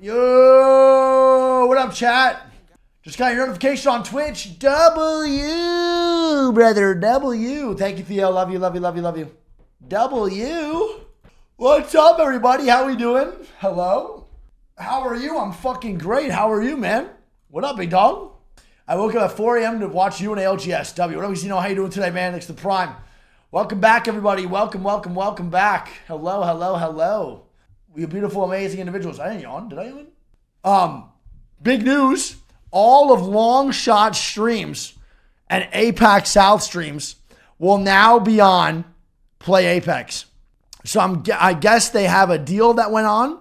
Yo, what up, chat? Just got your notification on Twitch. W, brother, W. Thank you, Theo. Love you, love you, love you, love you. W. What's up, everybody? How we doing? Hello? How are you? I'm fucking great. How are you, man? What up, big dog? I woke up at 4 a.m. to watch you and ALGS. W, what up, Zeno? How you doing today, man? Next to Prime. Welcome back, everybody. Welcome, welcome, welcome back. Hello, hello, hello. You beautiful, amazing individuals. I didn't yawn. Did I yawn? Big news. All of Long Shot streams and APAC South streams will now be on Play Apex. So I guess they have a deal that went on,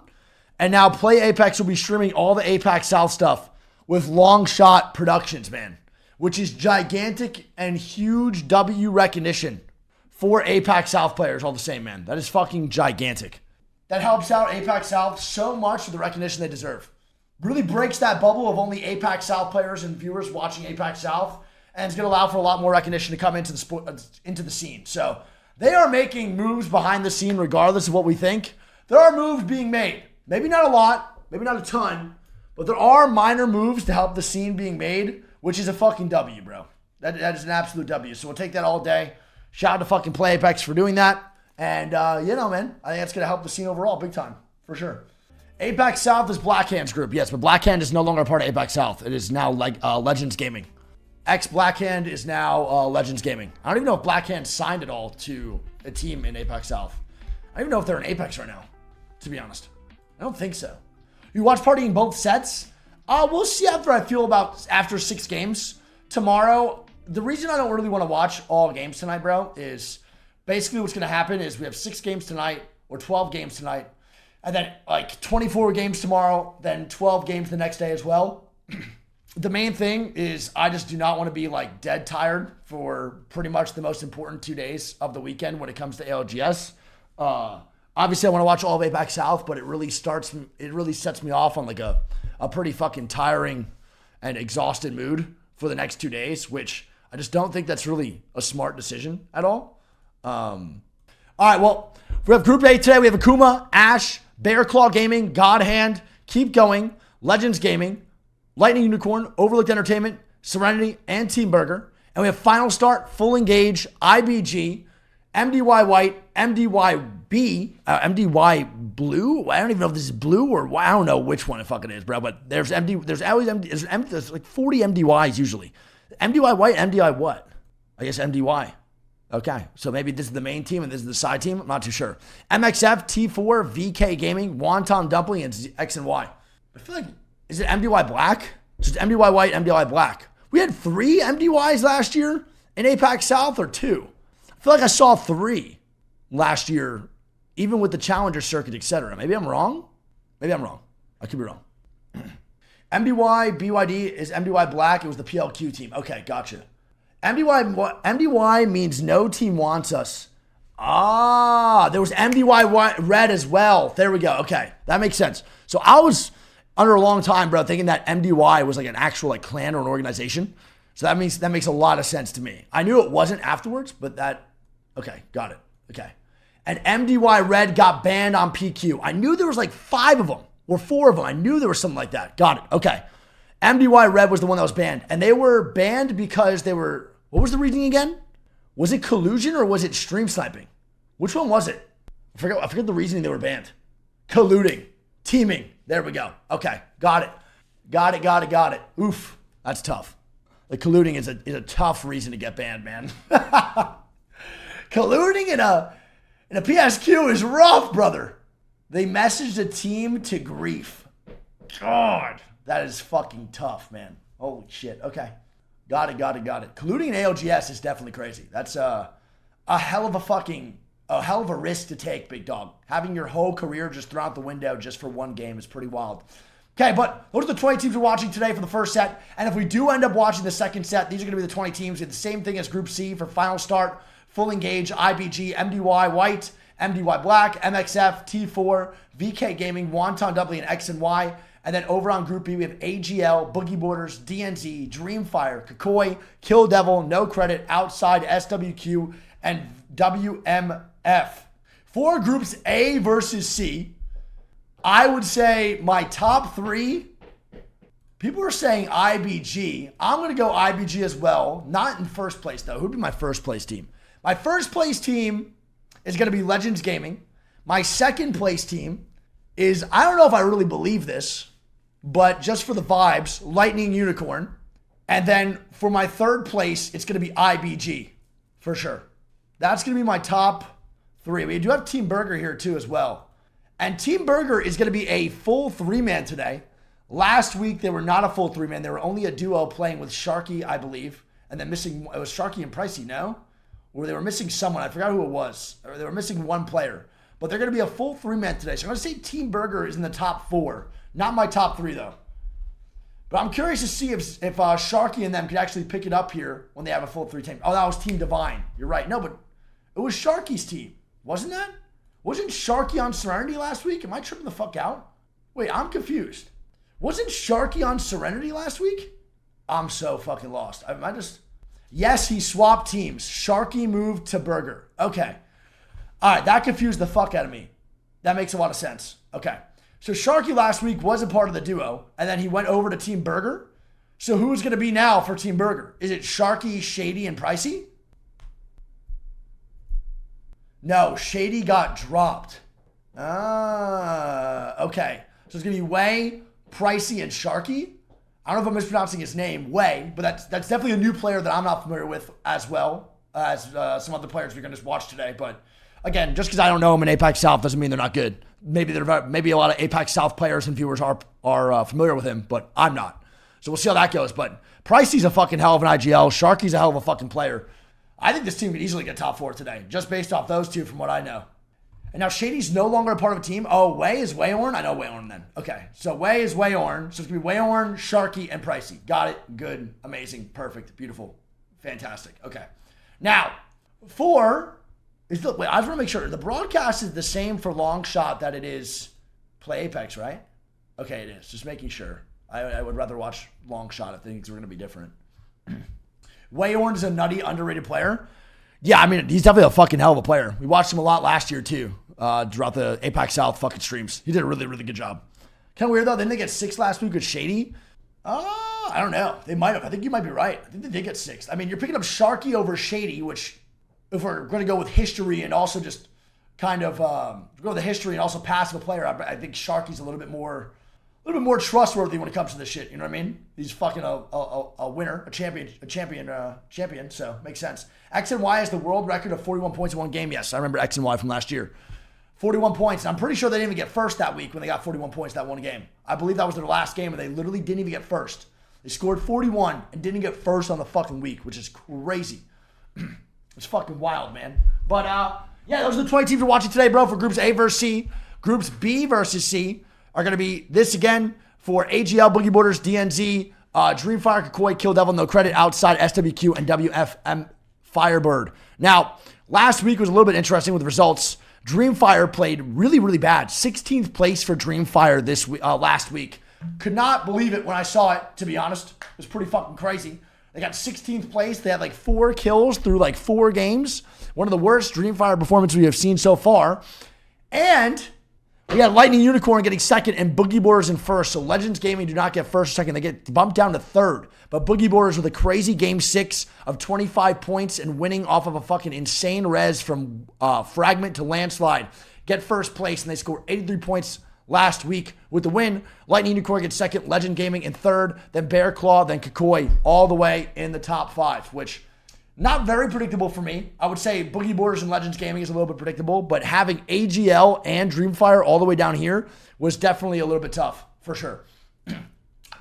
and now Play Apex will be streaming all the APAC South stuff with Long Shot Productions, man, which is gigantic and huge W recognition for APAC South players all the same, man. That is fucking gigantic. That helps out APAC South so much for the recognition they deserve. Really breaks that bubble of only APAC South players and viewers watching APAC South, and it's going to allow for a lot more recognition to come into the sport, into the scene. So they are making moves behind the scene regardless of what we think. There are moves being made. Maybe not a lot, maybe not a ton, but there are minor moves to help the scene being made, which is a fucking W, bro. That is an absolute W. So we'll take that all day. Shout out to fucking Play Apex for doing that. And, you know, man, I think that's going to help the scene overall big time, for sure. APAC South is Blackhand's group, yes, but Blackhand is no longer a part of APAC South. It is now Legends Gaming. Ex-Blackhand is now Legends Gaming. I don't even know if Blackhand signed at all to a team in APAC South. I don't even know if they're in Apex right now, to be honest. I don't think so. You watch Party in both sets? We'll see after I feel about after 6 games. Tomorrow, the reason I don't really want to watch all games tonight, bro, is basically what's going to happen is we have 6 games tonight or 12 games tonight, and then like 24 games tomorrow, then 12 games the next day as well. The main thing is I just do not want to be like dead tired for pretty much the most important 2 days of the weekend when it comes to ALGS. Obviously, I want to watch all of APAC South, but it really sets me off on like a pretty fucking tiring and exhausted mood for the next 2 days, which I just don't think that's really a smart decision at all. All right, well, we have Group A today. We have Akuma, Ash, Bearclaw Gaming, Godhand, Keep Going, Legends Gaming, Lightning Unicorn, Overlooked Entertainment, Serenity, and Team Burger. And we have Final Start, Full Engage, IBG, MDY White, MDYB, MDY Blue. I don't even know if this is blue or I don't know which one the fuck it is, bro. But there's there's like 40 MDYs usually. MDY White, MDY what? I guess MDY. Okay, so maybe this is the main team and this is the side team. I'm not too sure. MXF, T4, VK Gaming, Wonton Dumpling, and X and Y. I feel like, is it MDY Black? It's just MDY White, MDY Black. We had 3 MDYs last year in APAC South or 2? I feel like I saw 3 last year, even with the Challenger circuit, etc. Maybe I'm wrong. Maybe I'm wrong. I could be wrong. MDY, BYD is MDY Black. It was the PLQ team. Okay, gotcha. MDY means no team wants us. There was MDY Red as well. There we go. Okay, that makes sense. So I was under a long time, bro, thinking that MDY was like an actual like clan or an organization. So that makes a lot of sense to me. I knew it wasn't afterwards, but okay, got it. Okay. And MDY Red got banned on PQ. I knew there was like 5 of them or 4 of them. I knew there was something like that. Got it. Okay. MDY Red was the one that was banned. And they were banned because they were, what was the reasoning again? Was it collusion or was it stream sniping? Which one was it? I forget the reasoning they were banned. Colluding. Teaming. There we go. Okay. Got it. Got it. Oof. That's tough. Like colluding is a tough reason to get banned, man. Colluding in a PSQ is rough, brother. They messaged a team to grief. God. That is fucking tough, man. Holy shit. Okay. Got it. Colluding in ALGS is definitely crazy. That's a hell of a risk to take, big dog. Having your whole career just thrown out the window just for one game is pretty wild. Okay, but those are the 20 teams we're watching today for the first set. And if we do end up watching the second set, these are going to be the 20 teams. We have the same thing as Group C for Final Start, Full Engage, IBG, MDY White, MDY Black, MXF, T4, VK Gaming, Wonton W, and X and Y. And then over on Group B, we have AGL, Boogie Borders, DNZ, Dreamfire, Kakoi, Kill Devil, No Credit, Outside, SWQ, and WMF. For Groups A versus C, I would say my top 3, people are saying IBG. I'm going to go IBG as well. Not in first place, though. Who'd be my first place team? My first place team is going to be Legends Gaming. My second place team is, I don't know if I really believe this, but just for the vibes, Lightning Unicorn. And then for my third place, it's going to be IBG for sure. That's going to be my top 3. We do have Team Burger here too as well. And Team Burger is going to be a full 3-man today. Last week, they were not a full 3-man. They were only a duo playing with Sharky, I believe. And then missing, it was Sharky and Pricey, no? Or they were missing someone. I forgot who it was. Or they were missing one player. But they're going to be a full 3-man today. So I'm going to say Team Burger is in the top 4. Not my top 3, though. But I'm curious to see if Sharky and them could actually pick it up here when they have a full 3 team. Oh, that was Team Divine. You're right. No, but it was Sharky's team. Wasn't that? Wasn't Sharky on Serenity last week? Am I tripping the fuck out? Wait, I'm confused. Wasn't Sharky on Serenity last week? I'm so fucking lost. Yes, he swapped teams. Sharky moved to Burger. Okay. All right, that confused the fuck out of me. That makes a lot of sense. Okay. So Sharky last week was a part of the duo, and then he went over to Team Burger. So who's going to be now for Team Burger? Is it Sharky, Shady, and Pricey? No, Shady got dropped. Okay. So it's going to be Way, Pricey, and Sharky. I don't know if I'm mispronouncing his name, Way, but that's definitely a new player that I'm not familiar with as well as some other players we're going to just watch today. But again, just because I don't know them in APAC South doesn't mean they're not good. Maybe a lot of APAC South players and viewers are familiar with him, but I'm not. So we'll see how that goes. But Pricey's a fucking hell of an IGL. Sharky's a hell of a fucking player. I think this team could easily get top 4 today, just based off those two from what I know. And now Shady's no longer a part of a team. Oh, Way is Wayorn? I know Wayorn then. Okay, so Way is Wayorn. So it's going to be Wayorn, Sharky, and Pricey. Got it. Good. Amazing. Perfect. Beautiful. Fantastic. Okay. Now, 4... I just want to make sure. The broadcast is the same for Long Shot that it is Play Apex, right? Okay, it is. Just making sure. I would rather watch Long Shot if things were going to be different. Wayorn is a nutty, underrated player. Yeah, I mean, he's definitely a fucking hell of a player. We watched him a lot last year, too, throughout the APAC South fucking streams. He did a really, really good job. Kind of weird, though. Didn't they get 6 last week with Shady? I don't know. They might have. I think you might be right. I think they did get 6. I mean, you're picking up Sharky over Shady, which... if we're going to go with history and also just kind of go with the history and also passive player, I think Sharky's a little bit more trustworthy when it comes to this shit. You know what I mean? He's fucking a winner, a champion. So makes sense. X and Y has the world record of 41 points in one game. Yes, I remember X and Y from last year. 41 points. I'm pretty sure they didn't even get first that week when they got 41 points that one game. I believe that was their last game, and they literally didn't even get first. They scored 41 and didn't get first on the fucking week, which is crazy. It's fucking wild, man. But, yeah, those are the 20 teams we're watching today, bro, for Groups A versus C. Groups B versus C are going to be this again for AGL, Boogie Borders, DNZ, Dreamfire, Kakoi, Kill Devil, No Credit, Outside, SWQ, and WFM Firebird. Now, last week was a little bit interesting with the results. Dreamfire played really, really bad. 16th place for Dreamfire this last week. Could not believe it when I saw it, to be honest. It was pretty fucking crazy. They got 16th place. They had like 4 kills through like 4 games. One of the worst Dreamfire performances we have seen so far. And we had Lightning Unicorn getting second and Boogie Borders in first. So Legends Gaming do not get first or second. They get bumped down to third. But Boogie Borders with a crazy game 6 of 25 points and winning off of a fucking insane res from Fragment to Landslide. Get first place, and they score 83 points last week with the win. Lightning Unicorn gets second, Legend Gaming in third, then Bear Claw, then Kakoi, all the way in the top 5, which not very predictable for me. I would say Boogie Borders and Legends Gaming is a little bit predictable, but having AGL and Dreamfire all the way down here was definitely a little bit tough, for sure.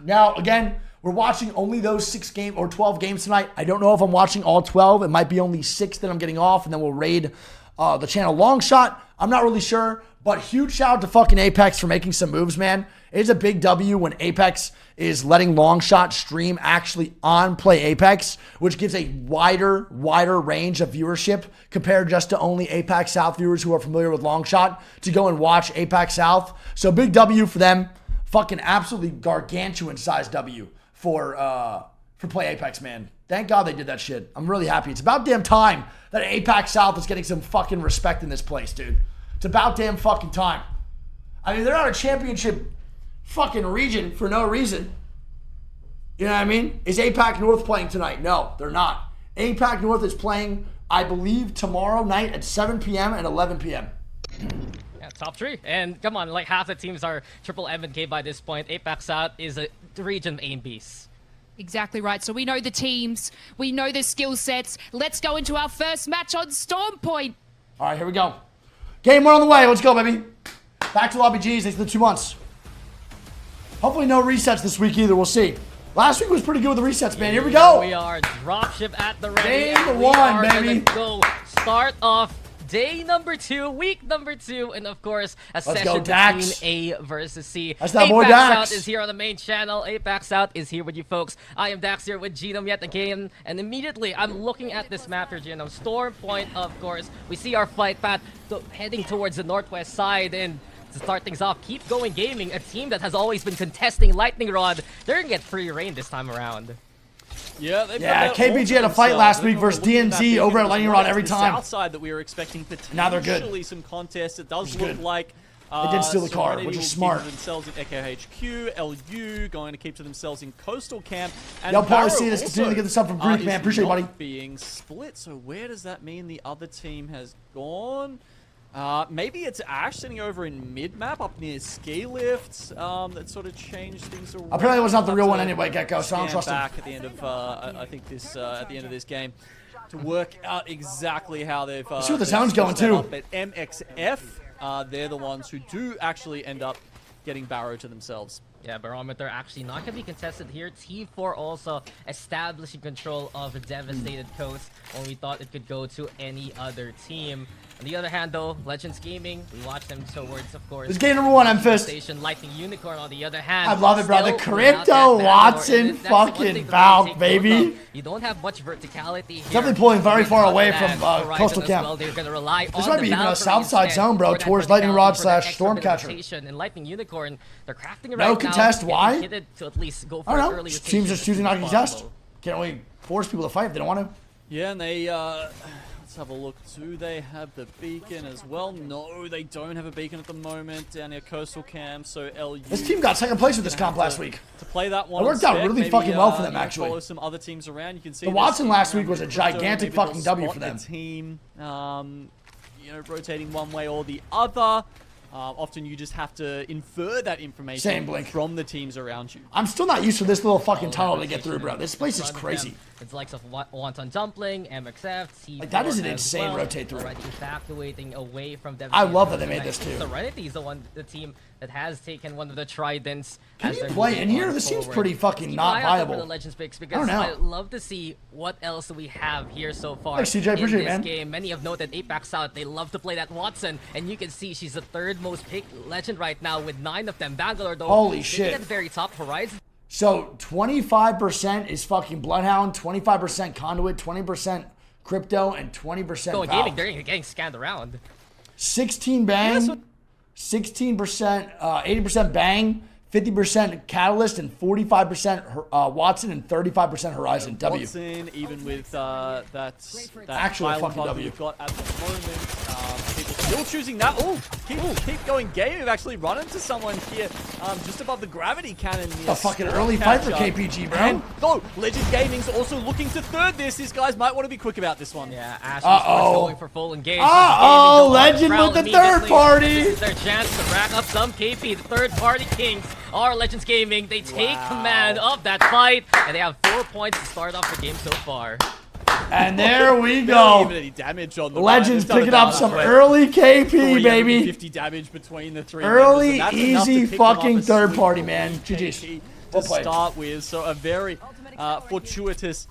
Now, again, we're watching only those 12 games tonight. I don't know if I'm watching all 12. It might be only 6 that I'm getting off, and then we'll raid the channel Long Shot. I'm not really sure, but huge shout out to fucking Apex for making some moves, man. It is a big W when Apex is letting Long Shot stream actually on Play Apex, which gives a wider range of viewership compared just to only APAC South viewers who are familiar with Long Shot to go and watch APAC South. So big W for them. Fucking absolutely gargantuan size W for Play Apex, man. Thank God they did that shit. I'm really happy. It's about damn time that APAC South is getting some fucking respect in this place, dude. It's about damn fucking time. I mean, they're not a championship fucking region for no reason. You know what I mean? Is APAC North playing tonight? No, they're not. APAC North is playing, I believe, tomorrow night at 7 p.m. and 11 p.m. Yeah, top 3. And come on, like half the teams are triple M and K by this point. APAC South is a region of A and Bs. Exactly right. So we know the teams, we know the skill sets. Let's go into our first match on Storm Point. All right, here we go. Game 1 on the way. Let's go, baby. Back to Lobby G's. Thanks for the 2 months. Hopefully no resets this week either. We'll see. Last week was pretty good with the resets, man. Here we go. We are dropship at the ready. Game 1, baby. Go start off day number 2, week number 2, and of course a session between A versus C. That's that boy Dax. South is here on the main channel. APAC South is here with you folks. I am Dax here with Genome yet again, and immediately I'm looking at this map here, Genome. Storm Point, of course. We see our flight path heading towards the northwest side, and to start things off, Keep Going Gaming, a team that has always been contesting Lightning Rod. They're gonna get free reign this time around. Yeah, KPG had a fight last week versus DNZ over at Lightning Rod every time. Outside that we were expecting potentially now they're good. Some contests. It does look like they did steal the card, which is smart. Themselves in EchoHQ, LU going to keep to themselves in Coastal Camp. And y'all probably see this. Continue to get this up from Greek, man. Appreciate it, buddy. Being split. So where does that mean the other team has gone? Maybe it's Ash sitting over in mid-map up near ski lifts that sort of changed things around. Apparently it was not the real one anyway, Gecko, so I don't trust him. Back at the end of, I think this, at the end of this game to work out exactly how they've... see what the sound's going too. But MXF, they're the ones who do actually end up getting Barrow to themselves. Yeah, Barometer actually not going to be contested here. T4 also establishing control of a devastated coast when we thought it could go to any other team. On the other hand, though, Legends Gaming, we watch them towards, of course. This game number 1, Memphis. Station Lightning Unicorn, on the other hand. I love it, bro. The Crypto Watson fucking Valk, baby. You don't have much verticality here. Definitely pulling very far away from Coastal Camp. Well. They're gonna rely this might be even a south side zone, bro, towards Lightning Rod / Stormcatcher. And Lightning Unicorn, they're crafting it no right contest, now, why? To at least go for I don't know. Teams just choosing not to contest. possible. Can't really force people to fight if they don't want to. Yeah, and they, let's have a look. Do they have the beacon as well? No, they don't have a beacon at the moment down near Coastal Camp, so LU... This team got second place with this comp last week. To play that one it worked out really fucking well for them, actually. Follow some other teams around. You can see the Watson last week was a gigantic fucking W for them. The team, you know, rotating one way or the other. Often you just have to infer that information from the teams around you. I'm still not used to this little fucking tunnel to get through, bro. This place is crazy. It's likes of Wonton Dumpling, MXF, T4 like, that is an insane rotate through. Already evacuating away from I love that they made this too. Serenity is the team that has taken one of the tridents. Can you play in here? This seems pretty fucking not viable. The Legends picks because I love to see what else we have here so far. Thanks, CJ. Appreciate it, man. Game. Many have noted APAC South, they love to play that Watson, and you can see she's the 3rd most picked Legend right now with 9 of them. Bangalore, though, holy shit, at the very top. Horizon. So 25% is fucking Bloodhound, 25% Conduit, 20% Crypto, and 20% Going Gaming, they're getting scanned around. 16 Bang, 16%, 80% Bang, 50% Catalyst, and 45% Watson, and 35% Horizon. W. Watson, even with that actual fucking W you've got at the moment. People still choosing that. Oh, keep going game. We've actually run into someone here just above the gravity cannon. A fucking early fight for KPG, bro. And, Legend Gaming's also looking to third this. These guys might want to be quick about this one. Yeah, Ash is going for full engagement. Legend with the third party. This is their chance to rack up some KP. The third party kings are Legends Gaming. They take command of that fight, and they have 4 points to start off the game so far. And there we go. Even any damage on the Legends picking up some early KP, baby. 50 damage between the 3 early, easy fucking third party, man. GG's. To start with, so a very fortuitous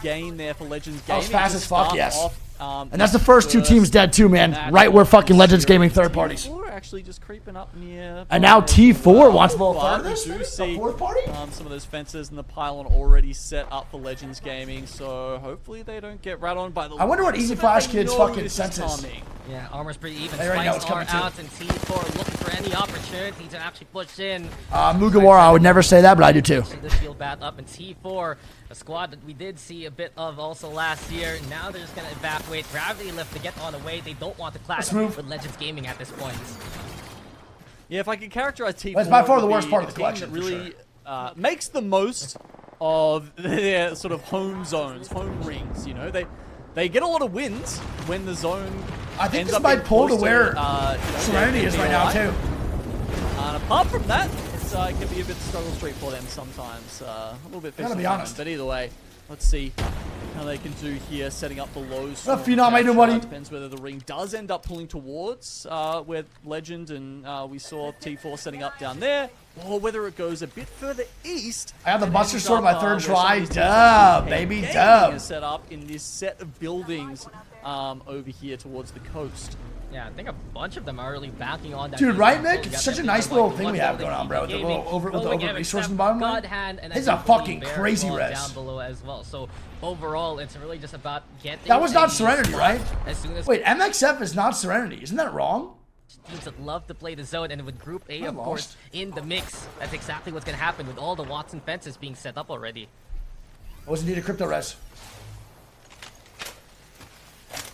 game there for Legends Gaming. That was fast as fuck, yes. And that's the first 2 teams dead too, man. Right where fucking Legends Gaming third parties. We're actually just creeping up near. And now T4 wants a little further. We do see fourth party? Some of those fences and the pylon already set up for Legends Gaming, so hopefully they don't get rat on by the. I wonder what Easy Flash Kids fucking senses. Yeah, armor's pretty even. They already know it's Spikes coming are out, and T4 looking for any opportunity to actually push in. Mugawara, I would never say that, but I do too. See the shield bat up, and T4, a squad that we did see a bit of also last year. Now they're just gonna evacuate. Gravity lift to get on the way. They don't want to clash with Legends Gaming at this point. Yeah, if I could characterize T4, That's by far the it would worst be part of a the team collection, that for really makes the most of their sort of home zones, home rings. You know, they get a lot of wins when the zone. I think ends this up might being pull to close where you know, Serenity their is right now, POI. too. And apart from that, it can be a bit struggle street for them sometimes. A little bit Gotta be fishy, honest. but either way, let's see how they can do here, setting up the lows. What up, Phenom? How you doing, buddy? Depends whether the ring does end up pulling towards where Legend and we saw T4 setting up down there, or whether it goes a bit further east. I got the and Buster ends Sword on up, my third where try. some of these teams Dub, like baby, Gaming dub. is set up in this set of buildings over here towards the coast. Yeah, I think a bunch of them are really backing on that. Dude, defense. right, Mick? You It's got such a that nice people little like thing we one have going on, bro. With the gaming, little over going against resource in the them, bottom God line. hand, and I It's do a believe fucking Bear crazy Claw res. down below as well. So overall, it's really just about getting. That was not a Serenity, spot right? As soon as Wait, MXF is not Serenity. Isn't that wrong? teams that love to play the zone, and with Group A, I'm of lost. course, in the mix, that's exactly what's gonna happen with all the Watson fences being set up already. I wasn't need a crypto res.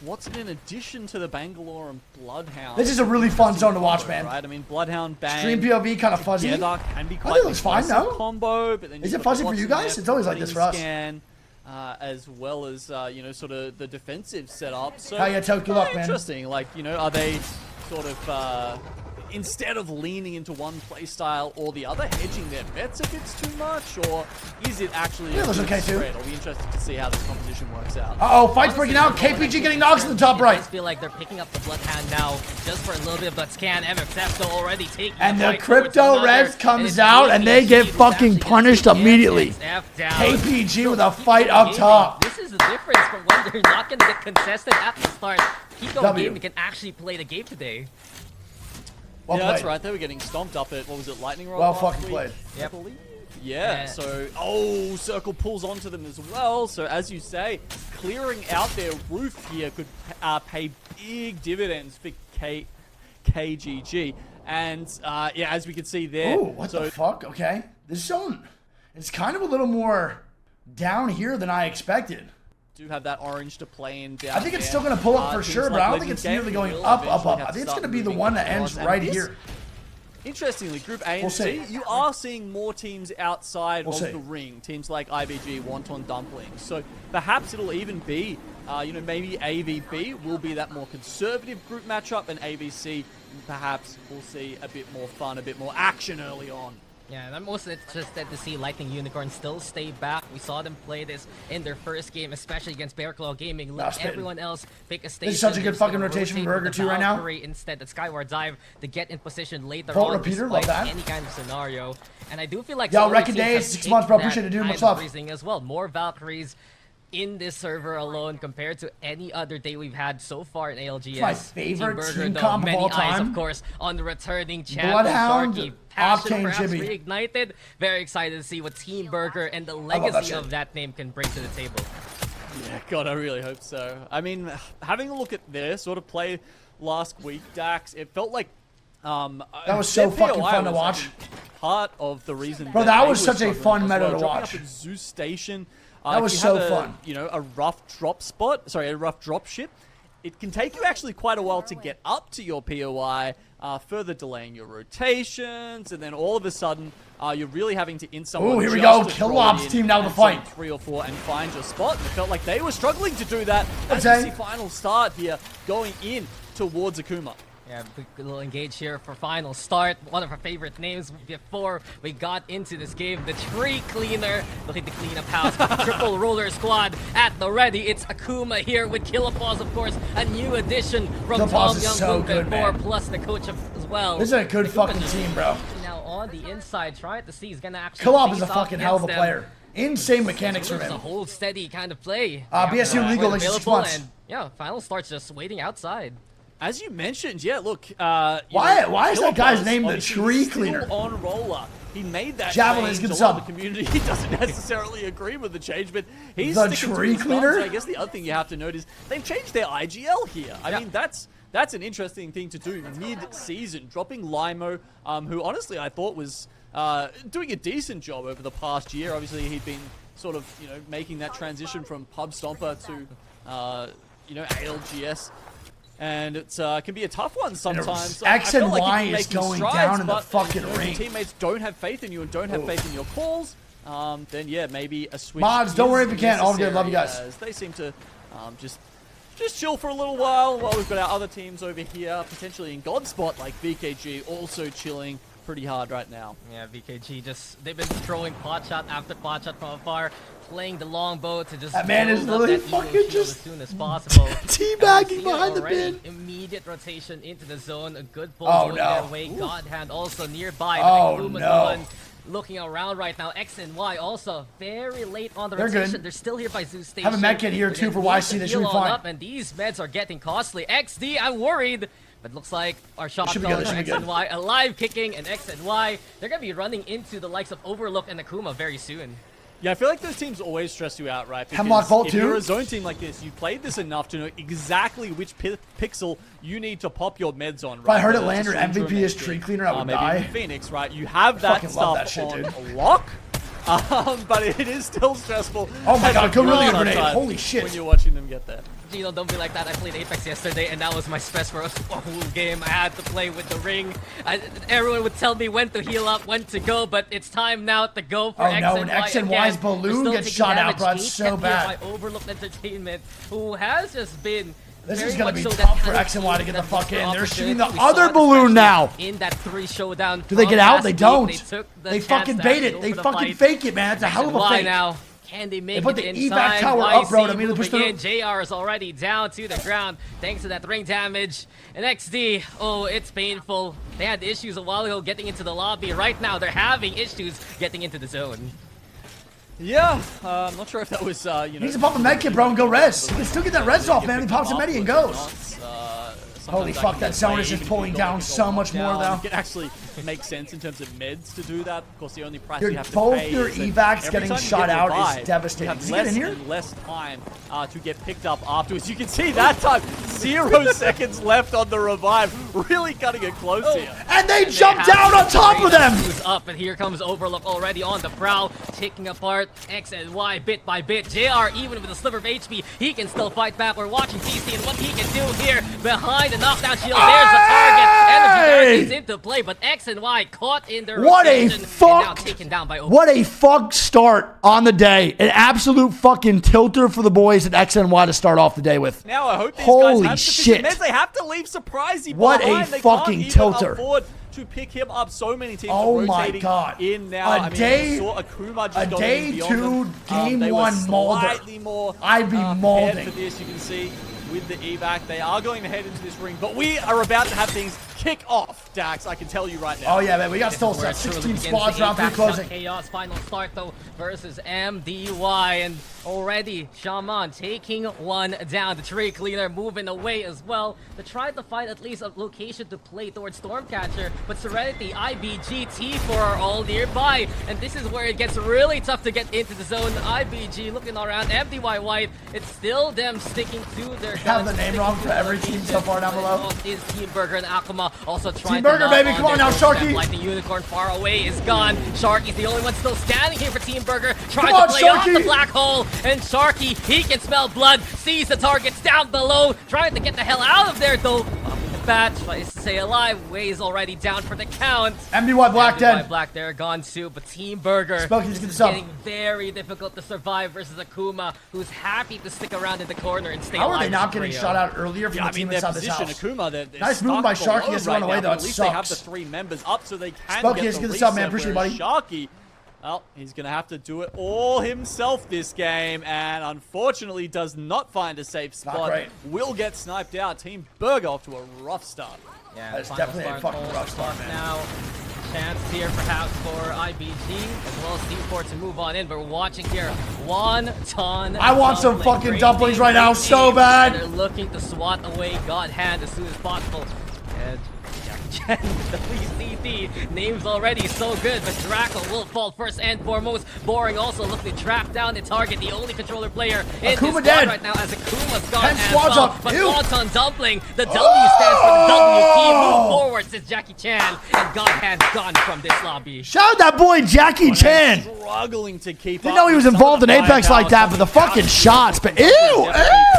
What's in addition to the Bangalore and Bloodhound? This is a really fun zone to watch, man. Right? I mean, Bloodhound bang. Stream POV kind of fuzzy. Together can be I quite think it looks fine, impressive no? combo, but then Is you've it got fuzzy for Watson you guys? there It's always like this for us. Scan, as well as you know, sort of the defensive setup. So How you toke your luck, man? interesting. Like, you know, are they sort of instead of leaning into one playstyle or the other, hedging their bets if it's too much, or is it actually Yeah, it a looks good okay, too. spread? I'll be interested to see how this composition works out. Uh-oh, fight's breaking out. KPG getting knocks in the top right. I feel like they're picking up the Bloodhound now, just for a little bit of that scan. MXF though already taking And the fight towards crypto another, res and comes it's out, and they KPG get who's fucking actually punished gonna get immediately. MXF down. KPG with a fight up top. This is the difference from when they're not gonna get contested at the start. Pico W. Gaming can actually play the game today. Well Yeah, that's played. right. They were getting stomped up at, what was it, Lightning Rod? Well last fucking week, played. I Yep. believe? Yeah. Yeah, so, oh, Circle pulls onto them as well. So, as you say, clearing out their roof here could pay big dividends for KGG. And, yeah, as we can see there. Ooh, what the fuck? Okay. This zone, it's kind of a little more down here than I expected. Do have that orange to play in down I think it's there. still going to pull up for Teams sure, but like I don't think Legend it's Game nearly going will up, up, eventually up. have I to think it's start going to be the moving one that across. ends And right this- here. Interestingly, Group A We'll and see. C, you are seeing more teams outside We'll of see. the ring. Teams like IBG, Wonton Dumplings. So perhaps it'll even be, you know, maybe AVB will be that more conservative group matchup, and ABC perhaps we'll see a bit more fun, a bit more action early on. Yeah, and I'm most interested to see Lightning Unicorn still stay back. We saw them play this in their first game, especially against Bear Claw Gaming. Let Mouse pit. everyone else pick a station. is such a good They're just fucking gonna rotation from rotate Burger with the 2 right now. Valkyrie instead, the Skyward Dive to get in position later Vault on repeater, love despite that. any kind of scenario. And I do feel like Yo, some other Reckon teams Days, have 6 picked months, bro. that Appreciate it, dude. kind Much of love. reasoning as well. More Valkyries in this server alone compared to any other day we've had so far in ALGS. My favorite Burger, team though, comp of many all eyes, time. of course, on the returning champion Bloodhound, Sharky. Passion Octane perhaps Jimmy. reignited. Very excited to see what Team Burger and the love that legacy shit. of that name can bring to the table. Yeah, God, I really hope so. I mean, having a look at their sort of play last week, Dax, it felt like That was so their fucking POI fun to was, I watch. think, part of the reason. Bro, that they was were such a struggling fun as meta well. to Dropping watch. Up at Zeus Station. That was if you so have a, fun. You know, a rough drop spot. Sorry, a rough drop ship. It can take you actually quite a while to get up to your POI, further delaying your rotations, and then all of a sudden, you're really having to in someone. Ooh, here we just go. to Kill throw Lob's it in team now to and fight. zone 3 or 4 and find your spot. And it felt like they were struggling to do that. As Okay. you see final start here, going in towards Akuma. Yeah, we will engage here for final start. One of our favorite names before we got into this game, the Tree Cleaner, looking to clean up house. Triple Roller Squad at the ready. It's Akuma here with Killapause, of course, a new addition from Killapause Tom is Young so Boonpen good, 4, man. plus the coach as well. This is a good Akuma fucking just team, bro. Now on the inside, trying to see he's gonna actually. Killop is a face off fucking hell of a against them. player. Insane mechanics from It's a him. hold steady kind of play. BSU legal Point in 6 available, months. and yeah, final start's just waiting outside. As you mentioned, yeah, look. Why is that guy's name the Tree Cleaner? On roller. He made that Javelin is change. good A lot of sub. the community doesn't necessarily agree with the change, but he's The sticking Tree to his Cleaner? guns. I guess the other thing you have to note is they've changed their IGL here. I mean, that's an interesting thing to do mid-season. Dropping Limo, who honestly I thought was doing a decent job over the past year. Obviously, he'd been sort of, you know, making that transition from Pub Stomper to, you know, ALGS. And it can be a tough one sometimes. So X I feel and like Y you can is make some going strides, down in the but, fucking if ring. your teammates don't have faith in you and don't have faith in your calls, then yeah, maybe a switch. Mods, don't worry is if you can't. All good. Love you necessary, guys. as they seem to just chill for a little while we've got our other teams over here, potentially in God spot like VKG, also chilling pretty hard right now. Yeah, VKG they've been throwing pot shot after pot shot from afar, playing the longbow to just That man is build up literally that emo fucking shield just as soon as possible. teabagging behind the pin. Immediate rotation into the zone, a good pull Oh, going no. their way. God hand also nearby. Oh, but Akuma's no. the one looking around right now. X and Y also very late on the They're rotation. good. They're still here by Zeus Station. Have a med kit here, too, for YC. They should be fine. Up, and these meds are getting costly. XD, I'm worried. But looks like our shot Should be caller good, for should be X and good. Y, alive kicking, and X and Y, they're going to be running into the likes of Overlook and Akuma very soon. Yeah, I feel like those teams always stress you out, right? Because Hemlock Bolt if too? you're a zone team like this, you played this enough to know exactly which pixel you need to pop your meds on, right? If I heard it Whether land it's or a Syndra MVP is med Tree kit, Cleaner, I would maybe die. even Phoenix, right? You have that Fucking love stuff that shit, on dude. lock, but it is still stressful. Oh my as god, a go really good lot of grenade. times Holy shit. When you're watching them get there. Gino, don't be like that. I played Apex yesterday, and that was my stress for a whole game. I had to play with the ring. Everyone would tell me when to heal up, when to go, but it's time now to go for Oh, X no, and when Y X and again. Y's balloon They're still gets taking shot out, damage. bro, that's Gate so kept here bad. by Overlooked Entertainment, who has just been This very is gonna much be so that tough for kind of X and Y to team get the that fuck looks in. for They're shooting the opportunity. We other saw it balloon now. especially in that 3 showdown. Do they get from out? last They week. don't. They took the They chance fucking to bait actually it. go They for the fucking fight. fake it, man. It's a hell of a Why fake. now? Can they make put it the inside? evac tower up, bro, to YC immediately push moving through. in. JR is already down to the ground thanks to that ring damage. And XD, oh, it's painful. They had issues a while ago getting into the lobby. Right now, they're having issues getting into the zone. Yeah, I'm not sure if that was, He needs to pop a med kit, bro, and go res. He can still get that res off, man. He pops a medi and goes. Holy fuck, that zone is just pulling down so much more, though. It actually makes sense in terms of meds to do that. Of course, the only price you have to Both pay your is that evacs every getting time you shot get out revived, is devastating. You have Does he get less in here? and less time to get picked up afterwards. You can see that time, 0 seconds left on the revive. Really cutting it close here. And they jump down on top of them! Who's up, and here comes Overlook already on the prowl, taking apart X and Y bit by bit. JR, even with a sliver of HP, he can still fight back. We're watching TC and what he can do here behind the knockdown shield. There's the target. Energy is into play, but X and Y caught in their What a rotation and now fuck! taken down by Overlook. What a fuck start on the day. An absolute fucking tilter for the boys at X and Y to start off the day with. Now I hope these Holy guys have sufficient shit. meds. They have to leave Surprisey What behind. a They fucking can't tilter. even afford to pick him up. So many teams Oh are my rotating God. in now. A I mean, day- we saw Akuma just a going day beyond two, them. game they one were molder. slightly more I'd be prepared molding. for this. You can see with the evac, they are going to head into this ring, but we are about to have things kick off, Dax. I can tell you right now. Oh yeah, man, we got still Where it set. truly 16 begins. squads, The round 3 APAC closing. Chaos final start though versus MDY, and already Shaman taking one down. The tree cleaner moving away as well to try to find at least a location to play towards Stormcatcher, but Serenity, IBG, T4 are all nearby, and this is where it gets really tough to get into the zone. IBG looking around, MDY White, it's still them sticking to their Have guns, the name sticking wrong to for the every team so far down below. Is Team Burger and Akuma also trying Team to Burger, knock baby, on come on their now, doorstep. Sharky. Like the unicorn far away is gone. Sharky's the only one still standing here for Team Burger. Trying Come on, to play off Sharky. the black hole. And Sharky, he can smell blood, sees the targets down below, trying to get the hell out of there though. Batch tries to stay alive. Way's already down for the count. MDY Black MDY dead. Black there gone too, but Team Burger Smokey's gonna is sub. getting very difficult to survive versus Akuma, who's happy to stick around in the corner and stay How alive. are they not as getting Trio. shot out earlier from Yeah, the I team mean, their inside this position, house? Akuma, they're Nice move by stuck Sharky below as he run right away, now, though. but It at least they have the sucks. 3 members up so they can Smokey, get let's the get this up, man. reset, Appreciate it, whereas buddy. Sharky, well, he's going to have to do it all himself this game, and unfortunately does not find a safe spot. great. Will get sniped out. Team Burger off to a rough start. Yeah, That's final definitely a start, fucking all rough start, stuff man. now. Chance here perhaps for IBG as well as Esports to move on in, but we're watching here one ton. I want some dumpling. fucking Great dumplings team, right now great so team. bad. They're looking to swat away God Hand as soon as possible. And Jackie Chan, the CT names already so good, but Draco will fall first and foremost. Boring also looking to track down the target, the only controller player in Akuma this squad dead. right now as Akuma's gone 10 as squads well. up. But Ew. Wonton Dumpling, the W stands for the W team. Move forward, says Jackie Chan, and God Hand gone from this lobby. Shout out that boy Jackie Chan. Struggling to keep Didn't up know he was with some involved of in the Apex like firepower, that, but the some of fucking the shots. But ew, definitely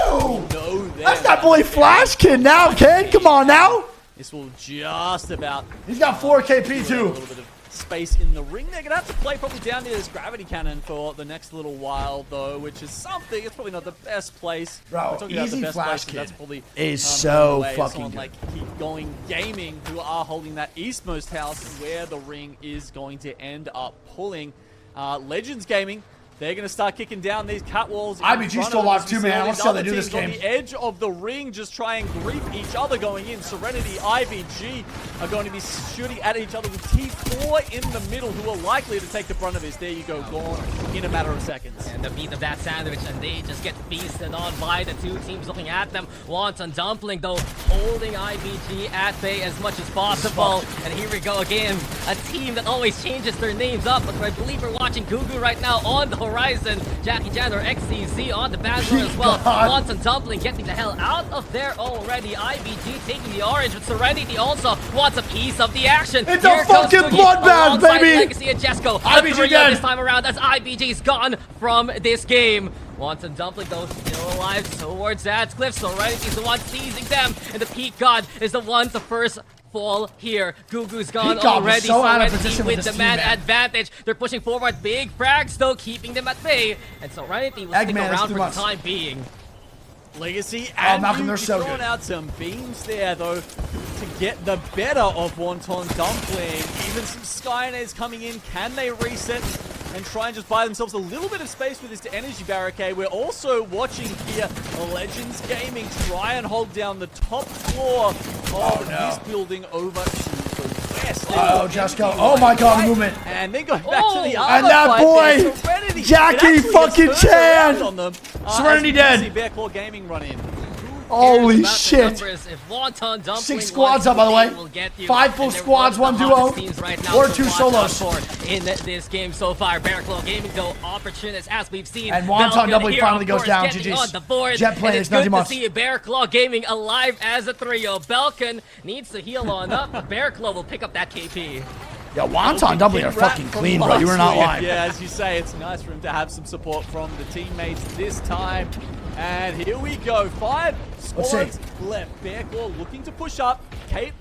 ew. no there. That's that boy Flash Kid now, kid. Come on now. This will just about... He's got 4 KP A too. little bit of space in the ring. They're going to have to play probably down near this gravity cannon for the next little while, though, which is something. It's probably not the best place. Bro, We're talking about the Easy best Flash place, Kid that's probably, is so away. fucking Someone good. like Keep Going Gaming, who are holding that eastmost house where the ring is going to end up pulling. Legends Gaming, they're going to start kicking down these cat walls. IBG's still alive too, man. I want to see how they do this game. On the edge of the ring, just try and grief each other going in. Serenity, IBG are going to be shooting at each other with T4 in the middle, who are likely to take the brunt of this. There you go, gone in a matter of seconds. And the beat of that sandwich, and they just get feasted on by the two teams looking at them. Wonton Dumpling, though, holding IBG at bay as much as possible. And here we go again. A team that always changes their names up, but I believe we're watching Gugu right now on the horizon. Jackie Jan or XCZ on the banner as well. Wonton Dumpling getting the hell out of there already. IBG taking the orange, but Serenity also wants a piece of the action. It's a fucking bloodbath, baby! Legacy and Jesco. IBG dead. This time around, as IBG's gone from this game. Wonton Dumpling, though, still alive towards that cliff. Serenity's the one seizing them, and the Peak God is the one to first fall here. Gugu's gone Peak God was already. so out of Serenity position with with this the man team, man. advantage. They're pushing forward. Big frags, though, keeping them at bay. And Serenity will stick Eggman is around too for much. the time being. Legacy and Malcolm, they're Yuki so throwing good. out some beams there, though, to get the better of Wonton Dumpling. Even some Skynets coming in. Can they reset and try and just buy themselves a little bit of space with this energy barricade? We're also watching here Legends Gaming try and hold down the top floor of this building over to the west. Oh, Jesco. Oh my god, movement. And then going back to the other And that fight boy, there, Serenity, Jackie it actually fucking gets turned around Chan. on them, Serenity as we dead. see Bear Claw Gaming run in. Holy About the shit. numbers, if Wonton Dumpling 6 squads wants up, by the to, way. they will get you. 5 full And they're squads, one 1 of the hottest duo, teams right now or to 2 watch solos. out for in this game so far. Bear Claw Gaming, though, opportunist as we've seen. And Wonton Belkin Dumpling here, finally of goes course, down. getting GG's. on the board. Jet plane, And it's it's nothing good to much. see Bear Claw Gaming alive as a trio. Belkin needs to heal on up, but Bear Claw will pick up that KP. Yeah, Wonton Dumpling are fucking clean, bro. You were not lying. Yeah, as you say, it's nice for him to have some support from the teammates this time. And here we go. 5 squads left. Bear Claw looking to push up.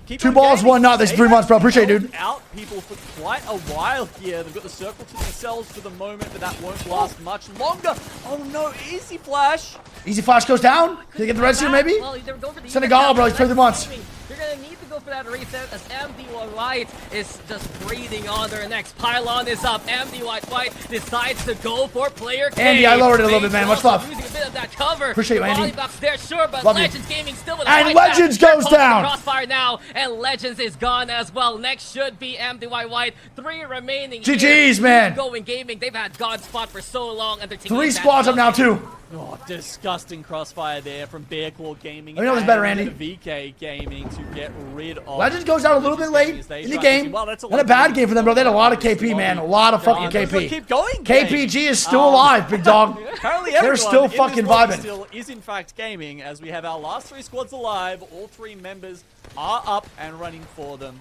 Keep 2 on balls, gaming. 1 not. This is 3 months, bro. Appreciate it, dude. Out people for quite a while here. They've got the circle to themselves for the moment, but that won't last much longer. Oh no, Easy Flash. Easy Flash goes down. Can they get the red suit, maybe? Well, they're going for the Senegal, bro. He's played them once. They're going to need to go for that reset as MD White is just breathing on their necks. Pylon is up. MD White decides to go for player K. Andy, I lowered it a little bit, man. Much love. Losing a bit of that cover. Appreciate you, Andy. Volleybox there, sure, but Love you. Legends Gaming still with a And fight back. Legends They're goes pulling down. the Crossfire now, and Legends is gone as well. Next should be MDY White. 3 remaining. GG's, here. man. Going Gaming. They've had God spot for so long, and they're taking 3 squads up now, too. Oh, disgusting crossfire there from Bear Claw Gaming. I know it's better, Andy. and VK Gaming to get rid of. Legends goes down a little bit late They in the try to game. see- well, that's Not a bad game for them, bro. They had a lot of KP, man. A lot of fucking KP. Keep going. KPG is still alive, big dog. Apparently They're everyone still in this fucking lobby vibing. Still is in fact gaming, as we have our last 3 squads alive. All 3 members are up and running for them.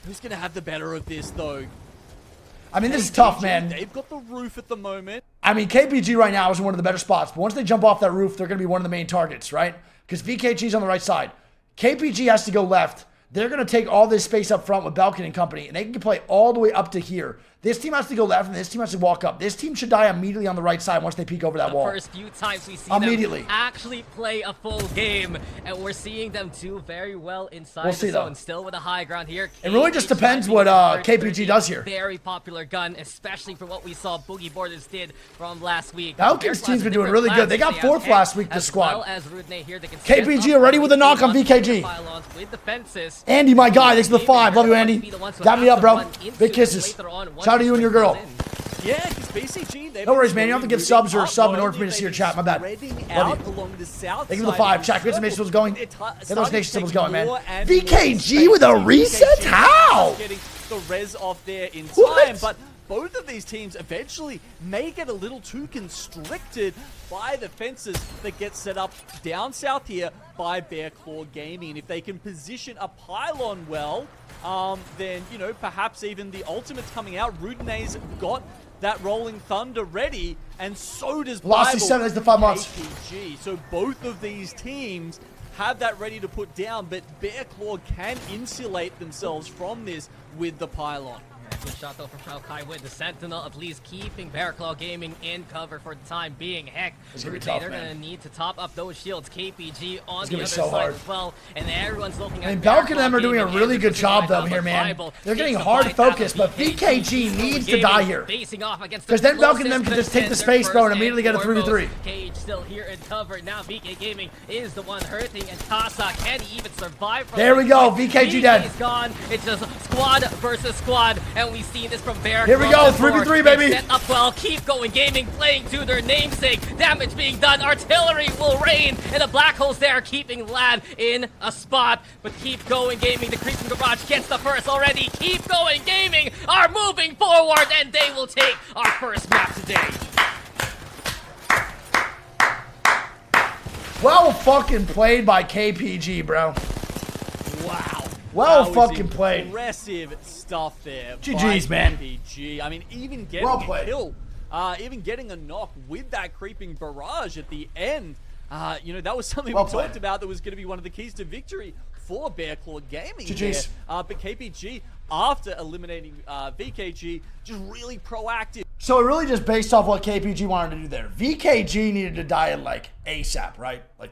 Who's gonna have the better of this though? I mean, this is tough, man. They've got the roof at the moment. I mean, KPG right now is in one of the better spots. But once they jump off that roof, they're going to be one of the main targets, right? Because VKG's on the right side. KPG has to go left. They're going to take all this space up front with Belkin and company, and they can play all the way up to here. This team has to go left, and this team has to walk up. This team should die immediately on the right side once they peek over that wall. The first few times we see Immediately. them actually play a full game, and we're seeing them do very well inside We'll the see, zone. though. Still with a high ground here. It really just KPG depends being what the first KPG does here. Very popular gun, especially for what we saw Boogie Borders did from last week. Falcons team's been doing really good. They got 4th last week, the squad. Well as Rudney here, they can KPG set up already with a knock on VKG. pylons with the fences. Andy, my guy, thanks for the 5. Love you, Andy. Dab me up, bro. Big kisses. Shout out to you and your girl. Yeah, because BCG, they've No worries, been man. You don't have to give slowly subs or a moving sub up. in order for me to see your chat. My bad. Spreading Love out you. along the south Thank you for the side 5. of Chat, get some the nation symbols going. circle. Get those nation symbols going, man. More and VKG more with a space. reset? VKG How? Getting the res off there in time, What? but both of these teams eventually may get a little too constricted by the fences that get set up down south here by Bear Claw Gaming. And if they can position a pylon well, then, you know, perhaps even the ultimate's coming out. Rudene's got that Rolling Thunder ready, and so does Velocity 7 is the 5 months. APG. So both of these teams have that ready to put down, but Bear Claw can insulate themselves from this with the pylon. Good shot though from Shao with the Sentinel, at least keeping Bear Claw Gaming in cover for the time being. Heck, they're gonna need to top up those shields. KPG on the other so side hard as well, and everyone's looking at. I mean, Belk and them are doing a really good job though here, man. They're getting hard focused, but VKG needs to die here. Because then Belk and them can just take the space, bro, and immediately get a 3v3. Cage still here in cover. Now VK Gaming is the one hurting, and Casa can he even survive from there we go, VKG dead. He's gone. It's just squad versus squad, and we see this from Bear. Here we go, 3v3, baby. Set up well, keep going gaming, playing to their namesake. Damage being done, artillery will rain, and the black holes there keeping Lad in a spot. But keep going gaming, the creeping garage gets the first already. Keep going gaming are moving forward, and they will take our first map today. Well fucking played by KPG, bro. Wow. Well that was fucking played. Impressive stuff there. GG's, by man. KPG. I mean, even getting Well a played. kill, even getting a knock with that creeping barrage at the end. You know, that was something Well we played. talked about that was going to be one of the keys to victory for Bear Claw Gaming. GG's. There. But KPG, after eliminating VKG, just really proactive. So it really just based off what KPG wanted to do there. VKG needed to die in like ASAP, right? Like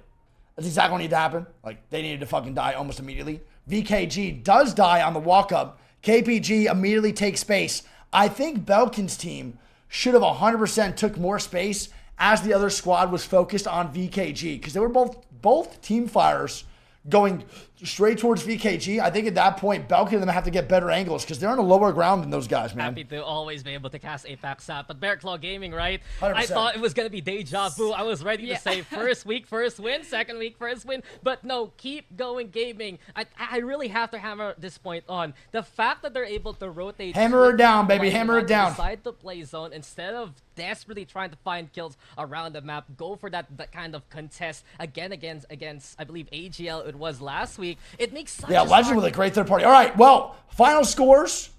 that's exactly what needed to happen. Like they needed to fucking die almost immediately. VKG does die on the walk up. KPG immediately takes space. I think Belkin's team should have 100% took more space as the other squad was focused on VKG because they were both team fires going straight towards VKG. I think at that point, Belkin and them have to get better angles because they're on a lower ground than those guys, man. Happy to always be able to cast APAC SAP, but Bear Claw Gaming, right? 100%. I thought it was going to be deja vu. I was ready to say first week, first win, second week, first win, but no, keep going gaming. I really have to hammer this point on. The fact that they're able to rotate. Hammer it down, baby, hammer it down. Decide to play zone instead of desperately trying to find kills around the map. Go for that kind of contest again against I believe AGL it was last week. It makes such Yeah, Legend with a great third party. All right, well, final scores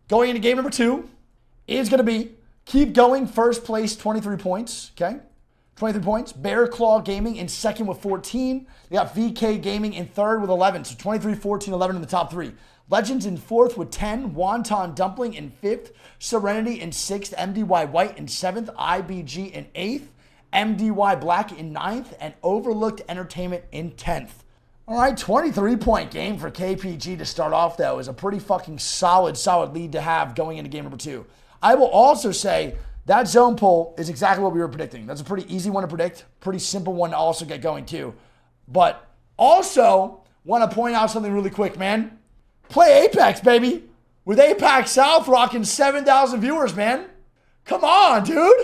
going into game number 2 is going to be keep going first place 23 points, okay? 23 points. Bear Claw Gaming in second with 14. We got VK Gaming in third with 11. So 23, 14, 11 in the top 3. Legends in fourth with 10. Wonton Dumpling in fifth. Serenity in sixth. MDY White in seventh. IBG in eighth. MDY Black in ninth. And Overlooked Entertainment in 10th. All right, 23-point game for KPG to start off, though, is a pretty fucking solid lead to have going into game number 2. I will also say that zone pull is exactly what we were predicting. That's a pretty easy one to predict, pretty simple one to also get going, too. But also want to point out something really quick, man. Play Apex, baby, with APAC South rocking 7,000 viewers, man. Come on, dude.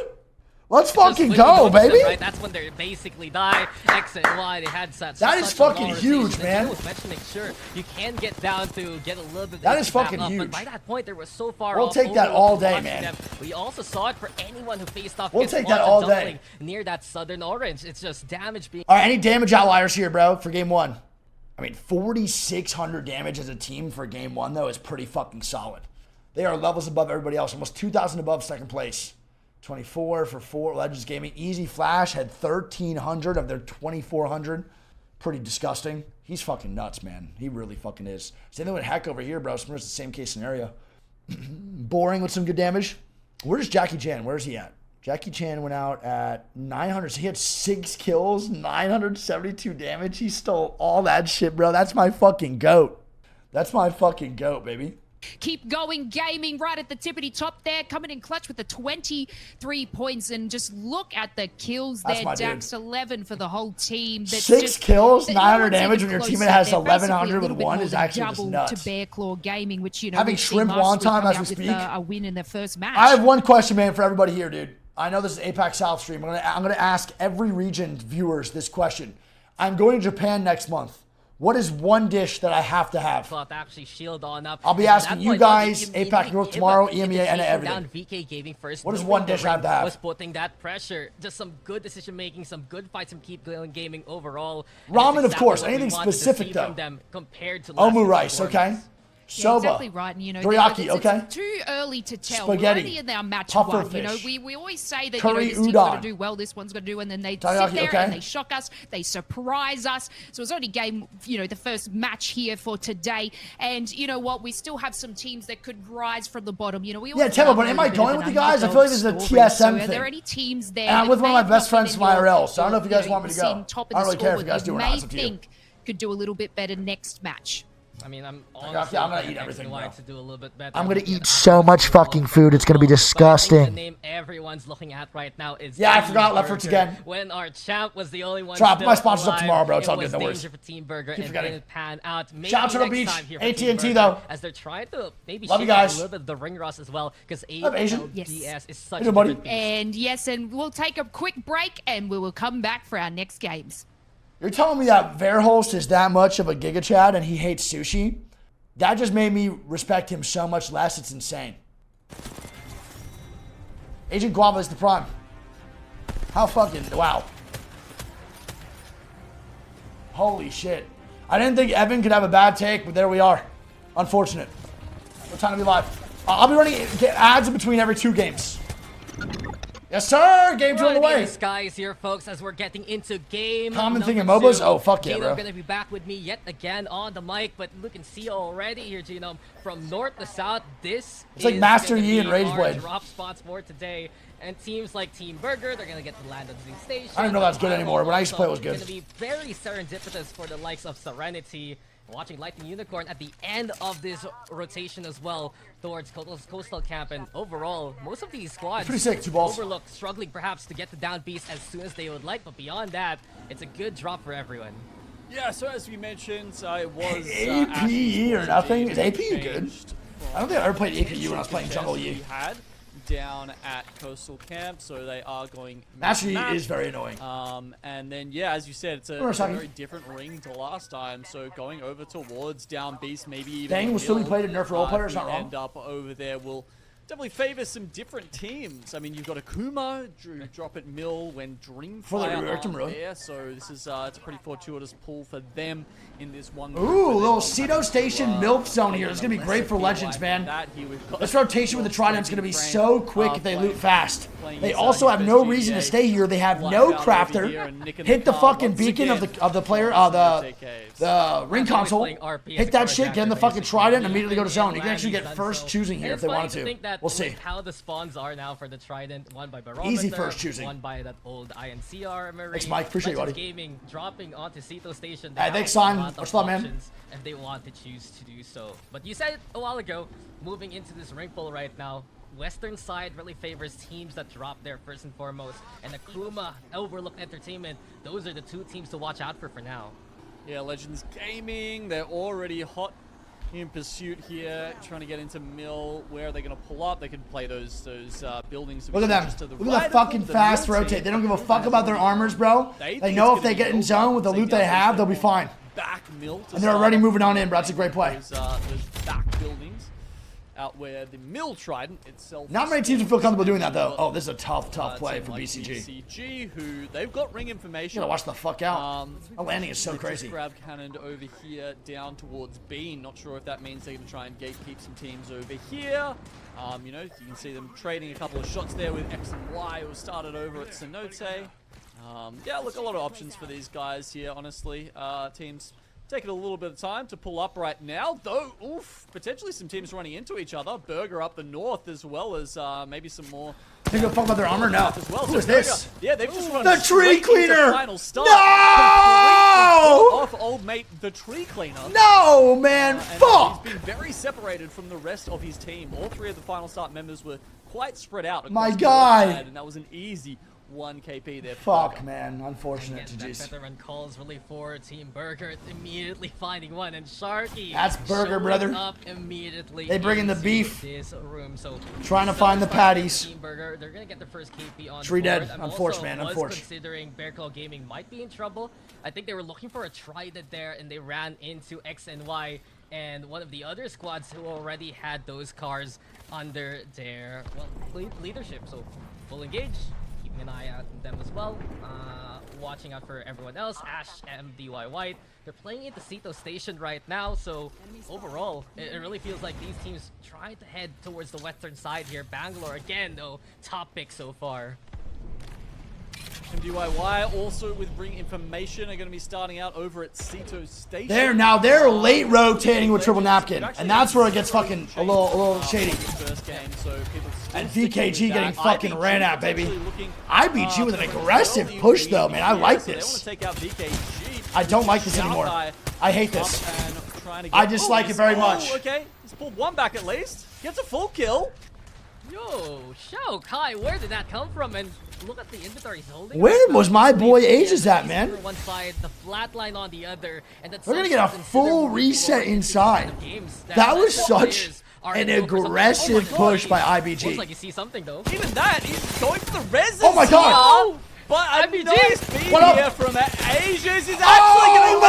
Let's fucking go, baby. Right? That's when they basically die. X and Y, they had such. That is fucking huge, man. Mentioning, sure, you can get down to get a little bit. That is fucking up, huge. But by that point, they were so far We'll off. take that all day, man. Them. We also saw it for anyone who faced off. We'll take that all day. Near that southern orange, it's just damage being. All right, any damage outliers here, bro, for game 1? I mean, 4,600 damage as a team for game 1, though, is pretty fucking solid. They are levels above everybody else, almost 2,000 above second place. 24 for 4 Legends Gaming. Easy Flash had 1,300 of their 2,400. Pretty disgusting. He's fucking nuts, man. He really fucking is. Same thing with Heck over here, bro. Similar to the same case scenario. Boring with some good damage. Where's Jackie Chan? Where's he at? Jackie Chan went out at 900. So he had 6 kills, 972 damage. He stole all that shit, bro. That's my fucking GOAT. That's my fucking GOAT, baby. Keep going gaming right at the tippity top there, coming in clutch with the 23 points, and just look at the kills there. Dax 11 for the whole team. That's 6 kills, 900 damage when your teammate has 1,100 with 1 is actually just nuts. To Bear Claw Gaming, which, you know, having shrimp wonton as we speak. A win in their first match. I have one question, man, for everybody here, dude. I know this is APAC South stream. I'm gonna ask every region viewers this question. I'm going to Japan next month. What is one dish that I have to have? Cloth actually shield on up. I'll be And asking that you point, guys, they APAC North tomorrow, EMEA, and everything. VK Gaming first. What is knowing one the dish I have to ring have? Was putting that pressure. Just some good decision making, some good fights, some keep going gaming overall. And Ramen, that's of course. what we Anything wanted to specific, see though. from them compared to last Omu year's rice, okay? performance. Yeah, Soba. exactly right. And, you know, Teriyaki, okay? It's too early to tell. Spaghetti. We're only in our match Puffer one. You know, fish. we always say that Curry this team's got udon. to do well, this one's got to do, and then they Teriyaki, sit there okay? and they shock us, they surprise us. So it's only game, you know, the first match here for today. And you know what? We still have some teams that could rise from the bottom. You know, we Yeah, Temo, but am I going with you guys? I feel like this is a TSM So are thing. there any teams there? And I'm that with one of may my best have not friends been from in IRL, so I don't know if you guys know, want me to go. seen top in I the don't really care if you scoreboard guys do or that not. you It's up to may you. think could do a little bit better next match. I mean, I'm I'm honestly gonna eat everything, wanting bro. to do a little bit better. I'm gonna Looking eat at so much fucking food, it's gonna be But I think disgusting. the name everyone's looking at right now is Yeah, I Team forgot Left 4 Burger. again. When our champ was the only one Try, still my sponsor's up alive, tomorrow, bro. It's it all was good, no worries. danger for Team Burger Keep and forgetting. didn't pan out. Maybe Shout out to the next beach. time here for AT&T Team Burger, though. as they're trying to maybe Love you shake up guys. a little bit of the ring rust as well, because Love Asian. ALGS Yes. is such Hey, a buddy. different beast. And yes, and we'll take a quick break and we will come back for our next games. You're telling me that Verholst is that much of a Giga Chad and he hates sushi? That just made me respect him so much less. It's insane. Agent Guava is the prime. How fucking wow. Holy shit. I didn't think Evan could have a bad take, but there we are. Unfortunate. What time to be live? I'll be running ads in between every 2 games. Yes, sir. Game 2 on the Right in way. the skies here, folks, as we're getting into game Common thing in number MOBAs? 2. Oh, fuck yeah, Genome bro. gonna be back with me yet again on the mic, but look and see already here, Genome. From north to south, this It's like is Master gonna Yi and be Rage our Blade. drop spots for today. And teams like Team Burger, they're gonna get to land on the station. I don't know that's good anymore. When I used to play, it was good. It's gonna be very serendipitous for the likes of Serenity. Watching Lightning Unicorn at the end of this rotation as well towards Coastal Camp, and overall, most of these squads Pretty sick, 2 balls. overlooked, struggling perhaps to get the down beast as soon as they would like, but beyond that, it's a good drop for everyone. Yeah, so as we mentioned, it was APE or nothing? Is APU good? changed I don't think I ever played APU when I was playing success Jungle we Yi. had down at Coastal Camp, so they are going Master Yi map. is very annoying. And then, yeah, as you said, it's a very different ring to last time. So going over towards down beast, maybe even Dang, will still be mill, played at Nerf role players, if not we wrong. end up over there will definitely favor some different teams. I mean, you've got Akuma, drop at mill when For the Dreamfire reworked him, aren't really. there. So this is it's a pretty fortuitous pull for them in this one. Ooh, little Cedo Station MILF zone here. It's going to be great for Legends, man. This rotation with the Trident's going to be so quick if they loot fast. They also have no reason to stay here. They have no crafter. Hit the fucking beacon of the player, the ring console. Hit that shit, get in the fucking Trident, and immediately go to zone. You can actually get first choosing here if they wanted to. We'll see. How the spawns are now for the Trident, one by Barometer, Easy first choosing. one by that old INCR Marie. Thanks, Mike. Appreciate you, Legends buddy. Gaming dropping onto Ceto Station. Hey, They thanks, have a son. lot of What's up, man? options if they want to choose to do so. But you said it a while ago, moving into this ring pull right now, Western side really favors teams that drop there first and foremost. And Akuma, Overlook Entertainment, those are the 2 teams to watch out for now. Yeah, Legends Gaming, they're already hot in pursuit here, trying to get into mill. Where are they going to pull up? They can play those buildings. Look at them. just to the Look right at of the fucking them, fast mill rotate. team. They don't give a fuck about their armors, bro. They They think know it's if they gonna get be in zone with the so loot they have, they'll be fine. Back mill to And they're already moving on in, bro. That's a great play. those back buildings out where the mill Trident itself. Not many teams would feel comfortable doing that, though. Oh, this is a tough play team for like BCG. BCG, who they've got ring information. You gotta watch the fuck out. Our landing is so They crazy. just grab cannoned over here down towards B. Not sure if that means they're going to try and gatekeep some teams over here. You know, you can see them trading a couple of shots there with X and Y, who started over at Cenote. Yeah, look, a lot of options for these guys here, honestly. Teams taking a little bit of time to pull up right now, though, oof, potentially some teams running into each other. Burger up the north as well as maybe some more. They give a fuck about their armor now. As well. Who So is this? Burger, yeah, they've just run The tree straight into cleaner! Final start. No! Completely off old mate, the tree cleaner. No, man. And Fuck. he's been very separated from the rest of his team. All 3 of the final start members were quite spread out. My across the guy. north side, and that was an easy 1 KP there. Fuck, man. Unfortunate. Again, that GG's. veteran calls really for Team Burger, immediately finding one, and Sharky. That's Burger, showing brother. Up immediately. They bring in the into beef. This room, so Trying to find the patties. Team Burger sure. They're gonna get the first KP on Tree board. dead. I'm Unfortunate, man. also Unfortunate. considering Bear Claw Gaming might be in trouble. I think they were looking for a trident there, and they ran into X and Y, and one of the other squads who already had those cars under their leadership. So full engage, keeping an eye out on them as well. Watching out for everyone else. Ash, MDY White. They're playing into Sito Station right now, so overall, it really feels like these teams trying to head towards the western side here. Bangalore again, though, top pick so far. MDYY also with Bring Information are going to be starting out over at Sito Station. They're late rotating with Triple Napkin, and that's where it gets fucking a little shady. First game, so and VKG getting fucking ran at, baby. IBG with an aggressive push, though, man. I like this. I don't like this anymore. I hate this. I dislike it very much. Okay, he's pulled one back at least. Gets a full kill. Yo, Shao Kai, where did that come from? And look at the inventory he's holding. Where was my boy Ages at, man? One side, the flatline on the other, and we're gonna get a full reset inside. That was such an aggressive push by IBG. Looks like you see something though. Even that, he's going for the res. Oh my god! But IBG. Nice feed here from Ages is actually oh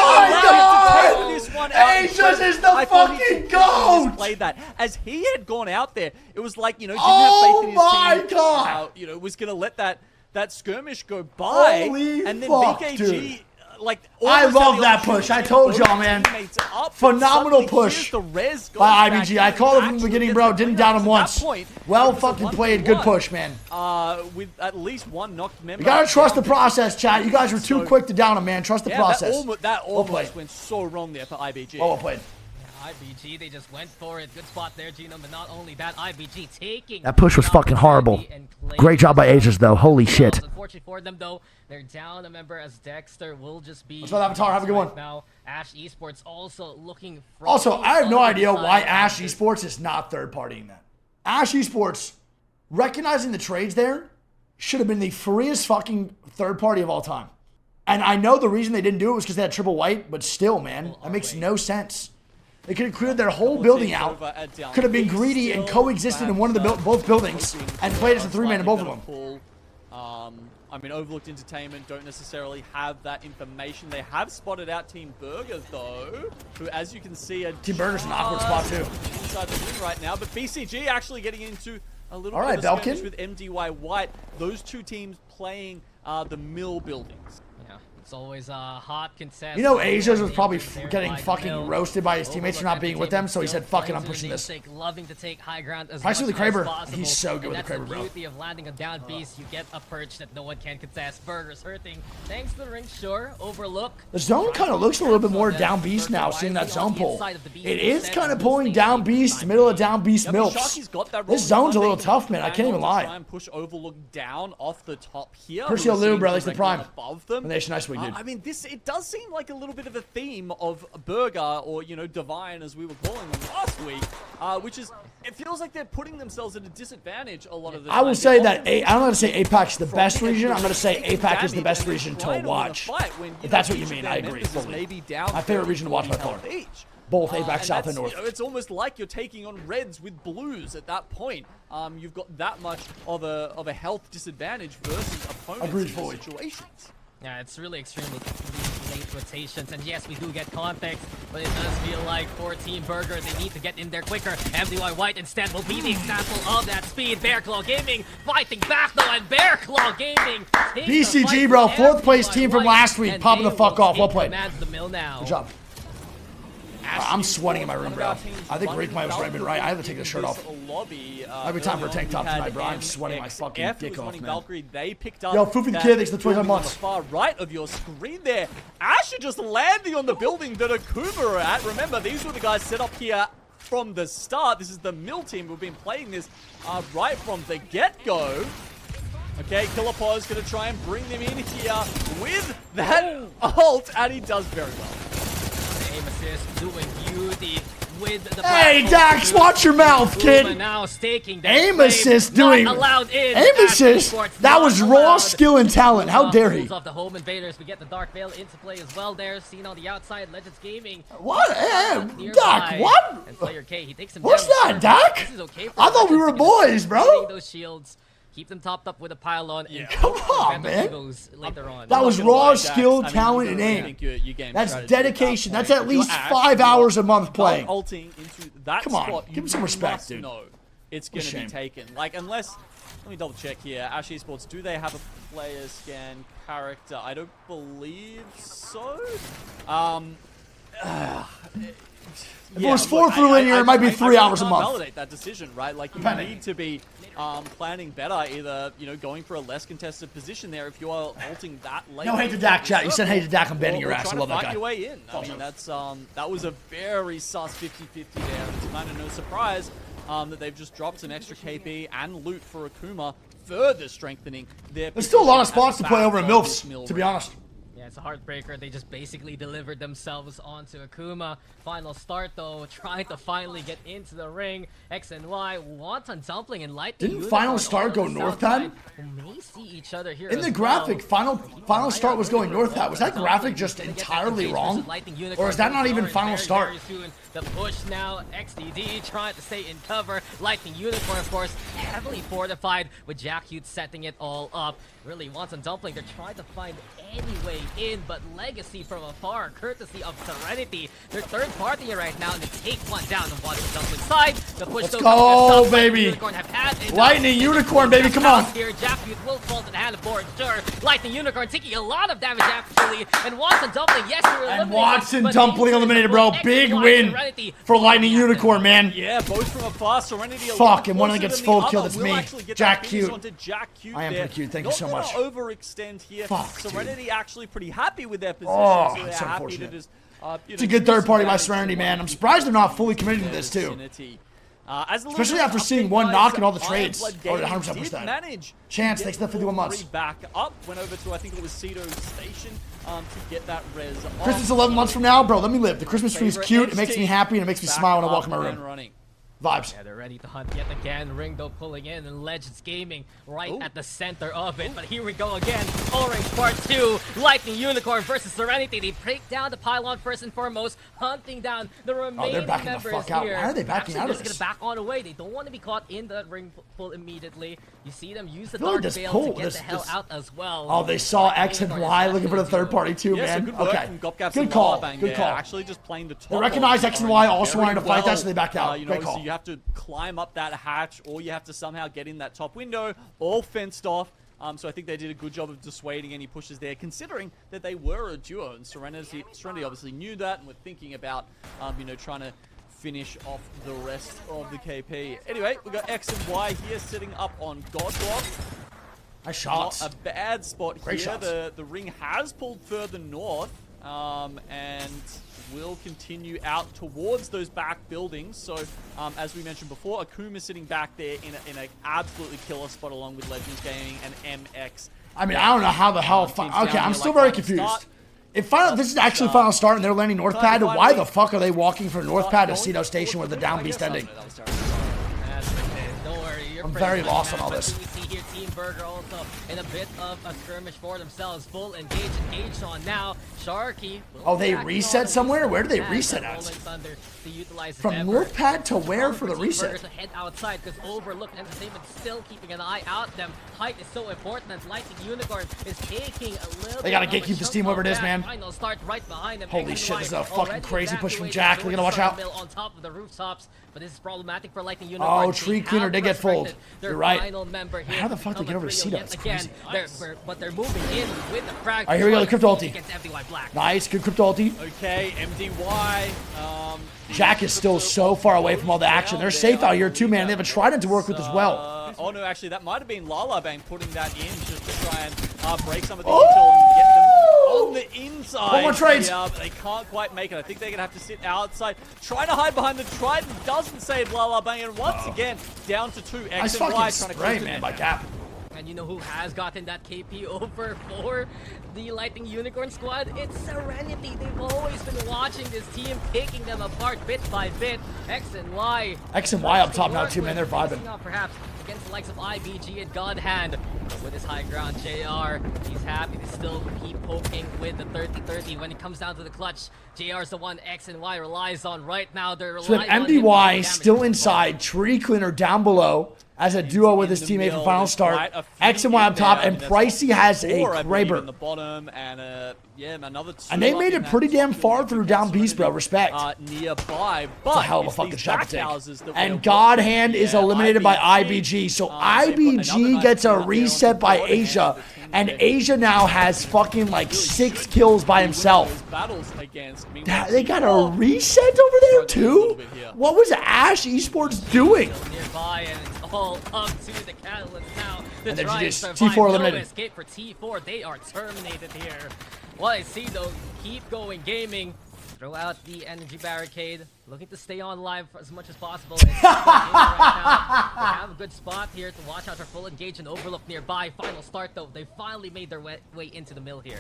going to this one out. Ages is the fucking goat! Played that as he had gone out there. It was like, you know, didn't oh have faith in his my team. god! You know, was going to let that skirmish go by. Holy and then fuck, BKG, dude. like, I love that push. I told y'all, man. Phenomenal push by IBG. I called it from the beginning, bro. Didn't doubt him once. Well fucking played. Good push, man. With at least one knocked member. You gotta trust the process, chat. You guys were too quick to down him, man. Trust the process. That almost went so wrong there for IBG. Well played. IBG, they just went for it. Good spot there, Gino. But not only that, IBG taking. That push was fucking horrible. Great job by Ages, though. Holy shit. Unfortunately for them, though, they're down a member as Dexter will just be. Let's go, Avatar. Have a good one. Now, Ash Esports also looking. Also, I have no idea why Ash Esports is not third partying that. Ash Esports, recognizing the trades there, should have been the freest fucking third party of all time. And I know the reason they didn't do it was because they had triple white, but still, man, that makes no sense. They could have cleared their whole building out, could have been greedy and coexisted in one of the both buildings, and played as a three-man in both of them. I mean, Overlooked Entertainment don't necessarily have that information. They have spotted out Team Burger, though, who, as you can see, are Team Burger's an awkward spot, too. Inside the ring right now, but BCG actually getting into a little bit of a skirmish with MDY White. Those two teams playing the mill buildings. It's always a hot contest. You know, Asia's was probably getting fucking roasted by his teammates for not being with them, so he said, fuck it, I'm pushing this. Loving to take high ground as Price much with the Kraber. as He's so good with the Kraber, bro. That's the beauty of landing a down beast. You get a perch that no one can contest. Burger's hurting. Thanks to the ring, sure. Overlook. The zone kind of looks a little bit more down beast now, seeing that zone pull. It is kind of pulling down beast, middle of down beast milps. This zone's a little tough, man. I can't even lie. Try and push Overlook down off the top here. Percio Lou, bro, at least the prime. Above them. Nation NiceWigg, dude. I mean, it does seem like a little bit of a theme of Burger, or, you know, Divine, as we were calling them last week, which is, it feels like they're putting themselves at a disadvantage a lot of the time. I will say that, I'm not going to say APAC is the best region. I'm going to say APAC is the best region to watch. If that's what you mean, I agree fully. My favorite region to watch by far. Both APAC South and North. You know, it's almost like you're taking on Reds with Blues at that point. You've got that much of a health disadvantage versus opponents in these situations. Yeah, it's really extremely late rotations, and yes, we do get context, but it does feel like for Team Burger, they need to get in there quicker. MDY White instead will be the example of that speed. Bear Claw Gaming fighting back though, and Bear Claw Gaming. BCG, bro, fourth place team from last week, popping the fuck off. Well played. Good job. I'm sweating in my room, bro. I think Rick might have been right. I have to take the shirt off. Every time for a tank top tonight, bro. I'm sweating my fucking dick off, man. Yo, Foofy the Kid, thanks for the 25 months. Far right of your screen there. Asher just landing on the building that Akuma are at. Remember, these were the guys set up here from the start. This is the mill team who've been playing this right from the get-go. Okay, Killer Paw is going to try and bring them in here with that ult, and he does very well. Doing beauty with the hey Dax, watch your mouth, kid. Now staking aim assist doing aim assist. That was raw skill and talent. How dare he? Off the home invaders, we get the Dark Veil into play as well. There, seen on the outside, Legends Gaming. What? Dak, what? And Player K, he takes him What's down. that, Dak? This is okay I thought we were boys, bro. Those shields. keep them topped up with a pylon. Yeah. And Come on, better man. egos later on. That was Not gonna raw lie, Dax. skill, I mean, talent, you and gotta aim. rethink your game That's strategy at that dedication. That's point. at If you're least Ash, 5 you are hours a month playing. ulting into that Come on, spot, give you him some respect, must dude. know it's going to shame. be taken. Like, unless, let me double check here. Ash Esports, do they have a player scan character? I don't believe so. If it was 4 through linear, it might be 3 hours a can't month. Validate that decision, right? Like, you Depending. need to be planning better, either, you know, going for a less contested position there if you are ulting that late. No hate to Dak, chat. You said hate to Dak. I'm betting your Or ass. I trying love to that fight guy. your way in. I mean, that's that was a very sus 50-50 there. It's kind of no surprise that they've just dropped some extra KP and loot for Akuma, further strengthening their. There's still a lot of position at spots the to play back over in of this MILFs, mill to be ring. honest. Yeah, it's a heartbreaker. They just basically delivered themselves onto Akuma. Final start, though, trying to finally get into the ring. X and Y, Wonton Dumpling and Lightning. Didn't Final Start go north pad? We may see each other here In the as graphic, well. final start was going north pad. Was that graphic just entirely wrong? Or is that not even final start? The push now, XDD trying to stay in cover. Lightning Unicorn, of course, heavily fortified with Jack Hughes setting it all up. Really wants on Dumpling. They're trying to find any way in, but Legacy from afar, courtesy of Serenity. They're third party right now, and they take one down on Wonton Dumpling side. The push Let's though go, coming as baby. Unicorn have had enough. Lightning Unicorn, baby, come on. Here, Jack Hughes will fall to the hand of Board, sure. Lightning Unicorn taking a lot of damage actually, and Watson Dumpling, yes, they're eliminated. And Watson but Dumpling eliminated, bro. Big win for Lightning Unicorn, man. Yeah, both from afar. Serenity. Fuck, and one of them gets full kill. That's Will me. actually get Jack that finish Cute. onto Jack Cute I am there. pretty cute. Thank you so much. Not gonna overextend here. Fuck, dude. Serenity actually pretty happy with their position. Oh, so they're it's so happy to unfortunate. just. It's a good third party by Serenity, man. I'm surprised they're not fully committed to this, too. Especially after seeing one knock in all the trades. Oh, 100% push that. Chance, thanks for the 51 months. Back up, went over to, I think it was Cedo Station to get that res off. Christmas 11 months from now, bro, let me live. The Christmas tree is cute. It makes me happy and it makes me smile when I walk in my room. Vibes. Yeah, they're ready to hunt yet again. Ringo pulling in, and Legends Gaming right at the center of it. But here we go again. Orange Part 2. Lightning Unicorn versus Serenity. They break down the pylon first and foremost, hunting down the remaining backing the members fuck out. here. Why are they backing Actually, out of just this? gonna back on away. They don't want to be caught in the ring pull immediately. You see them use the feel like dark this veil pull- to get the hell out as well. Oh, they saw X and Y looking for the third party too, Yeah, so man. good work Okay. from Gopgaps Good and call. Lawbang Good there. call. Actually just playing the top. They recognized of X and Y also very wanted to fight that, so they backed out. You know, Great call. so you have to climb up that hatch, or you have to somehow get in that top window, all fenced off. So I think they did a good job of dissuading any pushes there, considering that they were a duo, and Serenity obviously knew that and were thinking about, you know, trying to finish off the rest of the KP. Anyway, we got X and Y here sitting up on Godblock. Nice shots. Not a bad spot Great here. shots. The ring has pulled further north, and will continue out towards those back buildings. So, as we mentioned before, Akuma sitting back there in an absolutely killer spot along with Legends Gaming and MX. I mean, I don't know how the hell. Okay, I'm still very confused. If this is actually final start and they're landing north pad, why the fuck are they walking for north pad to Cedo Station with the down beast ending? Don't worry, you're I'm pretty very good, lost man. on all But this. We see here Team Burger also in a bit of a skirmish for themselves. Full engaged on now. Sharky. Oh, they reset somewhere? Where do they reset at? From north pad to where for the reset? To head outside because Overlook Entertainment still keeping an eye out them. Height is so important, and Lightning Unicorn is taking a little. They gotta bit of a gatekeep this chunk team, whoever of it is, that. man. Final start right behind them. Holy XY shit, this is a fucking already crazy push from evacuated Jack. We're gonna watch out. Mill on top of the rooftops, but this is problematic for Lightning Unicorn. Oh, Tree Cleaner did get fooled. Their You're right. final member here How the fuck of they get the over to trio Cedo? yet It's again. crazy. But they're moving in with the frag. Alright, here we go, the crypto ulti. Against MDY Black. Nice, good crypto ulti. Okay, MDY. Jack is still so far away from all the action. They're safe out here too, man. They have a trident to work with as well. Oh no, actually that might have been Lalabang putting that in just to try and break some of the intel and get them on the inside. One more trades. Yeah, but they can't quite make it. I think they're gonna have to sit outside, trying to hide behind the trident. Doesn't save Lalabang, and once again down to 2. Nice X and Y fucking trying to spray, close man, it. by Cap. And you know who has gotten that KP over for the Lightning Unicorn squad? It's Serenity. They've always been watching this team, picking them apart bit by bit. X and Y. X and Y up top now too, man. They're vibing. Perhaps against the likes of IBG and Godhand. With his high ground, JR, he's happy to still keep poking with the 30-30. When it comes down to the clutch, JR's the one X and Y relies on right now. They're So then relying on him to MDY do still damage. inside. Tree Cleaner down below. as a duo with his teammate for final start. X and Y up top, and Pricey has a Kraber. The bottom and another two. And they made it pretty damn far through down beast, bro. Respect. Nearby, but It's a hell of a fucking shot to take. And God Hand is eliminated by IBG. So IBG gets a reset by Asia. And Asia now has fucking like 6 kills by himself. They got a reset over there too? What was Ash Esports doing? Nearby and it's all up to the Catalyst now. And then try just and survive. T4 eliminated. No escape for T4. They are terminated here. What I see though, keep going gaming. Throw out the energy barricade. Looking to stay on live for as much as possible. And right now. They have a good spot here to watch out for full engage and overlook nearby. Final start though. They finally made their way into the mill here.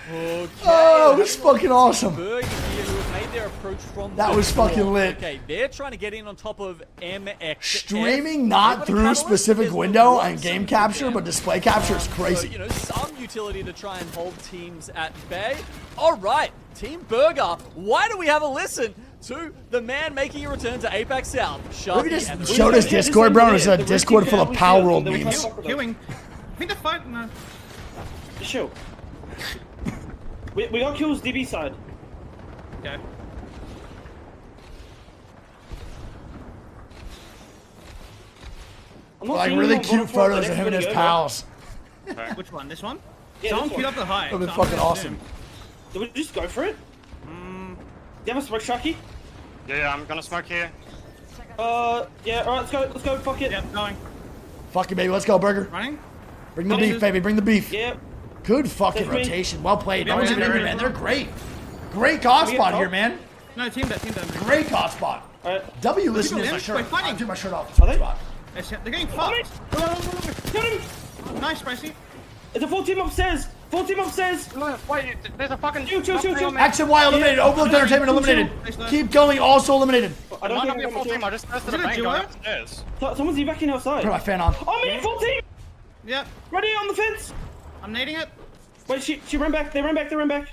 Okay. Oh, it's fucking awesome. Berg here who have made their approach from That was fucking lit. Okay, they're trying to get in on top of MX. Streaming not through specific window and game capture, but display capture is crazy. So, you know, some utility to try and hold teams at bay. All right, Team Burger, why do we have a listen to the man making a return to APAC South? Let me just show this Discord, bro. There's a Discord full of Power World memes. Queuing. I think they're fighting now. Chill. We got kills DB side. Okay. Like really cute photos of him and his pals. Which one? This one? Yeah, Someone this queued one. up the high. That would be fucking awesome. Did we just go for it? Do you have a smoke, Sharky? Yeah, I'm gonna smoke here. Yeah, alright, let's go, fuck it. Yep, going. Fuck it, baby. Let's go, Burger. Running? Bring the beef, baby. Bring the beef. Yeah. Good fucking That's me. rotation. Well played. No Yeah, one's even in here, yeah. man. They're great. Great God we get spot top? here, man. No, team that. Great God spot. Alright. W, listen to People my in, shirt. we're fighting. I'll take my shirt off. Are they? Spot. They're getting fucked. Get him! Nice, Pricey. It's a full team upstairs! Full team upstairs! Wait, there's a fucking... Chill. X and Y eliminated. Overlooked Entertainment eliminated. Keep Keep going. Also eliminated. I Might don't not think be a I'm full gonna team, I just pressed the it a bank duo? going upstairs. Someone's backing outside. Put my fan on. Oh, me! Full team! Yeah, Ready on the fence! I'm nading it. Wait, she ran back. They ran back.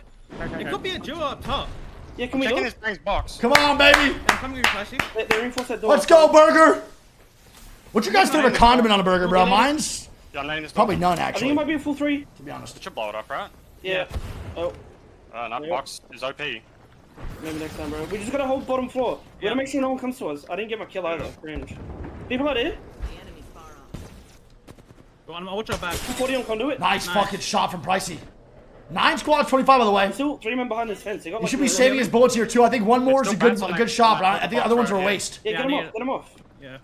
It could be a duo up top. Yeah, can we Checking go? his bank's box. Come on, baby. I'm coming with you, Pricey. They reinforced that door. Let's go, Burger. What's your guys' favorite condiment on a burger, bro? Mine's Yeah, I'm letting this probably none, I think actually, it might be a full 3. to be honest. It should blow it up, right? Yeah. Oh, That Yeah. box is OP. maybe next time, bro. We just gotta hold bottom floor. We gotta make sure no one comes to us. I didn't get my kill either. Cringe. People out here? Go on, I'll watch our back. 40 on conduit. Nice fucking shot from Pricey. 9 squads, 25, by the way. Still 3 men behind this fence. They got You like should be a- saving his bullets here, too. I think one more is It's a still good bouncing a good next shot, to but I the think the box other ones are a right waste. Yeah, Yeah, get I him need off. it. Get him off. Yeah.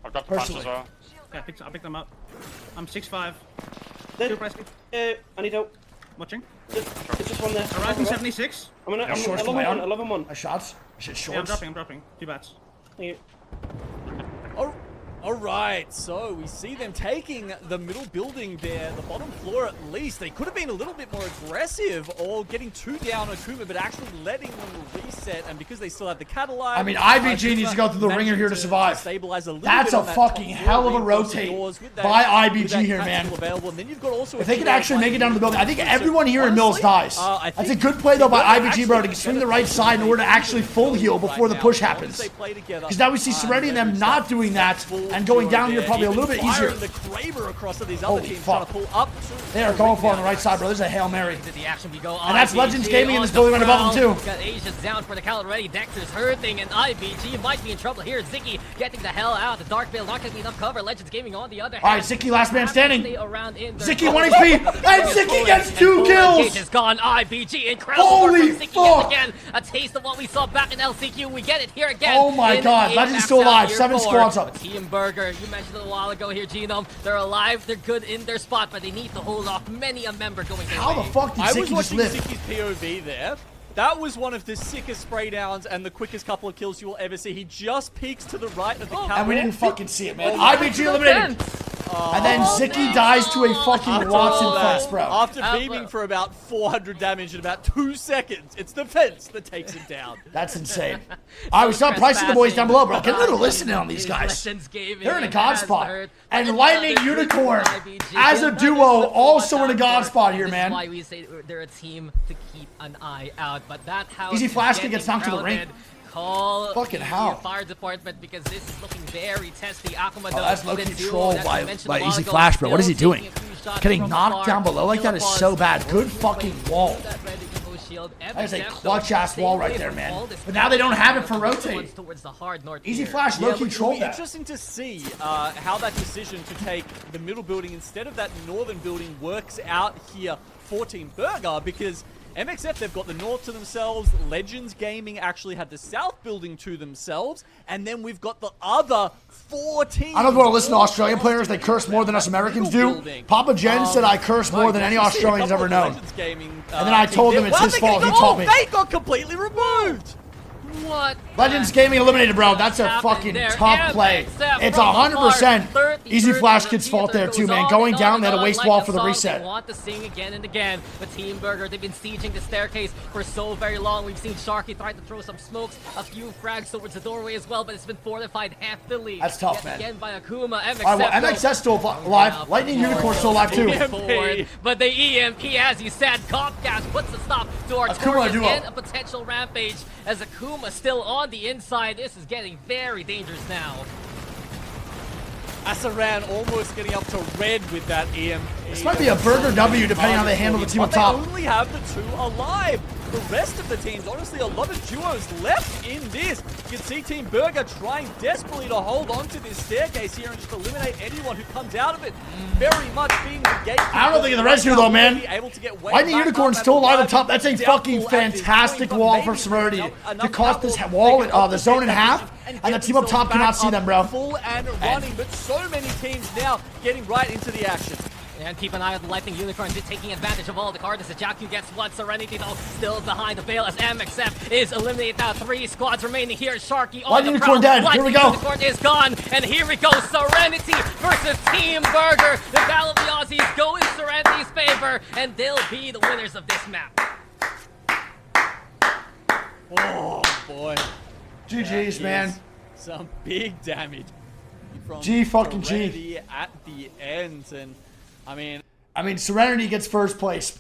I've got the punch Personally. as well. Okay, I picked them up. I'm 6'5". Dead. Two Pricey. I need help. Watching. It's just one there. Horizon 76. I'm gonna. Shorts I to love my him own. one. I love him one. My shots. Shit, Yeah, I'm shorts. dropping. 2 bats. Thank you. All right, so we see them taking the middle building there, the bottom floor at least. They could have been a little bit more aggressive or getting 2 down on Kuma, but actually letting them reset. And because they still have the catalyze, I mean, IBG needs to go through the ringer here to survive. Stabilize a little That's bit a on that fucking top hell of a floor, reinforcing rotate doors with that- by with IBG that here, man. tactical available. And then you've got also If they could actually make it down to the building, I think everyone here in Mills dies. I That's a think good play, though, by they're IBG, bro, to actually swing the better right side in order to actually full heal before the right push now. happens. Once they play together, Because now we see Serenity and them Leverage not that doing that full and going down duo here probably a there, little bit even easier. firing the Kraber across to these other Holy teams, fuck. trying to pull up to They are going for it on the right side, bro. There's a Hail Mary. Into the action we go. And that's IBG Legends Gaming in on this the building right above them, prowl. too. Got Asia's down for the count already. Dexter's hurting, and IBG might be in trouble here. Zicky getting the hell out. The Dark Veil not going to be enough cover. Legends Gaming on the other hand. All right, Zicky, last man have to standing. stay around in their Zicky, zone. 1 HP, and Zicky gets 2 kills. Is gone. IBG incredible. Holy work from Zicky fuck. yet again. A taste of what we saw back in LCQ. We get it here again. Oh my in God, the Legend's APAC still alive. South 7 Year 4. squads up. But Team Burger, you mentioned it a while ago here, Genome. They're alive. They're good in their spot, but they need to hold off many a member going their How way. the fuck did I Zicky was just watching live? Zicky's POV there. That was one of the sickest spray downs and the quickest couple of kills you will ever see. He just peeks to the right of the catwalk. And we didn't fucking see it, man. Oh, IBG eliminated. And then Zicky dies to a fucking After Watson all that, fence, bro. After beaming for about 400 damage in about 2 seconds, it's the fence that takes him down. That's insane. All right, we start pricing the boys down below, bro. Get a little listening on these guys. They're in a god spot. And Lightning Unicorn, as a duo, also in a god spot here, This man. is why we say they're a team to keep an eye out. But that house Easy is flash kick getting gets knocked to the ring. crowded. call Fucking the how? fire department because this is looking very testy. Akuma, Oh, that's low-key the duo troll that by we mentioned a while Easy ago, Flash, bro. What is he still doing? taking a few shots Getting from knocked afar. down below like that is so bad. Good fucking wall. That red Evo shield. That is a MXF, clutch-ass though, wall staying right away there, from man. all this But now they don't have it for towards rotate. Towards the hard north Easy tier. Flash low-key It'll trolled be that. interesting to see how that decision to take the middle building instead of that northern building works out here for Team Burger, because MXF, they've got the north to themselves. Legends Gaming actually had the south building to themselves. And then we've got the other 4 teams. I don't want to listen to Australian players. They curse more than us Americans do. Papa Jen said I curse more than any Australian's ever known. Gaming, And then I told him it's his fault. He told me. They got completely removed. What? Legends Gaming eliminated, bro. That's a fucking tough play. It's 100% Easy Flash Kid's fault there too, man. Going down, they had a waste wall for the reset. They want to sing again and again, but Team Burger, they've been sieging the staircase for so very long. We've seen Sharky try to throw some smokes, a few frags towards the doorway as well, but it's been fortified half the lead. That's tough, Yet man. Again by Akuma. MXF, All right, well, MXS still alive. Lightning Unicorn still alive too. forward, but the EMP, as you said, Gas puts a stop to our Akuma target duo. and a potential rampage as Akuma still on the inside. This is getting very dangerous now. Asaran almost getting up to red with that EMP. This might be a Burger W depending on how they handle the team up top. They only have the 2 alive. The rest of the teams, honestly, a lot of duos left in this. You can see Team Burger trying desperately to hold on to this staircase here and just eliminate anyone who comes out of it. Very much being the gate. I don't think of the res here though, man. Lightning Unicorn's still alive up top. That's a fucking fantastic wall for Serenity to cut this wall, the zone in half, and the team up top cannot see them, bro. Full and running, but so many teams now getting right into the action. And keep an eye on the Lightning Unicorns, taking advantage of all the cards. As Jakku gets one, Serenity though still behind the veil as MXF is eliminated now. 3 squads remaining here. Sharky on Lightning the Unicorn dead. Here we go. Unicorn is gone, and here we go. Serenity versus Team Burger. The battle of the Aussies go in Serenity's favor, and they'll be the winners of this map. Oh boy. GG's, man. Some big damage from G fucking G. Serenity at the end, and I mean, Serenity gets first place.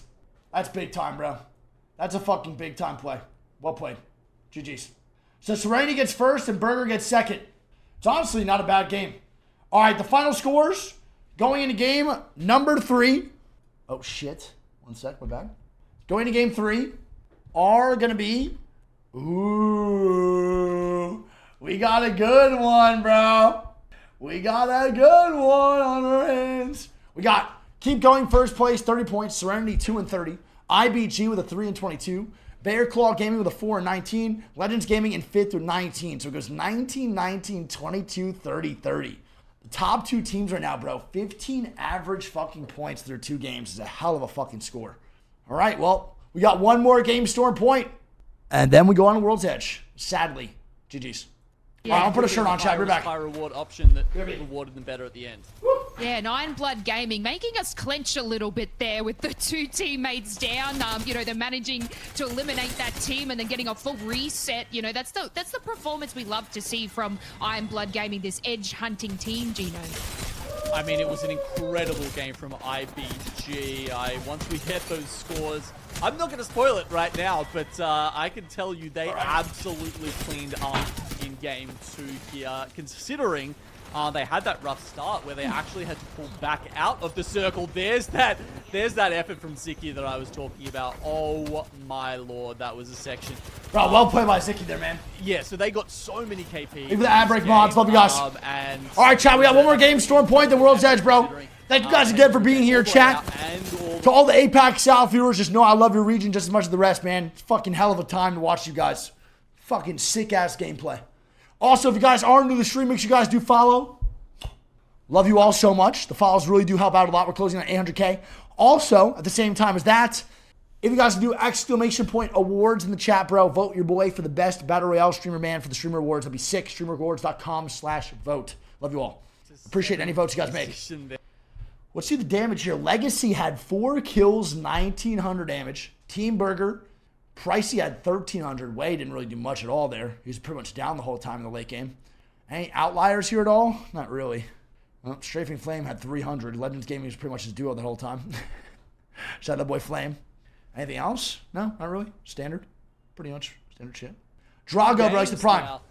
That's big time, bro. That's a fucking big time play. Well played. GG's. So Serenity gets first and Burger gets second. It's honestly not a bad game. All right, the final scores going into game number 3. Oh, shit. One sec, my bad. Going into game 3 are going to be... Ooh. We got a good one, bro. We got a good one on our hands. We got Keep Going first place, 30 points. Serenity 2 and 30. IBG with a 3 and 22. Bear Claw Gaming with a 4 and 19. Legends Gaming in 5th with 19. So it goes 19, 19, 22, 30, 30. The top 2 teams right now, bro. 15 average fucking points through 2 games is a hell of a fucking score. All right, well, we got one more game Storm Point. And then we go on to World's Edge. Sadly. GG's. Yeah. All right, I'll put a shirt on, chat. We're back. High reward option that rewarded them better at the end. Yeah, Nine Blood Gaming making us clench a little bit there with the 2 teammates down. They're managing to eliminate that team and then getting a full reset. That's the performance we love to see from Iron Blood Gaming, this edge hunting team, Gino. I mean, it was an incredible game from IBG. Once we get those scores, I'm not going to spoil it right now, but I can tell you they absolutely cleaned up in game 2 here, considering they had that rough start where they actually had to pull back out of the circle. There's that effort from Ziki that I was talking about. Oh my lord, that was a section. Bro, well played by Ziki there, man. Yeah, so they got so many KP. Even the ad break mods, love you guys. All right, chat, we got one more game, Storm Point, the World's Edge, bro. Thank you guys again for being here, chat. To all the APAC South viewers, just know I love your region just as much as the rest, man. It's fucking hell of a time to watch you guys. Fucking sick-ass gameplay. Also, if you guys are new to the stream, make sure you guys do follow. Love you all so much. The follows really do help out a lot. We're closing on 800K. Also, at the same time as that, if you guys do exclamation point awards in the chat, bro, vote your boy for the best Battle Royale streamer, man, for the streamer awards. That'll be sick. Streamerrewards.com/vote. Love you all. Appreciate any votes you guys make. Let's see the damage here. Legacy had 4 kills, 1,900 damage. Team Burger, Pricey had 1,300. Way didn't really do much at all there. He was pretty much down the whole time in the late game. Any outliers here at all? Not really. Well, Strafing Flame had 300. Legends Gaming was pretty much his duo the whole time. Shout out that boy Flame. Anything else? No, not really. Standard. Pretty much standard shit. Drago breaks the prime. Now,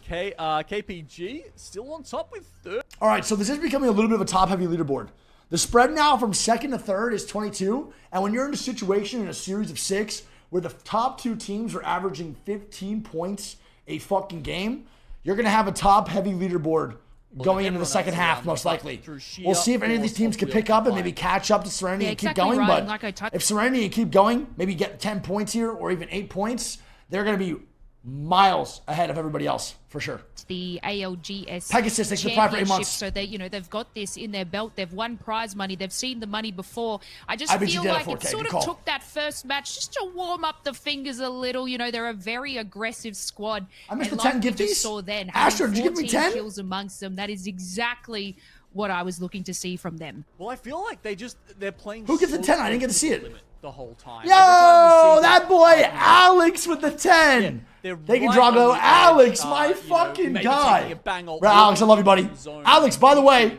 KPG still on top with third. All right, so this is becoming a little bit of a top-heavy leaderboard. The spread now from second to third is 22, and when you're in a situation in a series of 6 where the top 2 teams are averaging 15 points a fucking game, you're going to have a top-heavy leaderboard going into the second half, most likely. We'll see if any of these teams can pick up and maybe catch up to Serenity and keep going, but if Serenity can keep going, maybe get 10 points here or even 8 points, they're going to be miles ahead of everybody else, for sure. The ALGS Pegasus, they should apply for 8 months. So they, they've got this in their belt. They've won prize money. They've seen the money before. I just feel like it sort of took that first match just to warm up the fingers a little. They're a very aggressive squad. I missed the like 10 gifties. Saw then, Astro, did you give me 10 kills amongst them? That is exactly what I was looking to see from them. Well, I feel like they're playing. Who gets the 10? I didn't get to see it. The whole time. Yo, that boy Alex with the 10. Taking Drago. Alex, my fucking guy. Bro, Alex, I love you, buddy. Alex, by the way,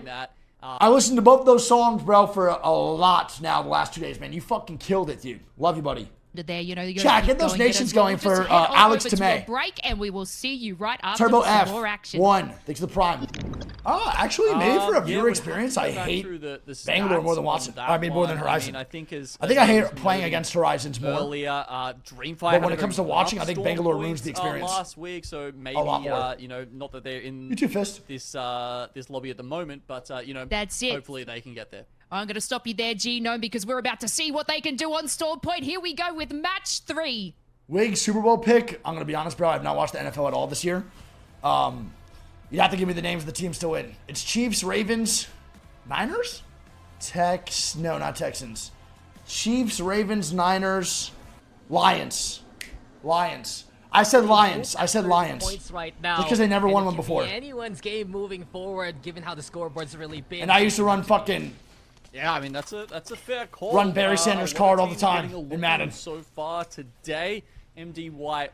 I listened to both those songs, bro, for a lot now the last 2 days, man. You fucking killed it, dude. Love you, buddy. There, Chat, get those nations going for Alex to May. Break, and we will see you right after Turbo some more action. F1. Thanks to the Prime. Actually, maybe for a viewer experience, I hate Bangalore more than Watson. I mean, more than Horizon. I think I hate playing against Horizons more. But when it comes to watching, I think Bangalore ruins the experience. Last week, so maybe not that they're in this lobby at the moment, but that's it. Hopefully they can get there. I'm going to stop you there, Genome, because we're about to see what they can do on Storm Point. Here we go with match 3. Wig Super Bowl pick. I'm going to be honest, bro. I've not watched the NFL at all this year. You have to give me the names of the teams to win. It's Chiefs, Ravens, Niners? No, not Texans. Chiefs, Ravens, Niners, Lions. I said Lions. Points right now. Just because they never won one before. Anyone's game moving forward, given how the scoreboard's really big. And I used to run fucking... Yeah, I mean, that's a fair call. Run Barry Sanders' card all the time in Madden. So far today, MD White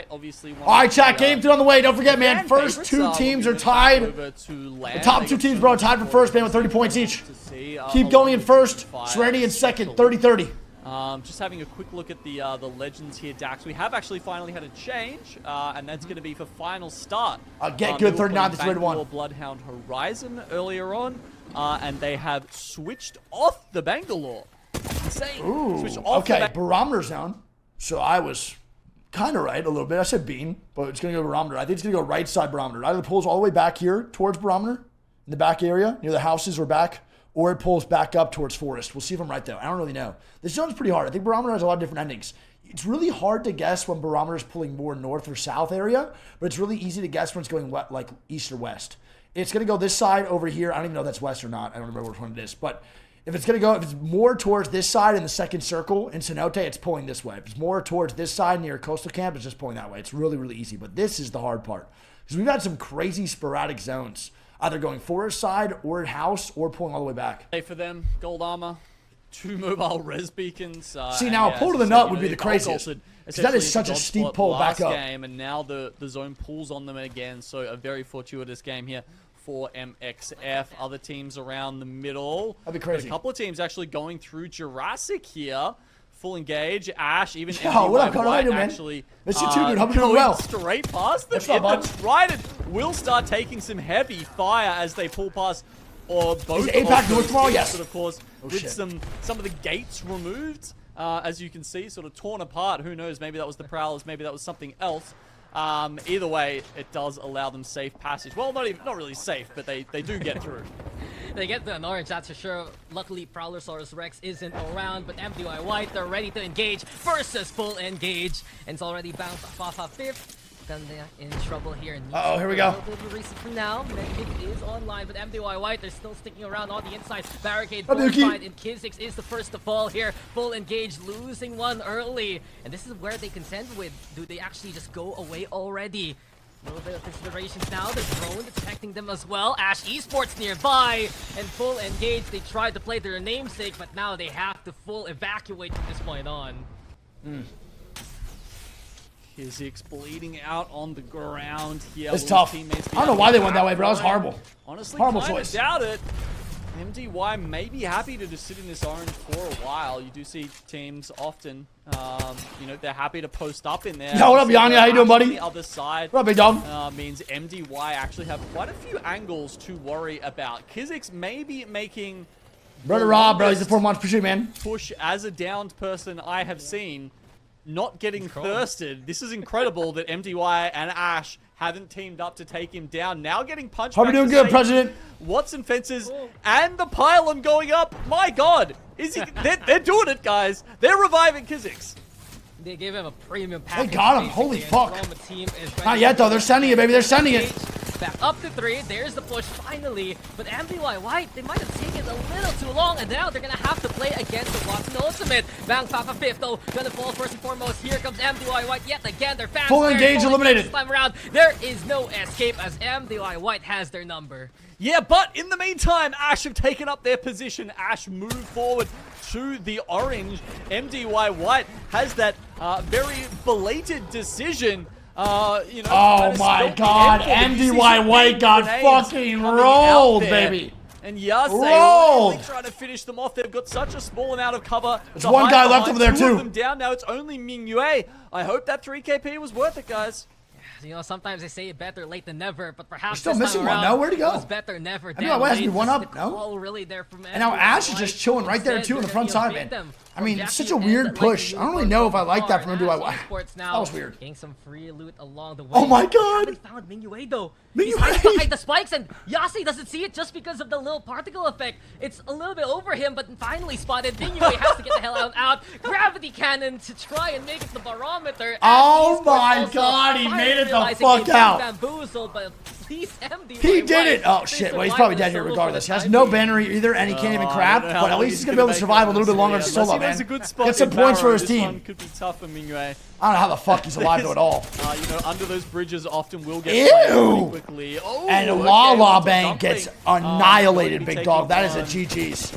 obviously won. All right, chat, game 3 on the way. Don't forget, man, first 2 teams are tied. The top 2 teams, bro, tied for first, man, with 30 points each. Keep going in first. Serenity in second, 30-30. Just having a quick look at the legends here, Dax. We have actually finally had a change, and that's going to be for final start. Get good, 39 to 3-1. Bloodhound Horizon earlier on, and they have switched off the Bangalore. Insane. Ooh, okay, barometer zone. So I was kind of right a little bit. I said bean, but it's going to go barometer. I think it's going to go right side barometer. Either it pulls all the way back here towards barometer in the back area, near the houses or back, or it pulls back up towards forest. We'll see if I'm right, though. I don't really know. This zone's pretty hard. I think barometer has a lot of different endings. It's really hard to guess when barometer is pulling more north or south area, but it's really easy to guess when it's going like east or west. It's going to go this side over here. I don't even know if that's west or not. I don't remember which one it is. But if it's more towards this side in the second circle in Cenote, it's pulling this way. If it's more towards this side near Coastal Camp, it's just pulling that way. It's really, really easy. But this is the hard part. Because we've had some crazy sporadic zones. Either going forest side or house or pulling all the way back. Hey, for them, gold armor, 2 mobile res beacons. See, now a pull to the nut would be the craziest. Because that is such a steep pull back up. Game, and now the zone pulls on them again. So a very fortuitous game here for MXF. Other teams around the middle. That'd be crazy. But a couple of teams actually going through Jurassic here. Full engage. Ash, even what up, Connor? How you doing, man? Miss you too, dude. Hope you're doing well. Straight past them. That's right. It will start taking some heavy fire as they pull past. Or both. Is APAC North tomorrow? Yes. But of course, with some of the gates removed, as you can see, sort of torn apart. Who knows? Maybe that was the Prowlers. Maybe that was something else. Either way, it does allow them safe passage. Well, not really safe, but they do get through. They get the orange, that's for sure. Luckily, Prowlersaurus Rex isn't around, but MDY White, they're ready to engage versus full engage. And it's already bounced off a 5th. Then they're in trouble here. Uh-oh, here we go. A little bit of a reset for now. Medkit is online, but MDY White, they're still sticking around on the inside. Barricade fortified, and Kizix is the first to fall here. Full engage, losing one early. And this is where they contend with. Do they actually just go away already? A little bit of considerations now. The drone detecting them as well. Ash Esports nearby. And full engage. They tried to play their namesake, but now they have to full evacuate from this point on. Kizix bleeding out on the ground here. It's tough. I don't know why they went that way, but that was horrible. Honestly, horrible choice. Doubt it. MDY may be happy to just sit in this orange for a while. You do see teams often, you know, they're happy to post up in there. Yo, what up, Yanya? How you doing, buddy? On the other side, What up, big dog? means MDY actually have quite a few angles to worry about. Kizix may be making Brother Rob, bro, he's the 4 months. Appreciate it, man. push as a downed person I have seen, not getting thirsted. This is incredible that MDY and Ash haven't teamed up to take him down. Now getting punched Hope back you're doing to good, safety. President. Watson fences and the pylon going up. My God, is he? They're doing it, guys. They're reviving Kizix. They gave him a premium package. got him. Holy basically, and fuck. Roma team is ready Not yet, though. They're sending it, baby. They're sending it. Back up to 3. There's the push finally. But MDY White, they might have taken a little too long, and now they're gonna have to play against the Watson ultimate. Bang Papa 5th though, gonna fall first and foremost. Here comes MDY White yet again. Their fans Full there, engage, falling eliminated. This time around, there is no escape as MDY White has their number. Yeah, but in the meantime, Ash have taken up their position. Ash moved forward to the orange. MDY White has that very belated decision. You know, Oh kinda my scoped the God, airport, but you see MDY some White big got grenades fucking coming rolled, out there. baby. And Yase Rolled. really trying to finish them off. They've got such a small amount of cover. There's one guy left over there, Two too. of them down now. It's only Mingyue. I hope that 3KP was worth it, guys. You know, sometimes they say better late than never, but perhaps still this missing time one, around, no? Where'd he go? it was better never than MDY White has to be late. one Just up, the no? call really there from And now MDY Ash is just White. chilling right there, Instead, too, on the they're front gonna side, evade man. them I mean, from it's such Jackie a weird and push. Lightning I don't really Unicorn know if I like that from and MDY Ash White. Esports now That was weird. Getting some free loot along the way. Oh my They God. haven't found Mingyue though. Mingyue. He's hiding behind the spikes, and Yase doesn't see it just because of the little particle effect. It's a little bit over him, but finally spotted. Mingyue has to get the hell out. Gravity cannon to try and make it the barometer. Oh Esports my also God, he finally made it the realizing fuck they've been out. Bamboozled, but please, MDY He did it. White, Oh, they shit. Well, he's survived probably the dead here solo regardless. He for has the no time banner either, and he can't even I crap. don't know how But at long least he's going to be able to make survive a it, little bit longer honestly. solo, Unless he has man. a good spot Get some in points for Barrow, his this team. one could be tough for Mingyue. I don't know how the fuck he's alive though at all. You know, under those bridges often will get Ew. played pretty quickly. Oh, And okay, La La onto Bang Dumpling. gets Going annihilated, to be big dog. That is a taking GG's.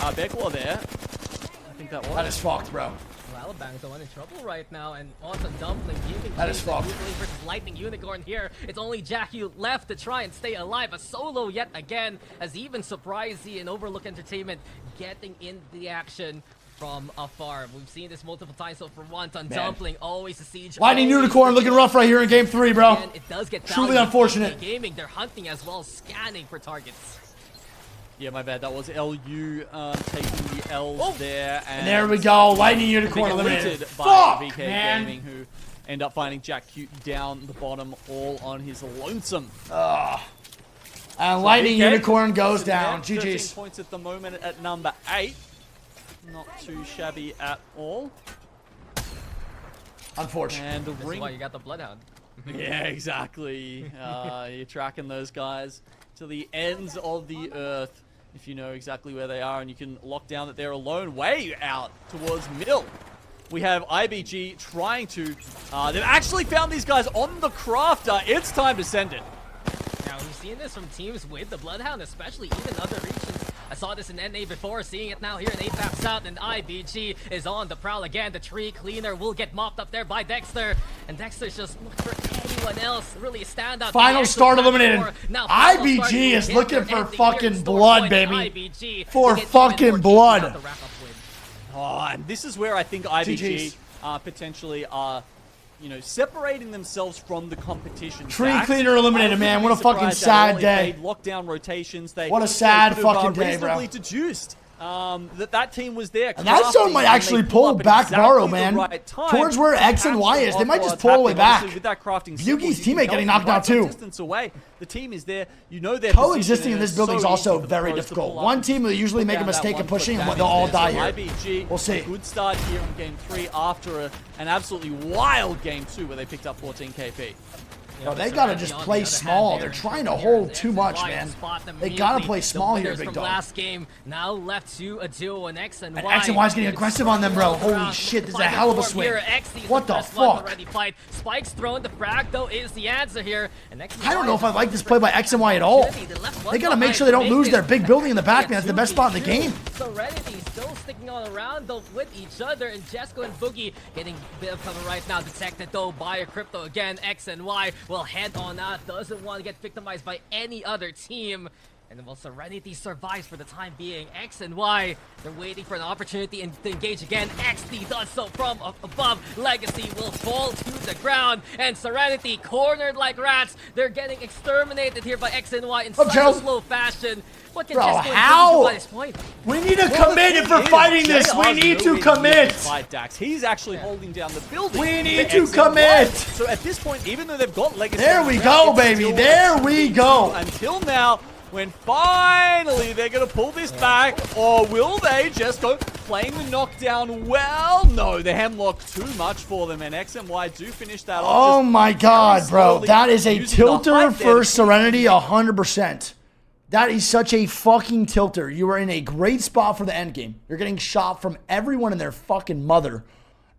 on, Becklaw there. I think that was. That is fucked, bro. Alabang's the one in trouble right now, and also Dumpling giving That is fucked. versus Lightning Unicorn here. It's only Jackie left to try and stay alive. A solo yet again, as even Surprisey and Overlook Entertainment getting in the action from afar. We've seen this multiple times, so for once on Man. Dumpling, always a siege. Lightning always Unicorn a looking siege. rough right here in game 3, bro. And it does get Truly down to unfortunate. PK Gaming. They're hunting as well, scanning for targets. Yeah, my bad. That was LU taking the L's there. And there we go. Lightning Unicorn Being eliminated. eluded by Fuck, VK man. Gaming, who end up finding Jack Cute down the bottom all on his lonesome. And Lightning VK Unicorn goes sitting there, down. 13 GG's. points at the moment at number 8. Not too shabby at all. Unfortunate. And the This is ring. why you got the Bloodhound. Yeah, exactly. You're tracking those guys to the ends of the earth if you know exactly where they are, and you can lock down that they're alone way out towards middle. We have IBG trying to... they've actually found these guys on the crafter. It's time to send it. Now, we've seen this from teams with the Bloodhound, especially even other regions. I saw this in NA before, seeing it now here in APAC South, and IBG is on the prowl again. The tree cleaner will get mopped up there by Dexter, and Dexter's just looking for anyone else, really a standout. Final start eliminated. Now, final IBG start is will looking get for their ending fucking here in Storm blood, Point, baby. IBG For to get even fucking more blood. keys out the wrap-up win. Oh, and this is where I think IBG GG's. potentially are, you know, separating themselves from the competition. Tree Dax, cleaner eliminated, I wouldn't man. be What a fucking surprised at all sad if day. they'd lockdown rotations. What a sad they could have, fucking day, bro. reasonably deduced that team was there. And that zone might actually pull back Burrow, man. Towards where X and Y is. They might just pull all the way back. With that crafting symbol, Yugi's you can teammate tell getting from knocked right out too. some distance away. The team is there. You know they're Coexisting in this building is also very difficult. One team will usually make a mistake of pushing, and they'll all die here. IBG, We'll see. Good start here in game 3 after an absolutely wild game 2 where they picked up 14 KP. Bro, they gotta just play small. They're trying to hold too much, man. They gotta play small here, big from dog. last game now left to a duo and X and Y. And X and Y is getting aggressive on them, bro. Holy shit, this is a hell of a swing. What the fuck? Fight. Spike's thrown. The frag though is the answer here. And X and I don't Y know if I like this play by X and Y at all. They gotta make sure they don't lose their big building in the back, man. That's the best spot in the game. Serenity still sticking on around though with each other, and Jesco and Boogie getting a bit of cover right now. Detected though by a crypto again. X and Y will head on out. Doesn't want to get victimized by any other team. And then while Serenity survives for the time being, X and Y, they're waiting for an opportunity to engage again. XD does so from above. Legacy will fall to the ground. And Serenity cornered like rats. They're getting exterminated here by X and Y in such a slow fashion. What can Bro, Jesco how? do by this point? We need to commit if we're fighting this. We need to commit. Fight Dax. He's actually holding down the building. We need for to X and Y. commit. So at this point, even though they've got Legacy, There on we the ground, go, it's baby. still There we go. Until now, when finally they're going to pull this back, or will they just go playing the knockdown well? No, the hemlock too much for them, and X and Y do finish that off. Oh just my God, bro. slowly That is a using the tilter height there for to Serenity 100%. That is such a fucking tilter. You are in a great spot for the end game. You're getting shot from everyone and their fucking mother.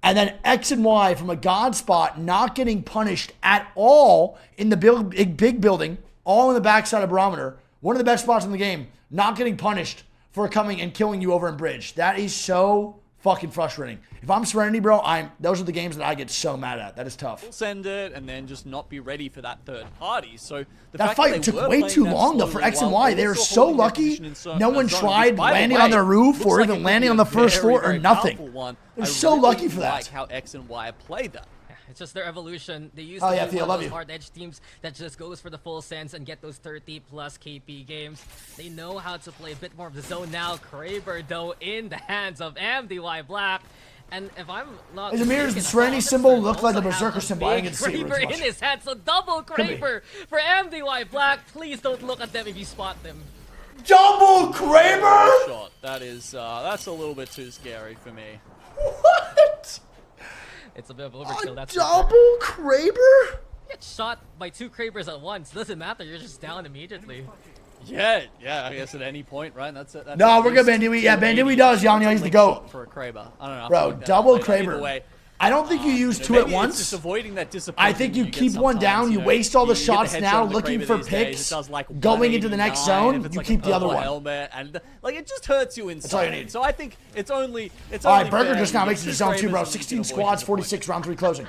And then X and Y from a god spot, not getting punished at all in the big building, all in the backside of Barometer. One of the best spots in the game, not getting punished for coming and killing you over in Bridge. That is so fucking frustrating. If I'm Serenity, bro, those are the games that I get so mad at. That is tough. Send it and then just not be ready for that third party. So the That fact fight they took were way playing too that long, though, slowly for X and while Y. they're They were still so holding their lucky. position in certain No one zones, tried which, by the landing way, on their roof looks or like even it could landing be on the a first floor or very nothing. powerful one. They're I so really lucky for that. like how X and Y played that. It's just their evolution. They used Oh, to yeah, be Theo, one love of those you. hard edge teams that just goes for the full sense and get those 30+ KP games. They know how to play a bit more of the zone now. Kraber, though, in the hands of MDY Black. And if I'm not Is Amir's mistaken, Serenity Officer symbol look like the also has Berserker a symbol? I big didn't get to see it Kraber as much. in his hand, so double be. Kraber for MDY Black. Please don't look at them if you spot them. Double Kraber? Shot. That is, that's a little bit too scary for me. What? It's a bit of overkill. That's Double Kraber? get shot by 2 Krabers at once. Doesn't matter. You're just down immediately. Yeah, I guess at any point, right? That's it. No, we're good, Bandiwi. Yeah, Bandiwi does. Yanya, he's the GOAT. For a Kraber. I don't know. Bro, I feel like that double might play. Either Kraber. way, I don't think you use two maybe at it's once. just avoiding that disappointment I think you get keep one sometimes, down, you know. waste all the You get shots headshot now on the looking Kraber for these days, picks, it does like going into the next 189 zone, if it's you like keep a the other purple one. helmet, and like it just hurts you inside. all you need. So I think it's only All right, only Burger fair just you now get makes it to 2 zone 2, Kravers bro. and you 16 can avoid squads, the 46, round 3 closing.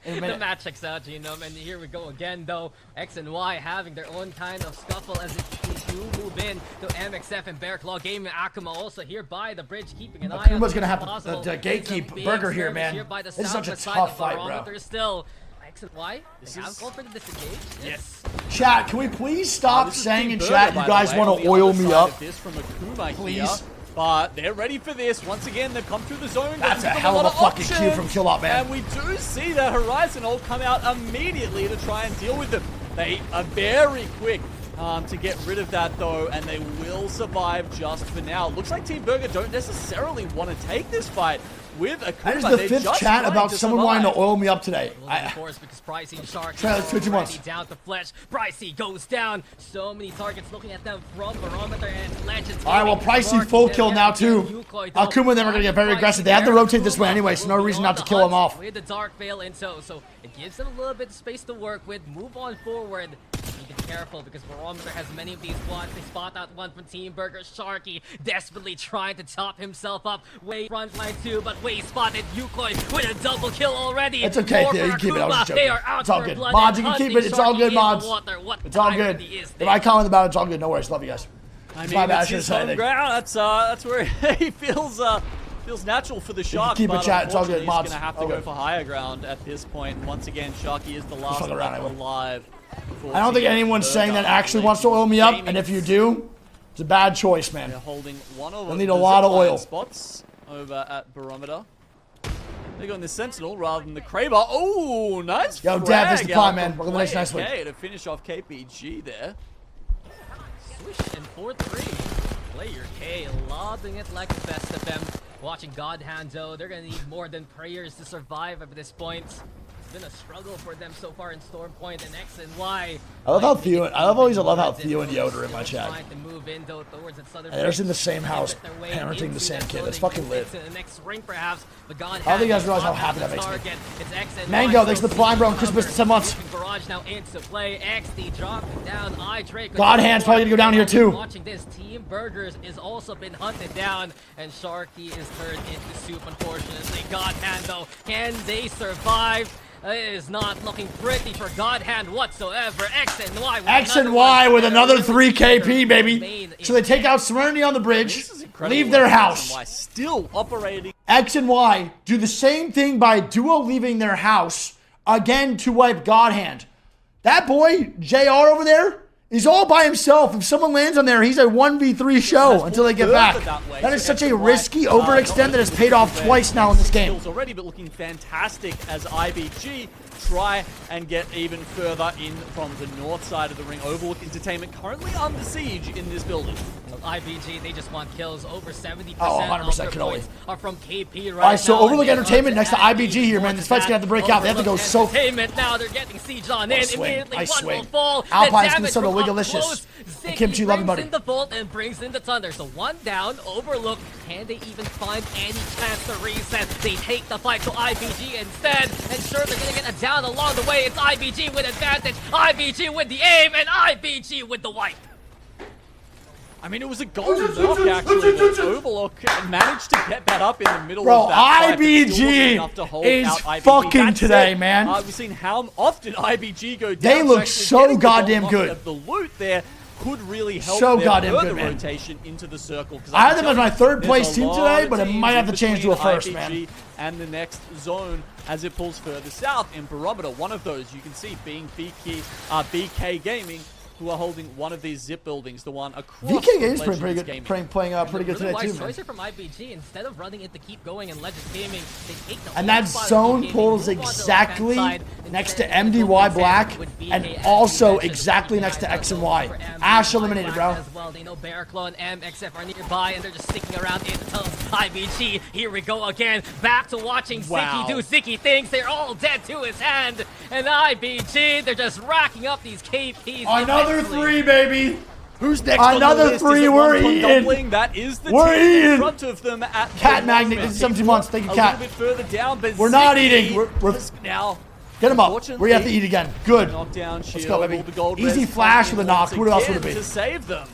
In a The minute. match checks out, Genome, and here we go again, though. X and Y having their own kind of scuffle as they do move in to MXF and Bear Claw Gaming. Akuma also here by the bridge, keeping an eye on Akuma's gonna have to possible. gatekeep It's a big Burger here, skirmish man. by the This is such a southwest side tough of fight, bro. Barometer Still, X and Y, This they have is- called for the disengage. Yes. Chat, can we please stop This is saying Team in Burger, chat you by the guys way, want on to the oil other me side up? of this from Akuma Please. Here, but they're ready for this. Once again, they've come through the zone. That's They've a given hell of lot a fucking cue options, from Killop, man. And we do see that Horizon all come out immediately to try and deal with them. They are very quick to get rid of that, though, and they will survive just for now. Looks like Team Burger don't necessarily want to take this fight with Akuma. That is the They're 5th just chat trying about to someone wanting to survive. oil me up today. Of course, because Pricey and Shark Try let's switch him already once. down to Flesh. Pricey goes down. So many targets looking at them from Barometer and Legends. All right, well, Pricey full kill now, too. Akuma and them are going to get very aggressive. They have to rotate this way anyway, so no reason not to kill him off. With the Dark Veil in tow, so it gives them a little bit of space to work with. Move on forward. Need to be careful because Barometer has many of these squads. They spot out one from Team Burger. Sharky desperately trying to top himself up. Way frontline too, but Way spotted Yukoi with a double kill already. It's okay, More Theo, for you can keep it. I was Akuma. just joking. They are out It's all for good. blood Mods, and you can keep hunting it. It's all Sharky good, in the mods. water. What It's all good. irony is If this? I comment about it, it's all good. No worries. Love you guys. I It's mean, my bad, I it's should've his said home anything. ground. That's where he feels natural for the Shark. keep it, but chat. It's all good, unfortunately, mods. He's gonna have to All go good. for higher ground at this point. Once again, Sharky is the last fuck around, I one will. alive. I don't think anyone's saying that actually wants to oil me up, and if you do, it's a bad choice, man. They're holding one of They'll need the a lot of zipline oil. spots over at Barometer. They're going the Sentinel rather than the Kraber. Oh, nice Yo, frag Dad, that's the plan, out man. from We're gonna nice Player K to finish off KPG there. Swish and 4-3. Player K lobbing it like the best of them. Watching God Hand, though, they're gonna need more than prayers to survive at this point. It's been a struggle for them so far in Storm Point and X and Y. I love how Theo. I always love how Theo and Yoda are in my chat. Trying to move in, though, towards that southern And they're just in the bridge. same house, Get their way parenting the into same that kid. That's building, fucking move lit. into the next ring, perhaps. But God I don't think you guys Hand realize how is happy that the makes me. target. It's X and Mango, Y, thanks for so the Prime, bro, and cover. Christmas 10 months. Moving Garage now into play. XD dropping down. Draco. God Hand's probably gonna go down here, too. Watching this, Team Burgers is also been hunted down, and Sharky is turned into soup, unfortunately. God Hand, though, can they survive? It is not looking pretty for God Hand whatsoever. X and Y. X and Y with another 3 KP, baby. So they take out Serenity on the bridge, leave their house. Still operating. X and Y do the same thing by duo leaving their house again to wipe God Hand. That boy, JR over there, he's all by himself. If someone lands on there, he's a 1v3 show until they get back. That is such a risky overextend that has paid off twice now in this game. Already, but looking fantastic as IBG try and get even further in from the north side of the ring. Overlook Entertainment currently under siege in this building. IBG, they just want kills. Over 70% Oh, 100% of their kill. points are from KP right now. All right, so Overlook and they Entertainment want next to IBG here, man. This fight's gonna have to break out. They have to go so. Entertainment now, they're getting sieged on in. swing. Immediately, Nice one swing. will fall. Alpine's The gonna sort of damage from Wiggalicious. up close. And Ziggy Kimchi, love you, brings buddy. in the Bolt and brings in the Thunder. So one down, Overlook. Can they even find any chance to reset? They take the fight to IBG instead. And sure, they're gonna get a down along the way. It's IBG with advantage. IBG with the aim, and IBG with the wipe. I mean, it was a golden knock, actually, but Overlook managed to get that up in the middle Bro, of that fight, but still wasn't IBG enough to hold is out IBG. fucking That today, said, man. We've seen how often IBG go down. They look actually so getting the goddamn gold good. of the loot there could really help So their goddamn further good, man. rotation into the circle. 'Cause I had can them as tell my you, third there's place a team lot today, of but it teams might have in to change to a between first, man. IBG and the next zone as it pulls further south. In Barometer, one of those you can see being BK Gaming, who are holding one of these zip buildings, the one across VK is from pretty Legends good, Gaming. playing pretty good Really today wise too, man. choice here from IBG. Instead of running it to keep going and Legends Gaming, they take the And whole that spot of zone VK pulls Gaming, move on to the exactly left-hand side, next to instead MDY of Black with VK and as also defensive exactly next to guys. X and Y. For MDY Ash eliminated, bro. Black as well. They know Bearclaw and MXF are nearby and they're just sticking around in the tunnels. IBG, here we go again. Back to watching Wow. Zicky do Zicky things. They're all dead to his hand. And IBG, they're just racking up these KPs. Another defensively. 3, baby. Who's next on Another the list? 3, Is it we're One Ton eating. Dumpling? That is the We're team in eating. front of them at Cat the Magnet, moment. this is 17 months. Thank you, A Cat. little bit further down, but We're not Zicky eating. We're is now get him up. We have to eat again. Good. knockdown Let's shield. go, baby. All the gold Easy res flash coming with a knock. once Who else would it again be? to save them?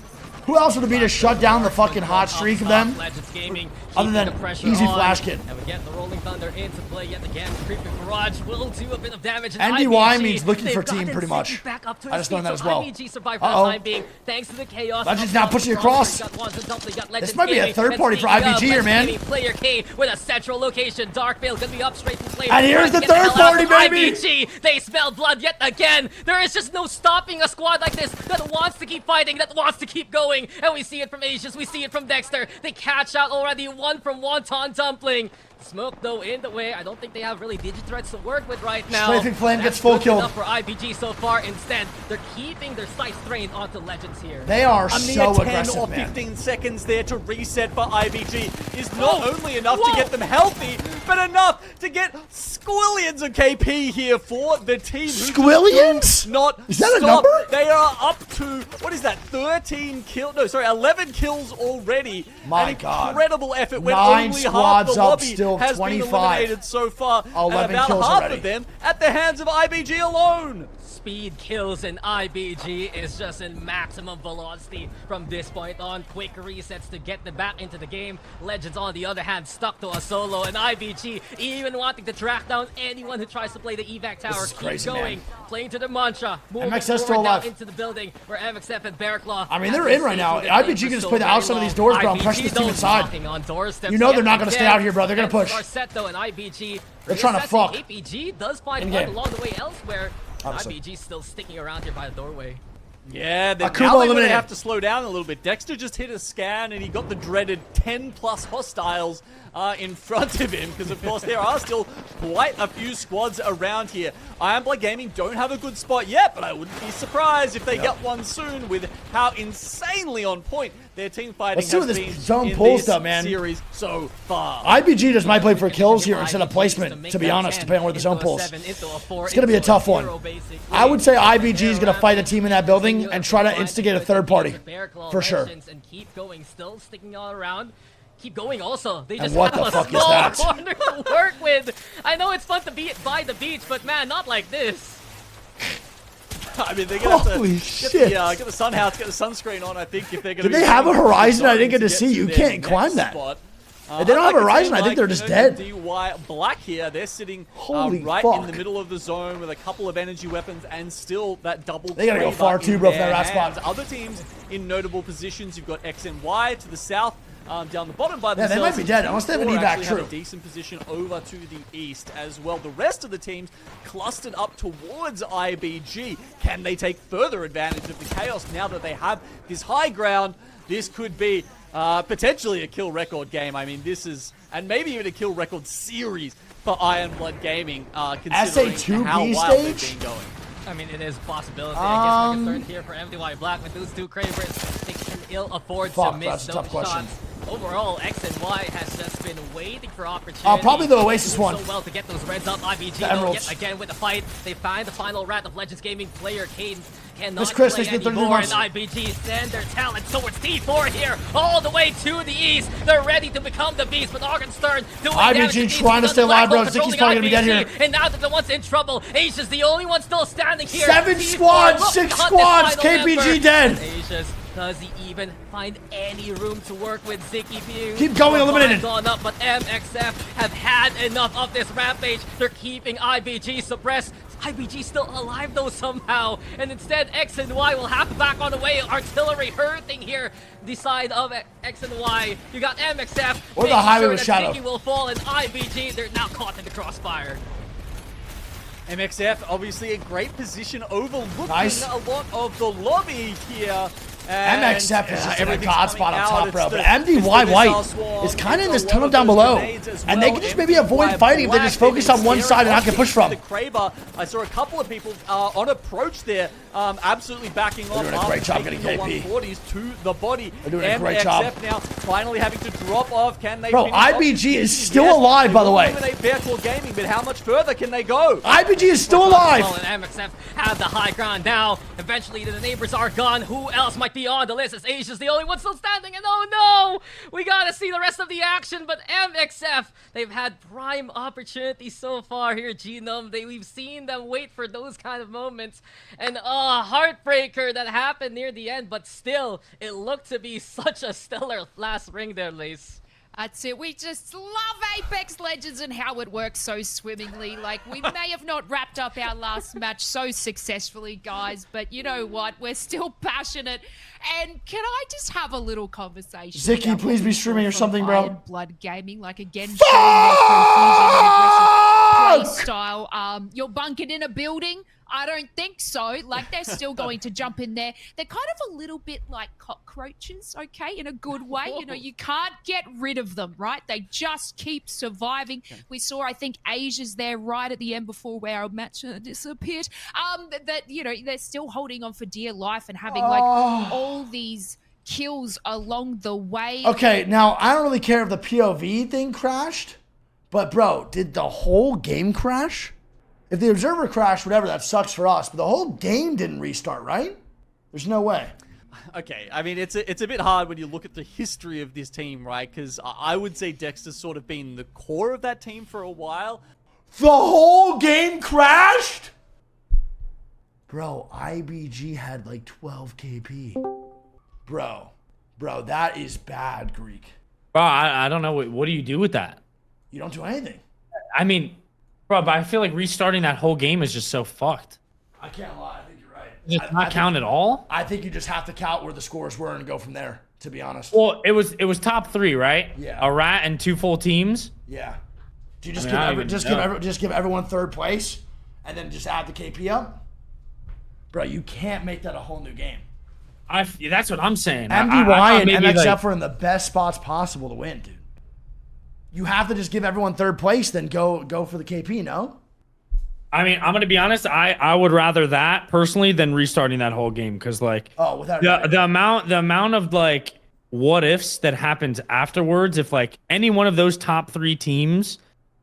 Who else would it be to shut down the fucking hot streak of them? Legends Gaming, Other than keeping the pressure Easy on. Flash Kid. And we get the Rolling Thunder into play yet again. Creeping Barrage will do a bit of damage. And NDY IBG, means looking they've for team gotten pretty Zicky much. Back up to I his just learned feet, that so as well. IBG survived for the Uh-oh. time being, thanks to the chaos. Legends up now front. pushing Bronzer across. got one to Dumpling, got Legends This might be a Gaming, third and party for speaking IBG of, here, Legends man. Gaming, Player K with a central location. Dark Veil gonna be up straight from player. And here's trying to the get third hell out party, of baby. IBG, they smell blood yet again. There is just no stopping a squad like this that wants to keep fighting, that wants to keep going. And we see it from Asians, we see it from Dexter. They catch out already, one from Wonton Dumpling. Smoke though in the way. I don't think they have really Digithreads to work with right now. Strafing Flame That's gets full good killed. enough for IBG so far. Instead, they're keeping their sights trained onto Legends here. They are A mere so 10 aggressive, or man. 15 seconds there to reset for IBG is not only enough to Whoa. get them healthy, but enough to get squillions of KP here for the team. who just Squillions? do Not Is that a stop. number? They are up to, what is that, 11 kills already. My An God. incredible effort when 9 only half squads the up, lobby still has 25. been eliminated so far. 11 and about kills half already. of them at the hands of IBG alone. Speed kills and IBG is just in maximum velocity from this point on. Quick resets to get them back into the game. Legends, on the other hand, stuck to a solo, and IBG even wanting to track down anyone who tries to play the evac tower. is Keep crazy, going, man. playing to the mantra, moving MXS still forward now alive. into the building where MXF and Bearclaw. I mean, they're have in been right now. safe with their IBG lane can for just so play the very outside of these long. doors, bro, and IBG pressure this team though inside. knocking on doorsteps You know they're yet not gonna stay again. out here, bro. They're gonna push. Are set though, and IBG They're trying to reassessing. fuck. APG does find In one game. along the way elsewhere. Obviously. IBG still sticking around here by the doorway. Yeah, Akuma now they eliminated. have to slow down a little bit. Dexter just hit a scan and he got the dreaded 10 plus hostiles in front of him because of course there are still quite a few squads around here. Iron Blood Gaming don't have a good spot yet, but I wouldn't be surprised if they get one soon with how insanely on point their team fighting Let's see has what this been zone in pulls this though, man. series so far. IBG just might play for kills here instead of placement, to be honest, depending on where the zone pulls. It's gonna be a tough one. I would say IBG is gonna fight a team in that building and try to instigate a third party, for sure. And keep going, still sticking all around. Keep going also. They And just what have the a fuck is small that? corner to work with. I know it's fun to be by the beach, but man, not like this. I mean, they're gonna have Holy to shit. get the sun house, get the sunscreen on. I think if they're gonna. Did they have a horizon? I didn't get to see. You can't climb that. If they don't have Unlike Horizon, team I think like, they're just you know, dead. DY Black here, they're sitting Holy right fuck. in the middle of the zone with a couple of energy weapons and still that double. They gotta go Kraber far too, in bro, for their that last hands. spot. Other teams in notable positions, you've got X and Y to the south. Down the bottom by Yeah, themselves. they might be dead, unless they have an Or evac, actually have true. a decent position over to the east as well. The rest of the teams clustered up towards IBG. Can they take further advantage of the chaos now that they have this high ground? This could be potentially a kill record game. I mean, this is, and maybe even a kill record series for Iron Blood Gaming, considering SA2 how B wild stage? they've been going. I mean, it is a possibility. I guess we're concerned here for MDY Black with those two Kravers. They can ill afford Fuck, to miss that's a those tough question. shots. Overall, X and Y has just been waiting for opportunity. Probably the Oasis Doing one. So well to get those reds up. IBG The though, Emeralds. yet again with the fight. They find the final rat of Legends Gaming player. Caden cannot Miss Chris, play thanks for the 33 anymore, and months. IBG send their talent towards T4 here, all the way to the east. They're ready to become the beast, but Argenstern doing IBG damage to trying to stay alive, bro. Black Hole Zicky's probably gonna be dead controlling here. IBG, and now that the one's in trouble, Asia's the only one still standing here. 7 T4 squads, looks 6 to hunt squads, this final KPG member. dead. Asia's, does he even find any room to work with Zicky View? Keep going, eliminated. Gone up, but MXF have had enough of this rampage. They're keeping IBG suppressed. IBG still alive though somehow, and instead X and Y will have to back on the way. Artillery hurting here. The side of X and Y. You got MXF. Or the making highway sure with that Shadow. Zicky will fall, and IBG, they're now caught in the crossfire. MXF, obviously a great position overlooking Nice. a lot of the lobby here. And, MXF is just in a everything's god coming spot on out. top, It's bro. the- But MDY it's the missile White swarm. is kind of in It's this a tunnel lot of down those below. grenades as And they well. can just maybe avoid MDY fighting if they Black, just focus they've on been one side and not get staring pushed from. the Kraber. I saw a couple of people on approach there, absolutely backing off. doing a great job getting taking the KP. 140s to the body. They're doing a great job. now finally having to drop off. Can they Bro, finish off? IBG is still Yes, alive, they by the will way. eliminate Bearclaw Gaming, but how much further can they go? IBG is still Well, alive. and MXF have the high ground now. Eventually, the neighbors are gone. Who else might be on the list? As Asia's the only one still standing, and oh no! We gotta see the rest of the action, but MXF, they've had prime opportunities so far here, Genome. We've seen them wait for those kind of moments, and heartbreaker that happened near the end, but still, it looked to be such a stellar last ring there, Lace. That's it. We just love Apex Legends and how it works so swimmingly. Like, we may have not wrapped up our last match so successfully, guys, but you know what? We're still passionate. And can I just have a little conversation? Zicky, about please what be we streaming saw or from something, bro. Iron Blood Gaming, like again, showing their cohesion and aggressive play style. You're bunkered in a building? I don't think so. Like, they're still going to jump in there. They're kind of a little bit like cockroaches, okay, in a good way. You know, you can't get rid of them, right? They just keep surviving. We saw, I think, Asia's there right at the end before our match disappeared. That, you know, they're still holding on for dear life and having, like, all these kills along the way. Okay, now I don't really care if the POV thing crashed, but bro, did the whole game crash? If the observer crashed, whatever, that sucks for us. But the whole game didn't restart, right? There's no way. Okay, I mean, it's a bit hard when you look at the history of this team, right? Because I would say Dexter's sort of been the core of that team for a while. The whole game crashed? Bro, IBG had like 12 KP. Bro, that is bad, Greek. Bro, I don't know. What do you do with that? You don't do anything. I mean, bro, but I feel like restarting that whole game is just so fucked. I can't lie. I think you're right. Does it not count at all? I think you just have to count where the scores were and go from there, to be honest. Well, it was top 3, right? Yeah. A rat and 2 full teams. Yeah. Do you just I mean, I don't even know. just give everyone third place and then just add the KP up? Bro, you can't make that a whole new game. That's what I'm saying. MDY I thought and maybe, MXF like, are in the best spots possible to win, dude. You have to just give everyone third place, then go for the KP, no? I mean, I'm gonna be honest. I would rather that personally than restarting that whole game because like Without the amount of like what ifs that happens afterwards. If like any one of those top 3 teams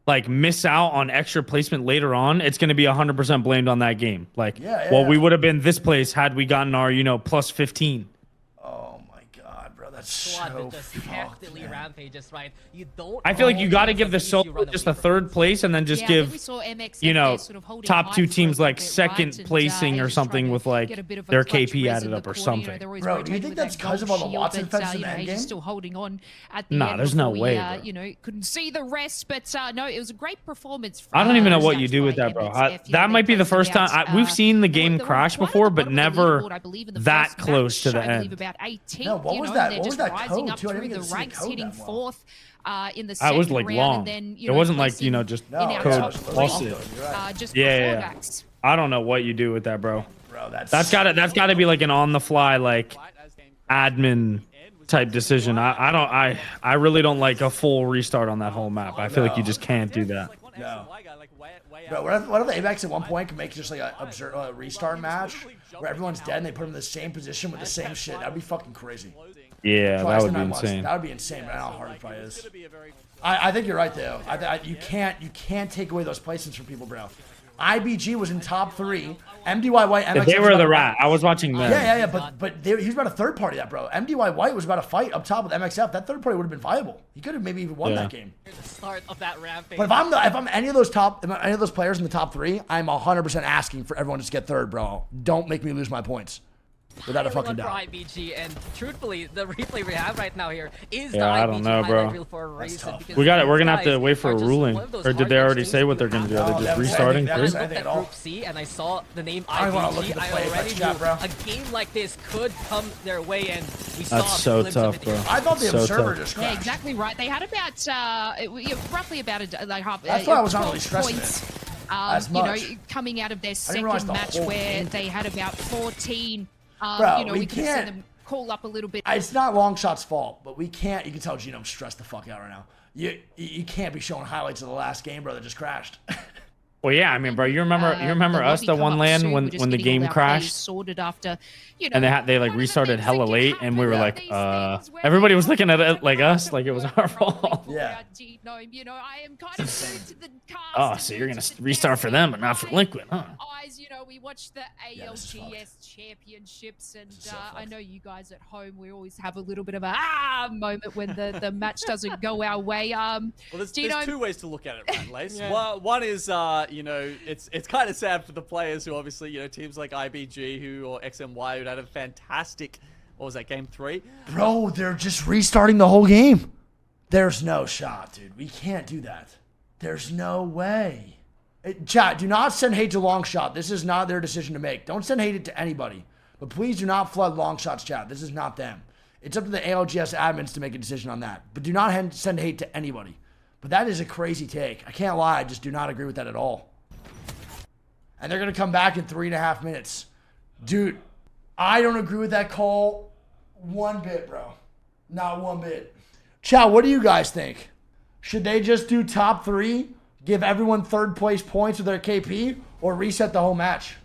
like miss out on extra placement later on, it's gonna be 100% blamed on that game. Like, Yeah. well, we would have been this place had we gotten our plus 15. Oh my god, bro, that's squad so that just fucked, heftily man. rampages, right? You don't. I feel like you always got to have give the easy solo run just away a from third place and then just Yeah, I think we give, saw MX you up know, there sort of holding top high two for a teams little like bit, second right? And, placing he or was something trying with to like get a bit of a their clutch KP res added in the up or corner, you know, something. they're always Bro, do you rotating think with that's that 'cause of gold all the shield, Watson but, defense in you the know, end he's game? just still holding on at the Nah, end there's no before we, way, bro. you know, couldn't see the rest, but no, it was a great performance. I don't even know what stats you do with by that, bro. MXF. You know, That they might be the placed first time about, we've seen the well, game they were crash right at before, the but bottom of the never leaderboard, I believe, in the that first close to match, the I believe end. about 18. No, what you was know, that? and they're What was just that rising code, up too? I didn't through get the to see the ranks, code hitting that well. fourth in the It second was like round, long. and then, you It know, wasn't like, you know, placing just No, in our code top plus three, it. You're right. just Yeah, before yeah. that. I don't know what you do with that, bro. Bro, That's gotta be like an on the fly like admin type decision. I really don't like a full restart on that whole map. I feel like you just can't do that. No. Bro, what if the APAC at one point can make just like a restart match where everyone's dead and they put them in the same position with the same shit? That'd be fucking crazy. Yeah, Twice that would the be 9 was. insane. That would be insane. I don't know how hard it probably is. I think you're right though. You can't take away those placements from people, bro. IBG was in top 3. MDY White, MX. If they were the rat, I was watching them. Yeah, but he was about a third party that, bro. MDY White was about a fight up top with MXF. That third party would have been viable. He could have maybe even won that game. the start of that rampage. But if I'm any of those players in the top 3, I'm 100% asking for everyone to just get third, bro. Don't make me lose my points. Without a fucking for doubt. IBG, and truthfully, the replay we have right now here is Yeah, the I IBG don't know, bro. highlight reel for a reason. tough. because We're gonna these have to guys wait for are a just ruling. one of those Or did they hard already games say what to they're gonna do? Are Oh, they they just haven't said restarting? anything. I They looked haven't at at all. Group C and I saw the name I wanna look IBG. at the I play already chat, knew bro. a game like this could come their way, and we saw That's a so glimpse of tough, it bro. here. I thought the So observer tough. just Yeah, crashed. exactly right. They had about roughly about like half. That's why I was not really 12 stressing points. it. As You know, much. coming out of their didn't realize second the match whole where game. they had about 14. Bro, you know, we we could have seen can't- them call up a little bit. It's not Longshot's fault, but we can't. You can tell Genome's stressed the fuck out right now. You can't be showing highlights of the last game, bro, that just crashed. Well, yeah, I mean, bro, you remember us the one land when the game crashed, sorted after, you know, and they like one of the restarted things hella that can late, and we were happen like, with these things where everybody they was looking at it don't like know us, like it was our fault. Yeah. You know, I am kind of new to the cast. Oh, and so new you're to gonna the restart for them, but not for Devil Liquid, huh? Eyes, you know, we watch the Yeah, this is ALGS championships, and so I fucked. know you guys at home, we always have a little bit of a moment when the match doesn't go our way. Well, there's Gino- two ways to look at it, right, Lace? One is, you know, it's kind of sad for the players who obviously, you know, teams like IBG or XMY who had a fantastic, what was that, game 3? Bro, they're just restarting the whole game. There's no shot, dude. We can't do that. There's no way. Chat, do not send hate to Longshot. This is not their decision to make. Don't send hate to anybody. But please do not flood Longshot's chat. This is not them. It's up to the ALGS admins to make a decision on that. But do not send hate to anybody. But that is a crazy take. I can't lie. I just do not agree with that at all. And they're going to come back in 3.5 minutes. Dude, I don't agree with that call one bit, bro. Not one bit. Chat, what do you guys think? Should they just do top 3, give everyone third place points with their KP, or reset the whole match?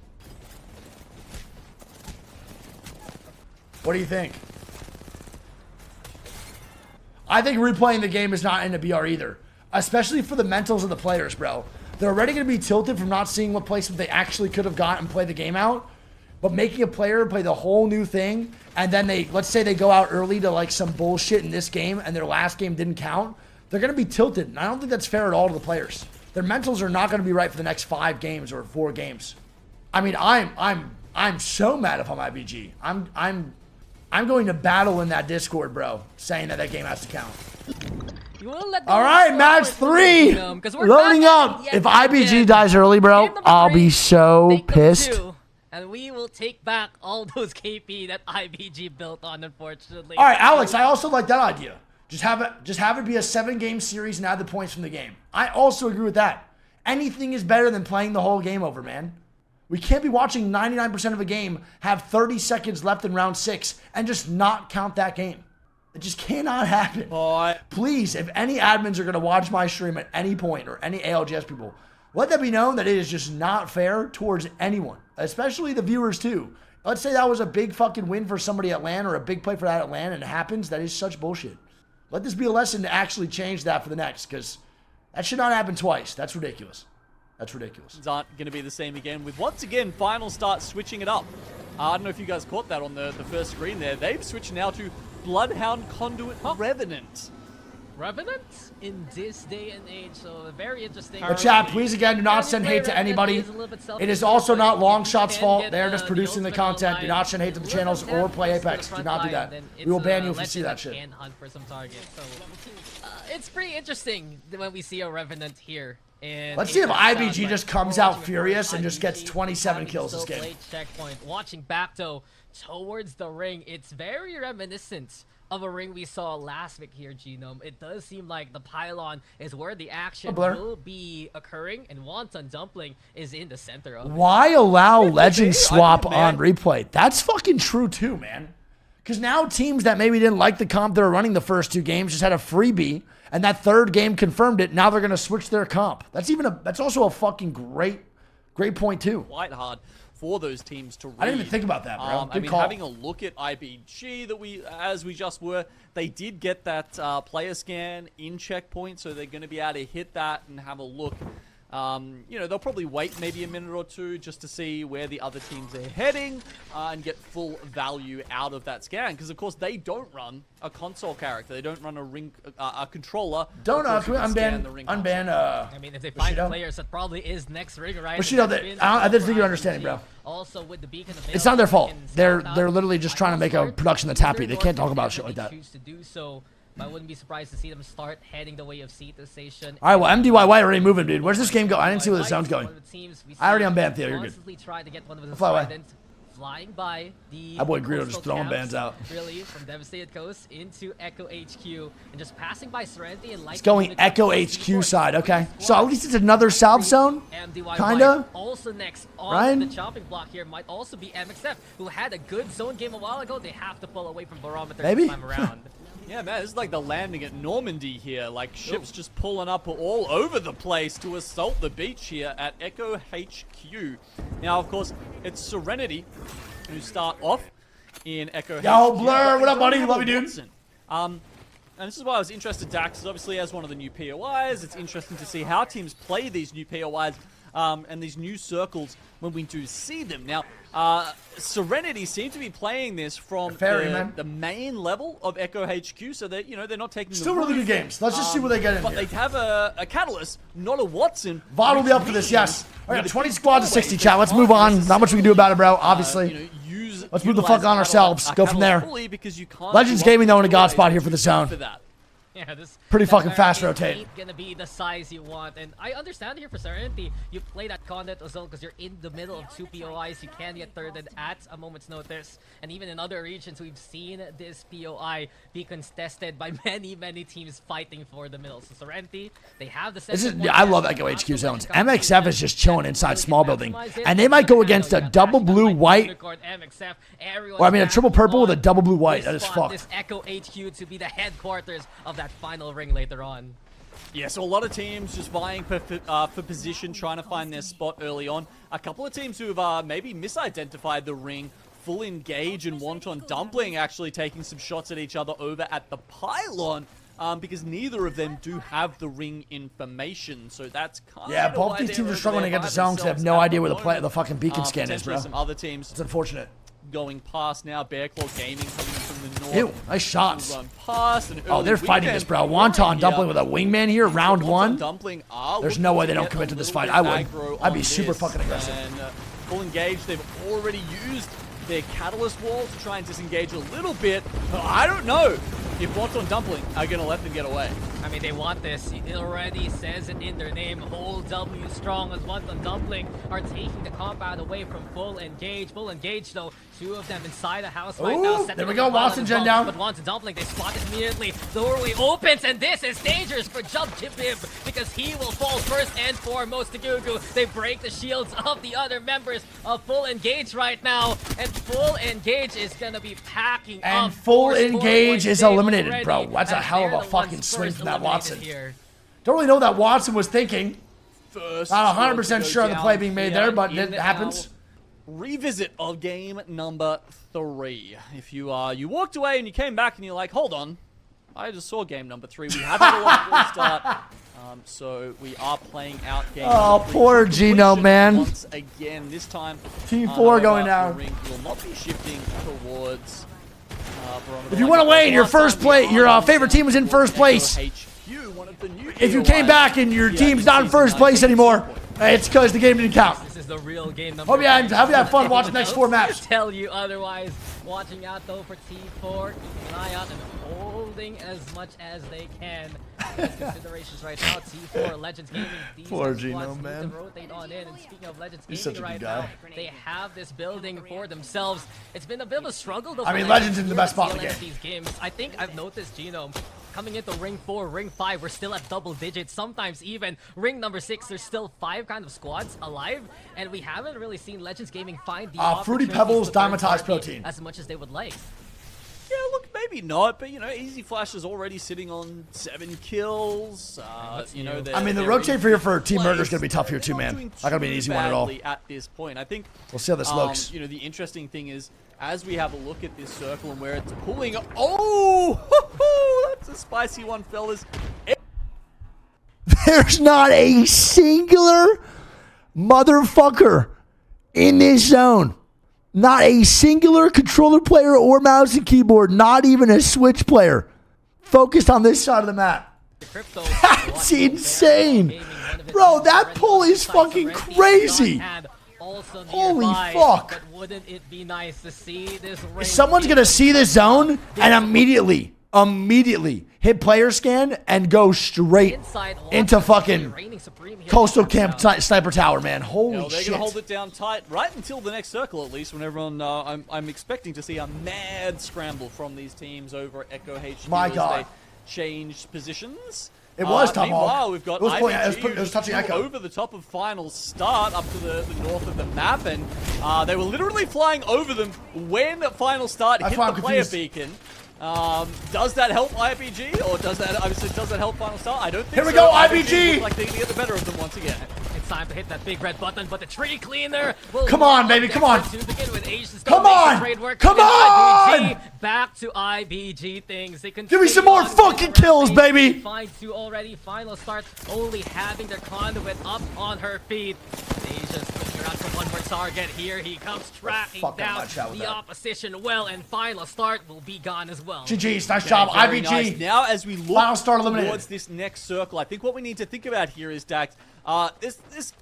What do you think? I think replaying the game is not in the BR either, especially for the mentals of the players, bro. They're already going to be tilted from not seeing what placement they actually could have got and play the game out. But making a player play the whole new thing, and then let's say they go out early to like some bullshit in this game, and their last game didn't count, they're going to be tilted. And I don't think that's fair at all to the players. Their mentals are not going to be right for the next 5 games or 4 games. I mean, I'm so mad if I'm IBG. I'm going to battle in that Discord, bro, saying that game has to count. You will let All right, match 3. Loading up. If IBG dies early, bro, I'll be so pissed. And we will take back all those KP that IBG built on, unfortunately. All right, Alex, I also like that idea. Just have it be a 7-game series and add the points from the game. I also agree with that. Anything is better than playing the whole game over, man. We can't be watching 99% of a game, have 30 seconds left in round 6, and just not count that game. It just cannot happen. Please, if any admins are going to watch my stream at any point, or any ALGS people, let that be known that it is just not fair towards anyone, especially the viewers too. Let's say that was a big fucking win for somebody at LAN, or a big play for that at LAN, and it happens. That is such bullshit. Let this be a lesson to actually change that for the next, because that should not happen twice. That's ridiculous. That's ridiculous. Aren't going to be the same again, with once again Final Start switching it up. I don't know if you guys caught that on the first screen there. They've switched now to Bloodhound Conduit Revenant. Revenant in this day and age, so very interesting. But chat, please again, do not send hate to anybody. It is also not Longshot's fault. They're just producing the content. Do not send hate to the channels or play Apex. Do not do that. We will ban you if you see that shit. Hunt for some target. So it's pretty interesting when we see a Revenant here. Let's see if IBG just comes out furious and just gets 27 kills this game. Checkpoint. Watching back though towards the ring, it's very reminiscent of a ring we saw last week here, Genome. It does seem like the pylon is where the action will be occurring, and Wonton Dumpling is in the center of it. Why allow Legend Swap on replay? That's fucking true too, man. Because now teams that maybe didn't like the comp they were running the first 2 games just had a freebie, and that 3rd game confirmed it. Now they're gonna switch their comp. That's also a fucking great point too. Quite hard for those teams to read. I didn't even think about that, bro. I mean, having a look at IBG as we just were, they did get that player scan in checkpoint, so they're going to be able to hit that and have a look. You know, they'll probably wait maybe a minute or 2 just to see where the other teams are heading and get full value out of that scan. Because, of course, they don't run a console character. They don't run a controller. Don't can we unban? I mean, if they find players, that probably is next ring, right? Bushido, I didn't think you're understanding, bro. Also, with the beacon it's not their fault. They're literally just trying to make a production that's happy. They can't talk about shit like that. I wouldn't be surprised to see them start heading the way of Sita Station. All right, well, MDYY already moving, dude. Where's this game go? I didn't see where the zone's going. I already unbanned Theo. You're good. Try to get one of the fly away. Flying by the that boy Greedo just throwing bans out. Really, from Devastated Coast into Echo HQ and just passing by Serenity and it's going Echo HQ side. Okay, so at least it's another south zone. Kinda. Also next on the chopping block here might also be MXF, who had a good zone game a while ago. They have to pull away from Barometer this time around. Yeah, man, this is like the landing at Normandy here. Like, ships just pulling up all over the place to assault the beach here at Echo HQ. Now, of course, it's Serenity who start off in Echo HQ. Yo, Blur, what up, buddy? Love you, dude. And this is why I was interested, Dax, because obviously as one of the new POIs, it's interesting to see how teams play these new POIs and these new circles when we do see them. Now, Serenity seem to be playing this from the main level of Echo HQ, so that they're not taking still really good games. Let's just see what they get in but here. They have a Catalyst, not a Watson. VOD will be up for this, yes. All right, 20 squads to 60, chat. Let's move on. Not much we can do about it, bro, obviously. Let's move the fuck on ourselves. Go from there. Legends Gaming, though, in a god spot here for the zone. Yeah, this pretty fucking fast rotate. Ain't gonna be the size you want, and I understand here for Serenity, you play that content as well because you're in the middle of 2 POIs. You can get thirded at a moment's notice, and even in other regions, we've seen this POI be contested by many teams fighting for the middle. So Serenity, they have the. I love Echo HQ zones. MXF is just chilling inside small building, and they might go against a double blue white, or I mean a triple purple with a double blue white. That is fucked. This Echo HQ to be the headquarters of that final ring later on. Yeah, so a lot of teams just vying for position, trying to find their spot early on. A couple of teams who have maybe misidentified the ring. Full Engage and Wonton Dumpling actually taking some shots at each other over at the pylon because neither of them do have the ring information. So that's kind of both these teams are struggling to get the zone because they have no idea where the fucking beacon scan is, bro. Some other teams. It's unfortunate. Going past now, Bearclaw Gaming coming in from the north. Ew, nice shots. Run past They're fighting this, bro. Wonton Dumpling with a wingman here, round 1. Dumpling There's no way they don't commit to this fight. I would. I'd be super fucking aggressive. And Full Engage, they've already used their Catalyst wall to try and disengage a little bit. But I don't know if Wonton Dumpling are going to let them get away. I mean, they want this. It already says it in their name. Whole W strong as Wonton Dumpling are taking the compound away from Full Engage. Full Engage, though, 2 of them inside the house right now. There we go. Watson Gen down. But Wonton Dumpling, they spot it immediately. The doorway opens, and this is dangerous for Jump Bib because he will fall first and foremost to Gugu. They break the shields of the other members of Full Engage right now, and Full Engage is gonna be packing up. And Full Engage is eliminated, bro. That's a hell of a fucking swing from that Watson. Don't really know what that Watson was thinking. Not 100% sure of the play being made there, but it happens. Revisit of game number 3. If you walked away and you came back and you're like, hold on, I just saw game number 3. We have had a lot of start. So we are playing out game number 3. Poor Gino, man. Once again, this time T4 going down. The ring will not be shifting towards If you went away and your first place, your favorite team was in first place, if you came back and your team's not in first place anymore, it's because the game didn't count. This is the real game. Hope you have fun watching the next 4 maps. Tell you otherwise. Watching out though for T4, keeping an eye out and holding as much as they can. Considerations right now. T4, Legends Gaming. These Poor squads Gino, need man. to rotate on in. And speaking of Legends He's Gaming such a right good guy. now, they have this building for themselves. It's been a bit of a struggle though. I for mean, Legends in the here best at spot in the CLS game. These games. I think I've noticed, Gino, coming into ring 4, ring 5, we're still at double digits. Sometimes even ring number 6, there's still 5 kind of squads alive, and we haven't really seen Legends Gaming find the Fruity opportunities Pebbles, to third Diamondized party Protein. as much as they would like. Yeah, look, maybe not, but you know, Easy Flash is already sitting on 7 kills. You know, I mean, the they're rotate in for good Team Murder's place. gonna be tough here too, They're man. doing Not gonna be an too easy one at all. badly at this point. I think We'll see how this looks. you know, the interesting thing is, as we have a look at this circle and where it's pulling. Oh, that's a spicy one, fellas. There's not a singular motherfucker in this zone. Not a singular controller player or mouse and keyboard. Not even a Switch player. Focused on this side of the map. That's insane. Bro, that pull is fucking crazy. Holy fuck. But wouldn't it be nice to see this Someone's going to see this zone and immediately hit player scan and go straight into fucking Coastal Camp Sniper Tower, man. Holy They're shit. going to hold it down tight right until the next circle, at least, when everyone... I'm expecting to see a mad scramble from these teams over at Echo HQ My as God. they changed positions. It was Tomahawk. Meanwhile, we've got It was pulling- IBG it was touching Echo. over the top of final start up to the north of the map, and they were literally flying over them when final start That's hit why the I'm player confused. beacon. Does that help IBG, or does that help final start? I don't think Here we so. go, IBG IBG! look like they're gonna get the better of them once again. It's time to hit that big red button, but the tree cleaner will Come on, baby, come on. To begin with, Asians Come don't make the on! trade work. Come And on! IBG, back to IBG things. They Give me some more continue on fucking with the kills, race. baby. 5-2 already. Final start only having their conduit up on her feet. Asians looking around for one more target. Here he comes tracking Fuck, I'm down not shot with the that. opposition well, and final start will be gone as well. GG's, nice job. Very IBG. nice. Now, as we look Final start eliminated. towards this next circle, I think what we need to think about here is, Dax, this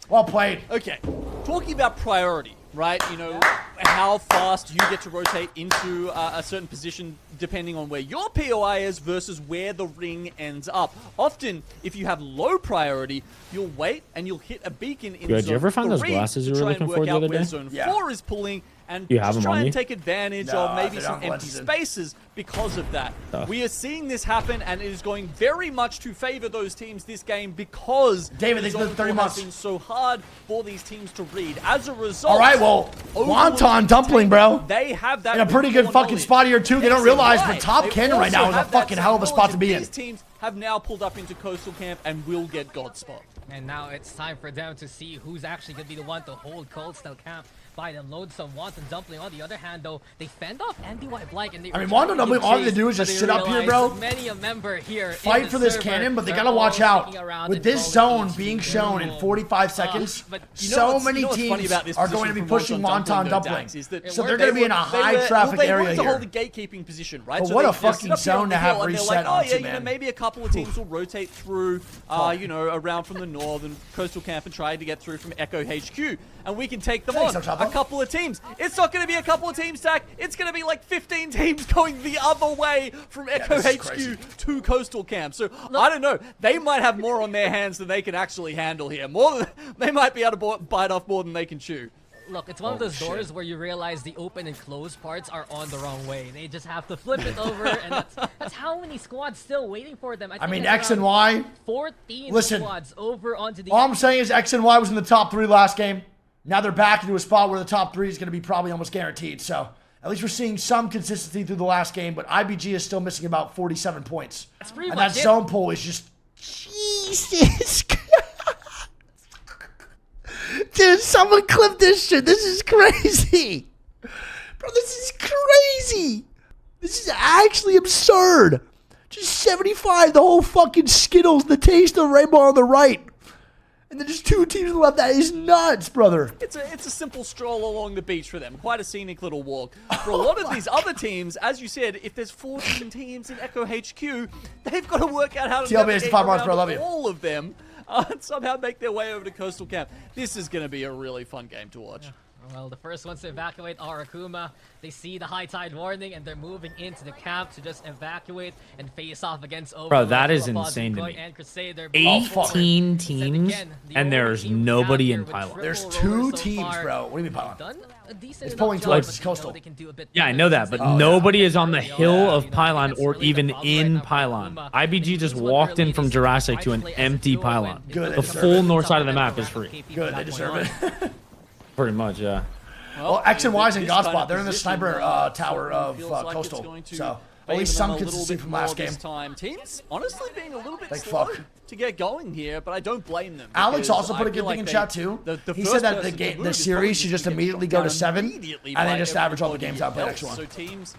Well played. okay, talking about priority, right? You know, how fast you get to rotate into a certain position depending on where your POI is versus where the ring ends up. Often, if you have low priority, you'll wait and you'll hit a beacon in Did you zone ever find those 3 glasses to you were try and looking work for the out other where day? Zone Yeah. 4 is pulling, and You have just them on try you? and take advantage No, of maybe they some don't have empty lenses in. spaces because of that. Tough. We are seeing this happen, and it is going very much to favor those teams this game because David, they've been Zone 30 4 months. has been so hard for these teams to read. As a result, All right, well, Overlord Wonton Dumpling, bro. They have that In a pretty good fucking spot here, too. They don't realize the top cannon right now is a fucking hell of a spot to be in. These teams have now pulled up into Coastal Camp and will get God spot. And now it's time for them to see who's actually going to be the one to hold Coastal Camp by them. Lonesome Wanton Dumpling. On the other hand, though, they fend off NDY Blake. And they I mean, were Wanton trying to Dumpling, all give they do is chase, just but sit up here, realize bro. Many a member here Fight in for the this server, cannon, but they they're gotta watch all out. sticking around With and this calling zone each being other. shown in 45 seconds, but You know so what's- many you know what's funny teams about this are going to be position from pushing Wonton Wonton though, Dumpling. Dax, is that So they're they going to be in a were- high they traffic were area to hold the here. gatekeeping position, right? But So what they a just fucking sit up here on zone the to have hill and they're reset like, oh, onto, yeah, you know, man. maybe a couple of teams will rotate through, you know, around from the north and Coastal Camp and try to get through from Echo HQ, and we can take them Thanks, on. Chopper. A couple of teams. It's not going to be a couple of teams, Zach. It's going to be like 15 teams going the other way from Echo this is HQ crazy. to Coastal Camp. So I don't know. They might have more on their hands than they can actually handle here. They might be able to bite off more than they can chew. Look, it's one of those doors where you realize the open and closed parts are on the wrong way. They just have to flip it over, and that's how many squads still waiting for them. I mean, think X and around Y. 14 Listen, squads over onto the. All I'm saying is X and Y was in the top 3 last game. Now they're back into a spot where the top 3 is going to be probably almost guaranteed. So at least we're seeing some consistency through the last game, but IBG is still missing about 47 points. That's pretty And much that it. zone pull is just... Jesus. Dude, someone clip this shit. This is crazy. Bro, this is crazy. This is actually absurd. Just 75, the whole fucking Skittles, the taste of rainbow on the right. And then just 2 teams left. That is nuts, brother. It's a simple stroll along the beach for them. Quite a scenic little walk. For a lot of these other teams, as you said, if there's 14 teams in Echo HQ, they've got to work out how to TLB is navigate 5 months, bro. around Love you. all of them and somehow make their way over to Coastal Camp. This is going to be a really fun game to watch. Well, the first ones to evacuate are Akuma. They see the high tide warning and they're moving into the camp to just evacuate and face off against Overlord. Bro, that is Philippa, insane to Decoy, me. and Crusader. 18 teams, and there's nobody in Pylon. There's 2 teams, bro. What do you mean Pylon? Done a decent It's enough pulling job, towards but you know Coastal. they can do a bit Yeah, I better know that, since but they- nobody is on the hill Yeah, of you know, Pylon that's or really the even problem in right now for Pylon. Akuma. IBG just This is what walked their in from lead is. Jurassic to an Try to play empty S2 Pylon. win. Good, They they The deserve full it. north side of the Something map is around free. KP Good, from they that deserve point it. Pretty much, yeah. Well, X and Y's in this God kind spot. of They're in the position, sniper tower of feels like it's Coastal. going to So, at favor least them some a little consistency bit from more last game. this time. Teams honestly being a little bit Like, slow fuck. to get going here, but I don't blame them. Alex because also I put a feel good like thing in they- chat too. the He first said that person the to game, move the is series probably should just get immediately go to down 7, immediately and then by just average all the everybody games out by else. next one. So teams,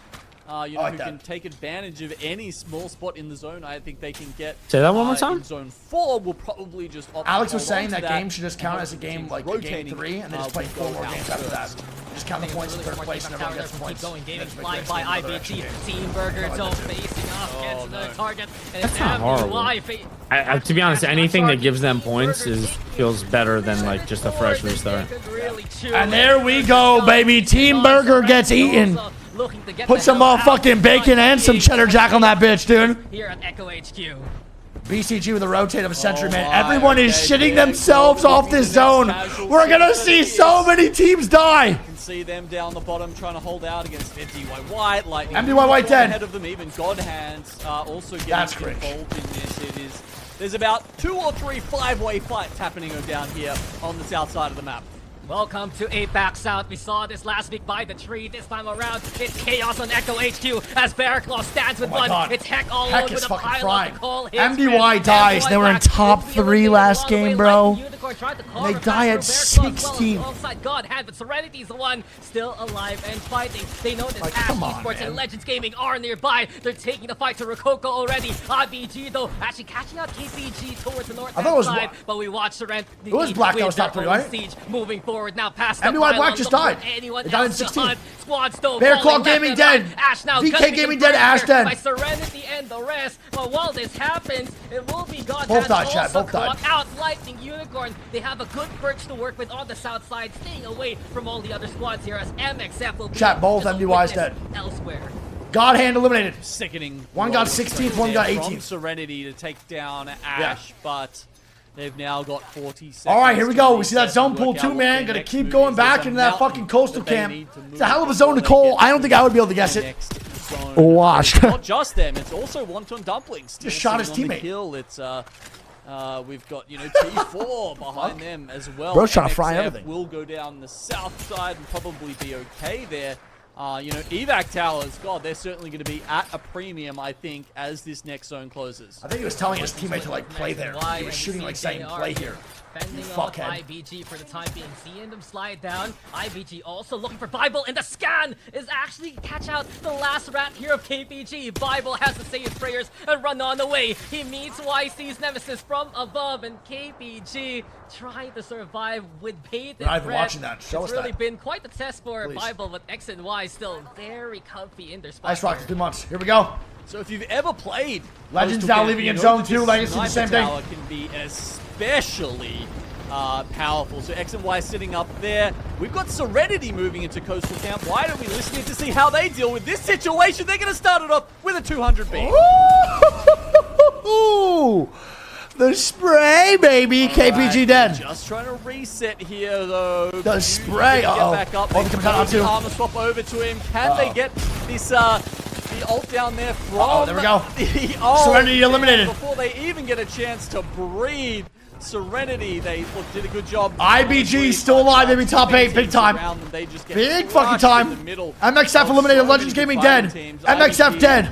I who like that. can take advantage of any small spot in the zone, I think they can get. Say that one more time? In zone 4 will probably just. Opt to Alex was hold saying on that to game should just count and as a hope the game teams like game rotating, 3, and then just play will 4 go more down games after that. first. Just count the points in Really third more place, team and everyone tower gets there from points. Keep Going, Then Gaming just fly make by another extra IBT. game. Team Burger like Dome that too. facing off, gets another target. And That's it's not horrible. MBY To be honest, anything that gives them Team points Burger is taking feels better than like just a fresh forward, restart. they could really chew And it. there we go, baby. Team Burger gets eaten. Looking to get Put the some hell out motherfucking bacon and some cheddar jack on that bitch, dude. here at Echo HQ. BCG with the rotate of a century, man. my, Everyone is okay, shitting yeah, themselves cool. off this The next zone. casual We're gonna team see is- so many teams die. You can see them down the bottom trying to hold out against MDY White. Lightning MDY White dead. ahead of them. Even God Hands also getting That's cringe. involved in this. It is. There's about 2 or 3 5-way fights happening down here on the south side of the map. Welcome to APAC South. We saw this last week by the tree. This time around, it's chaos on Echo HQ as Bearclaw stands with Oh my one. God. It's Heck all Heck alone is with a fucking pile frying. to call his MDY friend. dies. They were in back top is 3 eliminated last all the way. game, bro. Lightning Unicorn tried to call They her die back at for Bearclaw as well, 16. alongside God Hand, but Serenity's the one still alive and fighting. They know that Like, Ash come on, Esports man. and Legends Gaming are nearby. They're taking the fight to Rococo already. IBG though actually catching out KPG towards the north I thought it was side, Bla- but we watch Serenity It was Black that was with top their 3, own right? siege moving forward now past the MDY Black pylon, just looking for died. anyone They died in else to 16. hunt. Squad still Bearclaw falling Gaming left and dead. right. Ash now VK gonna be Gaming dead, confirmed Ash here dead. by Serenity and the rest. But while this happens, it will be God Both Hand died, chat, also both died. clock out Lightning Unicorn. They have a good perch to work with on the south side, staying away from all the other squads here as MXF will be Chat, both as a MDYs witness dead. elsewhere. God Hand eliminated. Sickening. One got roll 16th, one got there 18th. From Serenity to take down Ash, but they've now got 40 seconds. All right, here we to go. We see that reset zone and pull work out too, what man. their Gonna next keep move going is. back There's a into that mountain fucking coastal that they camp. need to move It's a hell of a before zone to they call. get I don't think I would be able to guess the it. next zone. Watch. It's not just them. It's also Wonton Dumplings. Just shot his sitting on the teammate. Kill. It's we've got T4 behind them as well. Bro's trying to fry MXF everything. will go down the south side and probably be okay there. Evac Towers, God, they're certainly going to be at a premium, I think, as this next zone closes. I think he was telling his teammate to like play there. He was shooting like saying play here. Fending You off fuckhead. IBG for the time being, seeing them slide down. IBG also looking for Bible, and the scan is actually catch out the last rat here of KPG. Bible has to say his prayers and run on away. He meets YC's nemesis from above, and KPG trying to survive with bated We're not even breath. watching that. Show It's us really that. been quite the test for Please. Bible, but X and Y still very comfy in their spot. Ice Rocket 2 months. Here we go. So if you've ever played Legends Coastal now Camp, leaving you in know zone that 2. this Legacy the same sniper thing. tower can be especially powerful. So X and Y sitting up there. We've got Serenity moving into Coastal Camp. Why don't we listen to see how they deal with this situation? They're going to start it off with a 200 beat. Ooh, the spray, baby. KPG dead. Just trying to reset here, though. The spray, Get uh-oh. back up. Oh, he comes out on two. Armor swap over to him. Can they get this, the ult down there from Uh-oh, there we go. the ult? Serenity eliminated. Before they even get a chance to breathe. Serenity, they did a good job. IBG still alive, baby. Top 8, big time. Big fucking time. MXF eliminated. Legends Gaming dead. MXF dead.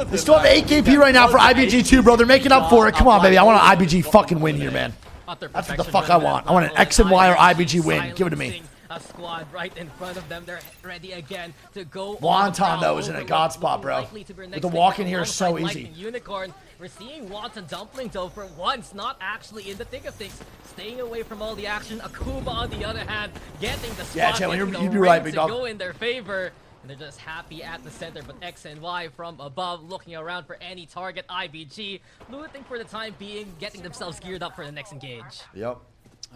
They still have 8 KP right now for IBG too, bro. They're making up for it. Come on, baby. I want an IBG fucking win here, man. That's what the fuck I want. I want an X and Y or IBG win. Give it to me. a squad right in front of them. They're ready again to go. Wonton, though, is in a god spot, bro. With the walk in here is so easy. Unicorn. We're seeing Wonton Dumpling, though, for once, not actually in the thick of things. Staying away from all the action. Akuma, on the other hand, getting the spot. Yeah, Chan, you'd be ring right, big to dog. go in their favor. And they're just happy at the center, but X and Y from above, looking around for any target. IBG looting for the time being, getting themselves geared up for the next engage. Yep.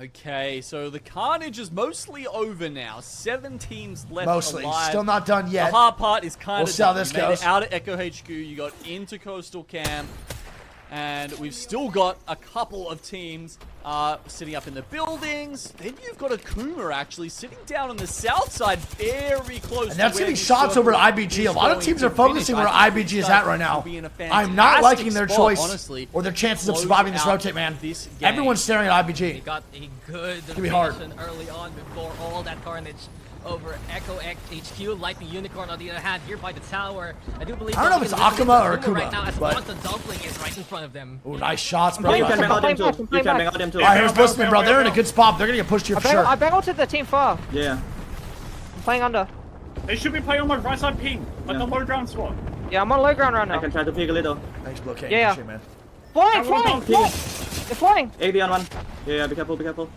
Okay, so the carnage is mostly over now. 7 teams left Mostly. alive. Still not done yet. The hard part is kind We'll of see how done. this You made goes. it out of Echo HQ, you got into Coastal Camp, and we've still got a couple of teams sitting up in the buildings. Then you've got Akuma actually sitting down on the south side, very close. And that's to where getting this shots over to circle IBG. is A lot of going teams to are focusing finish. where I think IBG these is guys at right now. will be in a I'm not liking fantastic their spot, choice honestly, or their chances of close surviving this out rotate, man. this game. Everyone's staring at He IBG. got a good be hard. rotation early on before all that carnage over Echo HQ. Lightning Unicorn, on the other hand, here by the tower. I do believe. I don't know if it's Akuma or Akuma, right now, as but- Wonton Dumpling is right in front of them. Oh, nice shots, bro. You All can bang out them too. You can bang out them too. right, here's Bushman, bro. They're in a good spot. They're gonna get pushed here for sure. I bang out to the team far. Yeah. I'm playing under. They should be playing on my right side ping, like the low ground spot. Yeah, I'm on low ground right now. I can try to pick a little. Thanks, blockade. Yeah. Shit, man. Flying, Everyone flying, down, flying. They're flying. 80 on 1. Yeah, be careful, be careful.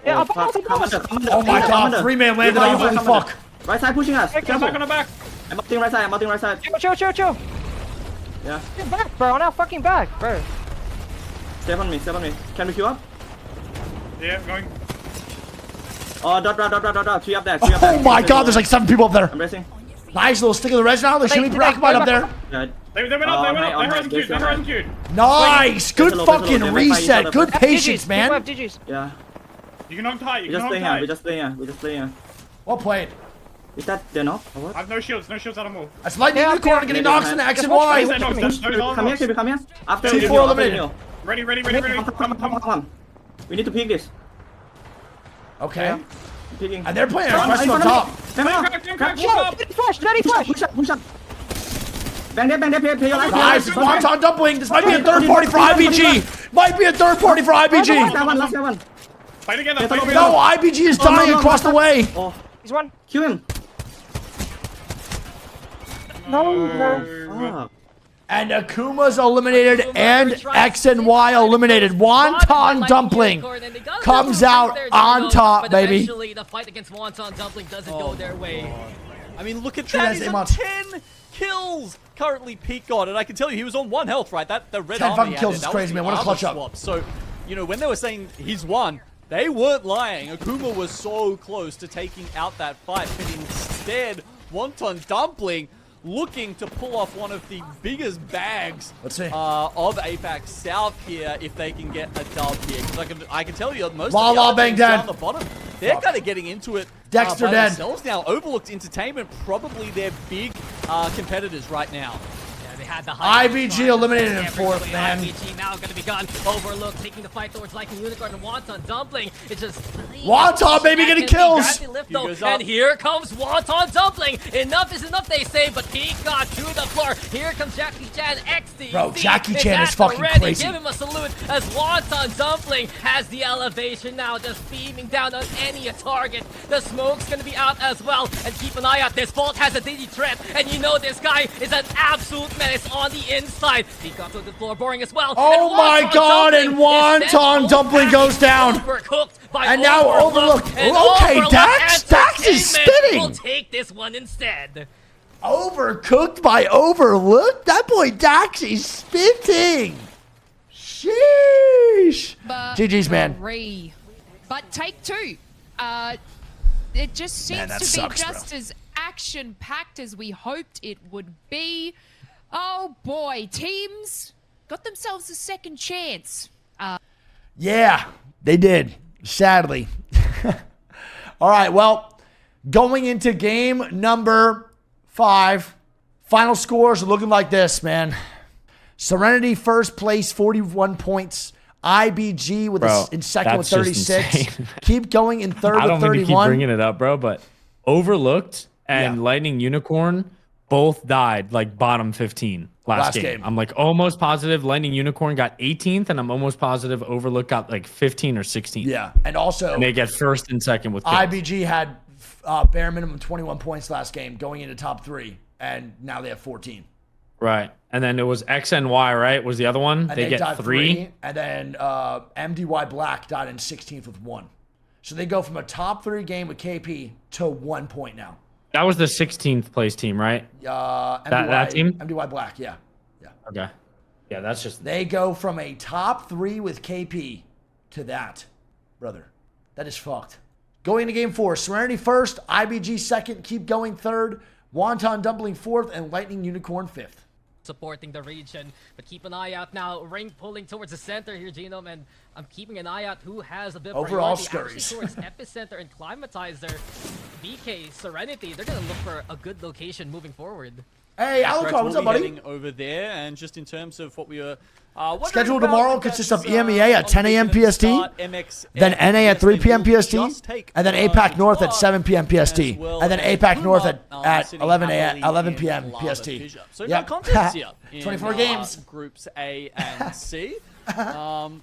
Yeah, Oh, I'm fuck. fuck. Come under, come under. Oh my Come god, under. 3-man landed on. Holy fuck. Right side pushing us. Get back on the back. I'm ulting right side, I'm ulting right side. Chill. Yeah. Get back, bro. On our fucking back, bro. Stay on me, stay on me. Can we queue up? Yeah, going. Oh, dot. 3 up there, 3 up there. Oh my god, there's like 7 people up there. I'm racing. Nice little stick of the res now. They should be occupied up there. Yeah. They went up, they went up. They're horizon queued, they're horizon queued. Nice. Good There's a little, fucking they might fight each reset. other, Good but- patience, We man. have DGs. Yeah. You can knock tight, We you just can play knock here, we tight. just play here, we just play here. Well played. Is that the knock or I what? have no shields at all. That's Lightning Yeah, Unicorn yeah. getting knocks in the X and Just Y. watch No, me. no, no, Come here, can we come here? After T4 you, after eliminated. you. Ready. Come. We need to peek this. Okay. Peeking. And they're playing aggressive on top. Come on. Crack, push up. Dirty flash. Push up. Bang there, play your life. Guys, it's Wonton Dumpling. This might be a third party for IBG. Might be a third party for IBG. Last one. Fight together. No, IBG is dying across the way. Oh, He's one. kill him. No. Fuck. And Akuma's eliminated and X and Y eliminated. Wonton Dumpling comes out on top, baby. Eventually, the fight against Wonton Dumpling doesn't go their way. I mean, look at Treat that. as He's a on month. 10 kills currently peak on, and I can tell you he was on 1 health, right? That the red 10 armor fucking he had kills there, is that was crazy, the man. What a armor clutch up. swap. So, you know, when they were saying he's won, they weren't lying. Akuma was so close to taking out that fight, but instead, Wonton Dumpling looking to pull off one of the biggest bags Let's see. of APAC South here if they can get a dub here. Because I can tell you, most La of the La other Bang teams dead. down the bottom, they're kind of getting into it Dexter by dead. themselves now. Overlooked Entertainment, probably their big competitors right now. Yeah, they had the high IBG eliminated in Every 4th, way man. IBG now going to be gone. Overlook taking the fight towards Lightning Unicorn and Wonton Dumpling. It's just Wonton, baby, getting kills. Lift, He goes and up. here comes Wonton Dumpling. Enough is enough, they say, but he got to the floor. Here comes Jackie Chan XD. Bro, Jackie Chan is fucking ready. crazy. Give him a salute as Wonton Dumpling has the elevation now, just beaming down on any target. The smoke's going to be out as well, and keep an eye out. This Vault has a Digi threat, and you know this guy is an absolute menace on the inside. He got to the floor, boring as well. Oh And my Wonton god, and Dumpling is sent Wonton Dumpling goes down. Overcooked by And now Overlook. And Okay, Overlook Dax is Entertainment will spitting. take this one instead. Overcooked by Overlook? That boy Dax is spitting. Sheesh. GG's, man. But take 2. It just seems Man, that to sucks, be bro. just as action-packed as we hoped it would be. Oh boy, teams got themselves a second chance. Yeah, they did, sadly. All right, well, going into game number 5, final scores are looking like this, man. Serenity first place, 41 points. IBG with Bro, in second with that's just 36. insane. Keep going in third I with don't mean to keep 31. bringing it up, bro, but Overlooked and Yeah. Lightning Unicorn both died like bottom 15. last game. I'm like almost positive Lightning Unicorn got 18th, and I'm almost positive Overlook got like 15 or 16. Yeah, and also and they get first and second with kills. IBG had bare minimum 21 points last game going into top 3, and now they have 14. Right, and then it was XNY, right? Was the other one? And they get 3, and then MDY Black died in 16th with 1. So they go from a top 3 game with KP to 1 point now. That was the 16th place team, right? that team? MDY Black, yeah. Okay. Yeah, that's just... They go from a top 3 with KP to that, brother. That is fucked. Going into game 4, Serenity first, IBG second, Keep Going third, Wonton Dumpling fourth, and Lightning Unicorn fifth. Supporting the region, but keep an eye out now. Ring pulling towards the center here, Genome, and I'm keeping an eye out who has a bit of overall priority scurries towards Epicenter and Climatizer. BK, Serenity, they're gonna look for a good location moving forward. Hey, Alucard, what's up, buddy? Heading over there, and just in terms of what we were schedule tomorrow consists of EMEA at 10 a.m. PST, then NA at 3 p.m. PST, and then APAC North at 7 p.m. PST, and then APAC North at 11 p.m. PST. So no contest here. 24 games. Groups A and C.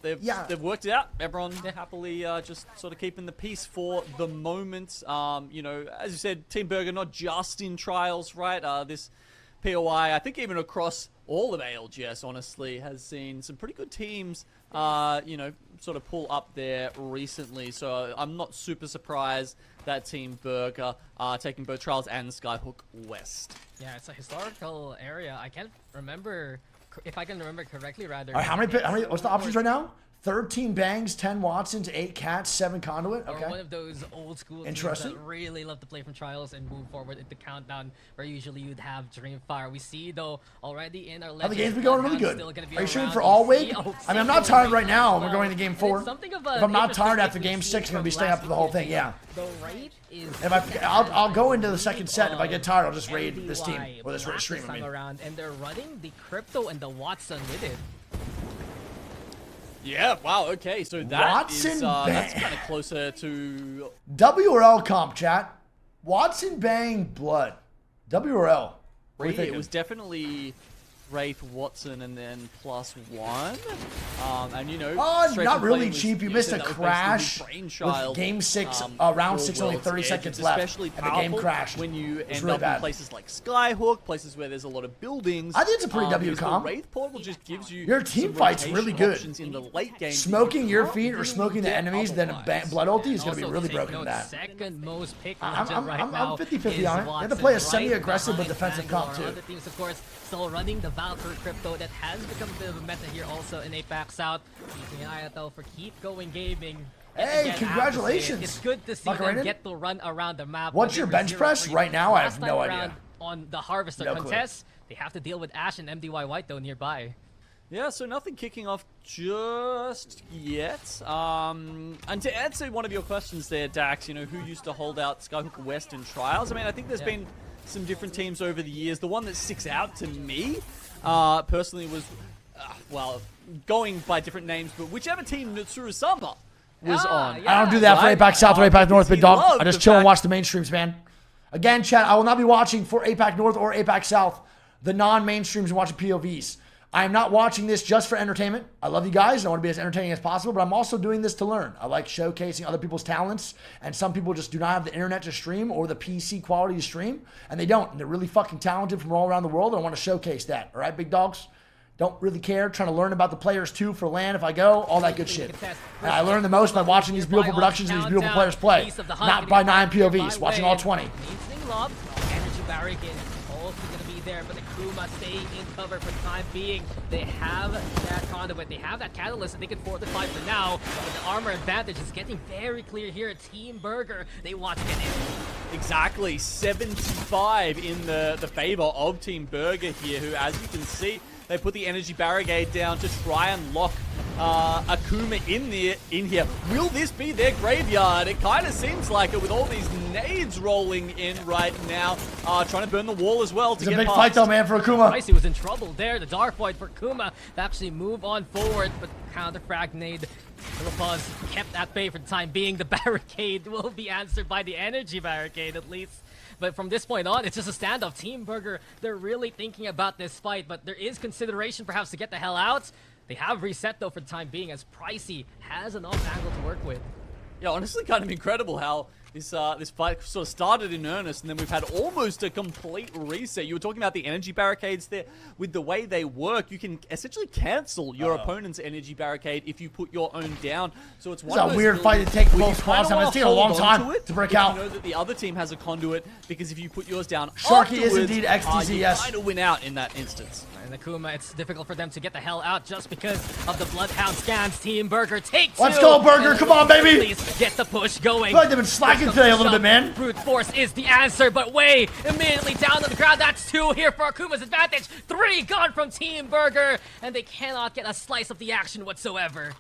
They've worked it out. Everyone happily just sort of keeping the peace for the moment. You know, as you said, Team Burger not just in trials, right? This POI, I think even across all of ALGS, honestly, has seen some pretty good teams, you know, sort of pull up there recently. So I'm not super surprised that Team Burger are taking both Trials and Skyhook West. Yeah, it's a historical area. I can't remember, if I can remember correctly, rather. All right, how many, what's the options right now? 13 Bangs, 10 Watsons, 8 Cats, 7 Conduit. Okay. Or one of those old school teams that really love to play from Trials and move forward in the countdown, where usually you'd have Dreamfire. We see, though, already in our legends. How the game's been going really good. Are you shooting for all week? I mean, I'm not tired right now. We're going to game 4. If I'm not tired after game 6, I'm going to be staying up for the whole thing, yeah. The rate is... I'll go into the second set. If I get tired, I'll just raid this team. Or this stream, I mean. And they're running the Crypto and the Watson with it. Yeah, wow, okay, so that is, that's kind of closer to... W or L comp, chat. Watson Bang Blood. W or L? It was definitely Wraith, Watson, and then +1. And you know, not really cheap. You missed a crash with game 6, round 6, only 30 seconds left, and the game crashed. When you end up in places like Skyhook, places where there's a lot of buildings. I think it's a pretty W comp. Wraith Portal just gives you your team fight's really good. In the late game. Smoking your feet or smoking the enemies, then Blood Ulti is going to be really broken in that. Second most pick I'm 50-50 on it. You have to play a semi-aggressive but defensive comp too. Other teams, of course, still running the Valkyrie Crypto that has become a bit of a meta here also in APAC South. Keeping an eye out though for Keep Going Gaming. Hey, congratulations! It's good to see them get to run around the map. What's your bench press right now? I have no idea. On the Harvester contest, they have to deal with Ash and MDY White though nearby. Yeah, so nothing kicking off just yet. And to answer one of your questions there, Dax, you know, who used to hold out Skyhook West in trials? I mean, I think there's been some different teams over the years. The one that sticks out to me, personally, was, well, going by different names, but whichever team Nutsuru Samba was on. I don't do that for APAC South or APAC North, big dog. I just chill and watch the mainstreams, man. Again, chat, I will not be watching for APAC North or APAC South, the non-mainstreams, and watching POVs. I am not watching this just for entertainment. I love you guys. I want to be as entertaining as possible, but I'm also doing this to learn. I like showcasing other people's talents, and some people just do not have the internet to stream or the PC quality to stream, and they don't. And they're really fucking talented from all around the world, and I want to showcase that. All right, big dogs? Don't really care. Trying to learn about the players, too, for LAN if I go. All that good shit. And I learn the most by watching these beautiful productions and these beautiful players play, not by 9 POVs, watching all 20. Energy barricade also going to be there, but the Kuma staying in cover for the time being. They have that conduit, they have that catalyst, and they can fortify for now. But the armor advantage is getting very clear here. Team Burger, they want to get in. Exactly, 75 in the favor of Team Burger here, who, as you can see, they put the energy barricade down to try and lock Akuma in here. Will this be their graveyard? It kind of seems like it with all these nades rolling in right now. Trying to burn the wall as well to get past. It's a big fight though, man, for Akuma. Icy was in trouble there. The Dark Void for Kuma to actually move on forward, but counter frag nade. Philippus kept at bay for the time being. The barricade will be answered by the energy barricade at least. But from this point on, it's just a standoff. Team Burger, they're really thinking about this fight, but there is consideration perhaps to get the hell out. They have reset though for the time being, as Pricey has an off angle to work with. Yeah, honestly, kind of incredible how this fight sort of started in earnest, and then we've had almost a complete reset. You were talking about the energy barricades there. With the way they work, you can essentially cancel your opponent's energy barricade if you put your own down. So it's one of a those weird fight to take both squads. It's taking a long time to break out. You know that the other team has a conduit, because if you put yours down Sharky is afterwards, indeed XTZ, you yes. kind of win out in that instance. And Akuma, it's difficult for them to get the hell out just because of the Bloodhound scans. Team Burger take 2. Let's go, Burger. Come on, baby. Please get the push going. I feel like they've been slacking today a little bit, man. Brute force is the answer, but Wei immediately down on the ground. That's 2 here for Akuma's advantage. 3 gone from Team Burger, and they cannot get a slice of the action whatsoever.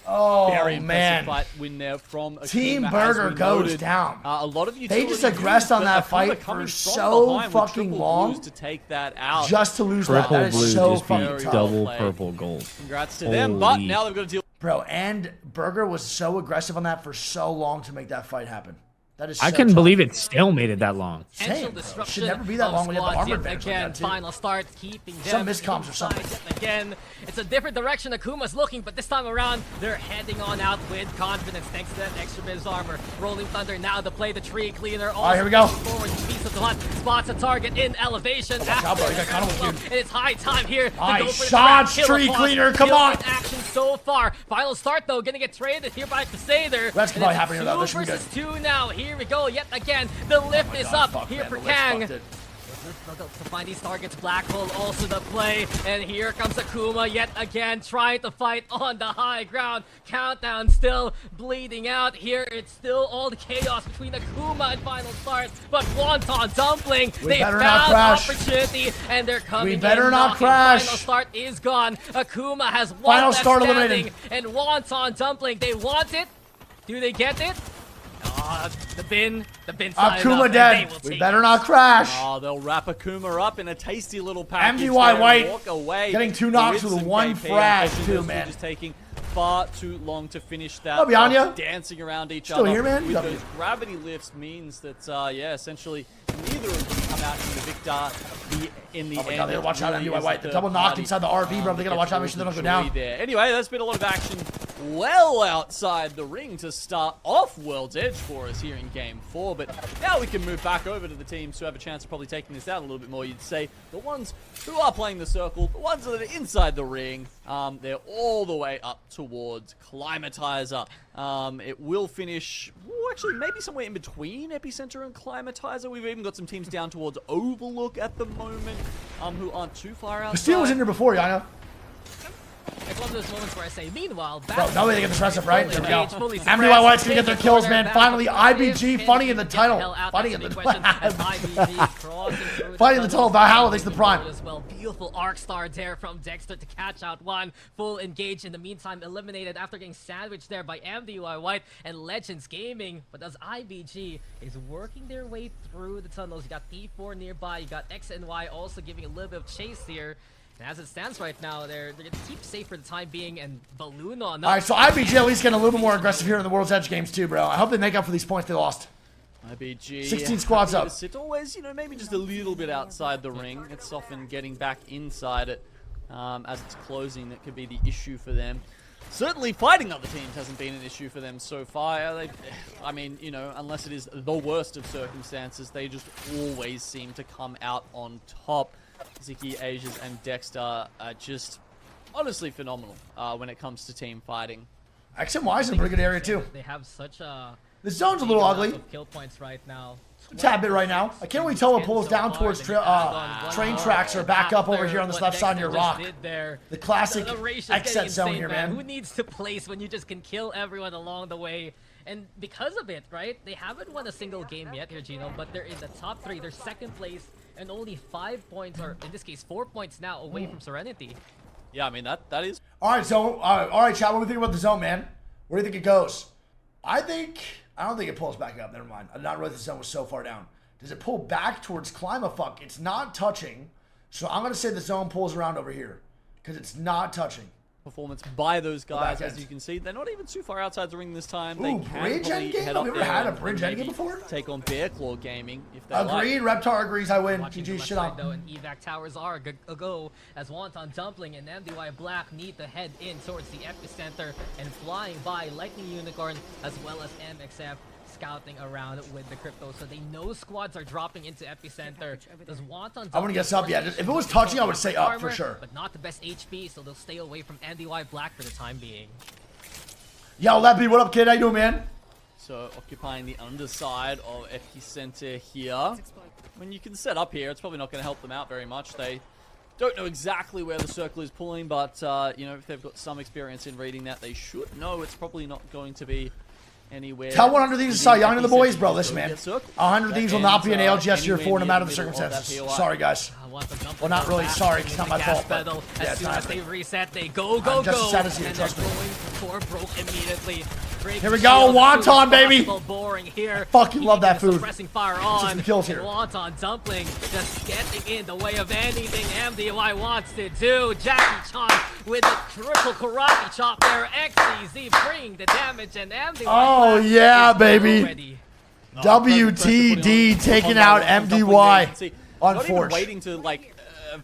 Oh, Very impressive man. fight win there from Akuma, Team as Burger we goes noted. down. A lot of They just utility aggressed moves, on but that Akuma fight coming for from so behind with fucking triple long. blues to take that out. Just to lose that. Purple That blue is so just beat fucking tough. double play. purple gold. Congrats to them, but Holy. now they've got to deal. Bro, and Burger was so aggressive on that for so long to make that fight happen. That is I so couldn't tough. believe it still made it that long. Potential Same, bro. disruption Should never be that of long when you have the squads armor yet advantage like again. that, too. Final start, keeping them Some miscomms or inside something. yet again. It's a different direction Akuma's looking, but this time around, they're heading on out with confidence thanks to that extra bit of armor. Rolling Thunder now to play the tree cleaner. All right, here we go. Forward, piece of the hunt, spots a target in elevation. watch out, bro. You got Connell with you. And it's high time here to Nice go for the shots, trap. Kill tree a cleaner, pause. come Kill on. in action so far. Final start though, gonna get traded here by Crusader. That's And probably it's happening though. 2 This should be good. versus 2 now. Here we go yet again. The lift is up Fuck, here man, for the Lift Kang. fucked it. To find these targets, Black Hole also the play, and here comes Akuma yet again trying to fight on the high ground. Countdown still bleeding out here. It's still all the chaos between Akuma and Final Start, but Wonton Dumpling, We they better not found crash. opportunity, and they're coming We better in not knocking. crash. Final Start is gone. Akuma has one Final left Start standing, eliminated. and Wonton Dumpling, they want it. Do they get it? The bin side Akuma up, and dead. they will We take better it. not crash. Oh, they'll wrap Akuma up in a tasty little package. MDY there White and walk away. getting 2 knocks Ritz with and one KP, frag, unfortunately, too, those two man. Just taking far too long to finish that. Oh, behind ya. Dancing around each Still other. here, man? With Got those me. gravity lifts means that, yeah, essentially neither of them come out in the victor in the Oh my end. God, they gotta watch out, It really MDY is White. the The double third knock party, inside the RB, bro. They gotta watch out, make sure they don't go down. there. Anyway, that's been a lot of action well outside the ring to start off World's Edge for us here in Game 4. But now we can move back over to the teams who have a chance of probably taking this out a little bit more. You'd say the ones who are playing the circle, the ones that are inside the ring, they're all the way up towards Climatizer. It will finish, actually, maybe somewhere in between Epicenter and Climatizer. We've even got some teams down towards Overlook at the moment, who aren't too far out. Steel was in here before, Yana. It's one of those moments where I say, meanwhile, Bro, now they get this rest up, right? There we go. Fully MDY White's gonna get their spread, kills, corner, man. back Finally, up, IBG is fighting in the get title. hell out, Fighting that's in the the question, as IBG crossing through Fighting the title. Valhalla takes the prime. as well. Beautiful arc star there from Dexter to catch out one. Full engage in the meantime, eliminated after getting sandwiched there by MDY White and Legends Gaming. But as IBG is working their way through the tunnels, you got P4 nearby, you got X and Y also giving a little bit of chase here. And as it stands right now, they're going to keep safe for the time being, and Balloon on. All right, so IBG at least getting a little bit more aggressive here in the World's Edge games too, bro. I hope they make up for these points they lost. IBG 16 squads happy up. to sit always, you know, maybe just a little bit outside the ring. It's often getting back inside it as it's closing that could be the issue for them. Certainly fighting other teams hasn't been an issue for them so far. I mean, you know, unless it is the worst of circumstances, they just always seem to come out on top. Ziki, Asias, and Dexter are just honestly phenomenal when it comes to team fighting. X and Y's in a pretty good area too. They have such a The zone's a little amount ugly. of kill points right now. A tad bit right now. I can't really tell what pulls down towards train tracks or back up over here on this left side near rock. The classic X-set zone here, man. Who needs to place when you just can kill everyone along the way? And because of it, right, they haven't won a single game yet here, Gino, but they're in the top 3. They're second place and only 5 points, or in this case 4 points now away from Serenity. Yeah, I mean, that is... All right, so, all right, chat, what do you think about the zone, man? Where do you think it goes? I don't think it pulls back up. Never mind. I'm not really, the zone was so far down. Does it pull back towards Climafuck? It's not touching. So I'm going to say the zone pulls around over here because it's not touching. performance by those guys. back As end. you can see, they're not even too far outside the ring this time. Ooh, They can bridge probably endgame? head Have up you ever there had a and bridge maybe endgame before? Take on Bear Claw Gaming if they like. Agreed. Reptar agrees. I win. Watching the GG. left Shit side, on. though, and evac towers are a go as Wonton Dumpling and MDY Black need to head in towards the epicenter, and flying by Lightning Unicorn as well as MXF scouting around with the crypto, so they know squads are dropping into epicenter. Does Wonton I wanna guess up, yeah. If it was touching, I would say up for sure. but not the best HP, so they'll stay away from MDY Black for the time being. Yo, Leppy, what up, kid? How you doing, man? So occupying the underside of epicenter here. When you can set up here, it's probably not going to help them out very much. They don't know exactly where the circle is pulling, but you know, if they've got some experience in reading that, they should know it's probably not going to be anywhere. Tell 100 Thieves to Cy Young to the boys, bro. Listen, Don't man. get circled. 100 Thieves will not be an ALGS year Anywhere 4 no near matter the the middle of that circumstances. POI. Sorry, guys. Well, not really. Sorry, it's not my fault, but Pedal. yeah, As it's soon not as they happening. reset, they go, I'm just as sad as you, and trust they're me. going for broke immediately. Here we go, Wonton, baby. Boring here. Fucking love that Keeping the food. suppressing fire Just on. the kills here. And Wonton Dumpling just getting in the way of anything MDY wants to do. Jackie Chan with a triple karate chop there. XCZ bringing the damage, and MDY. Oh, Black yeah, is baby. already. WTD taking out MDY on Not even Forge. waiting to like.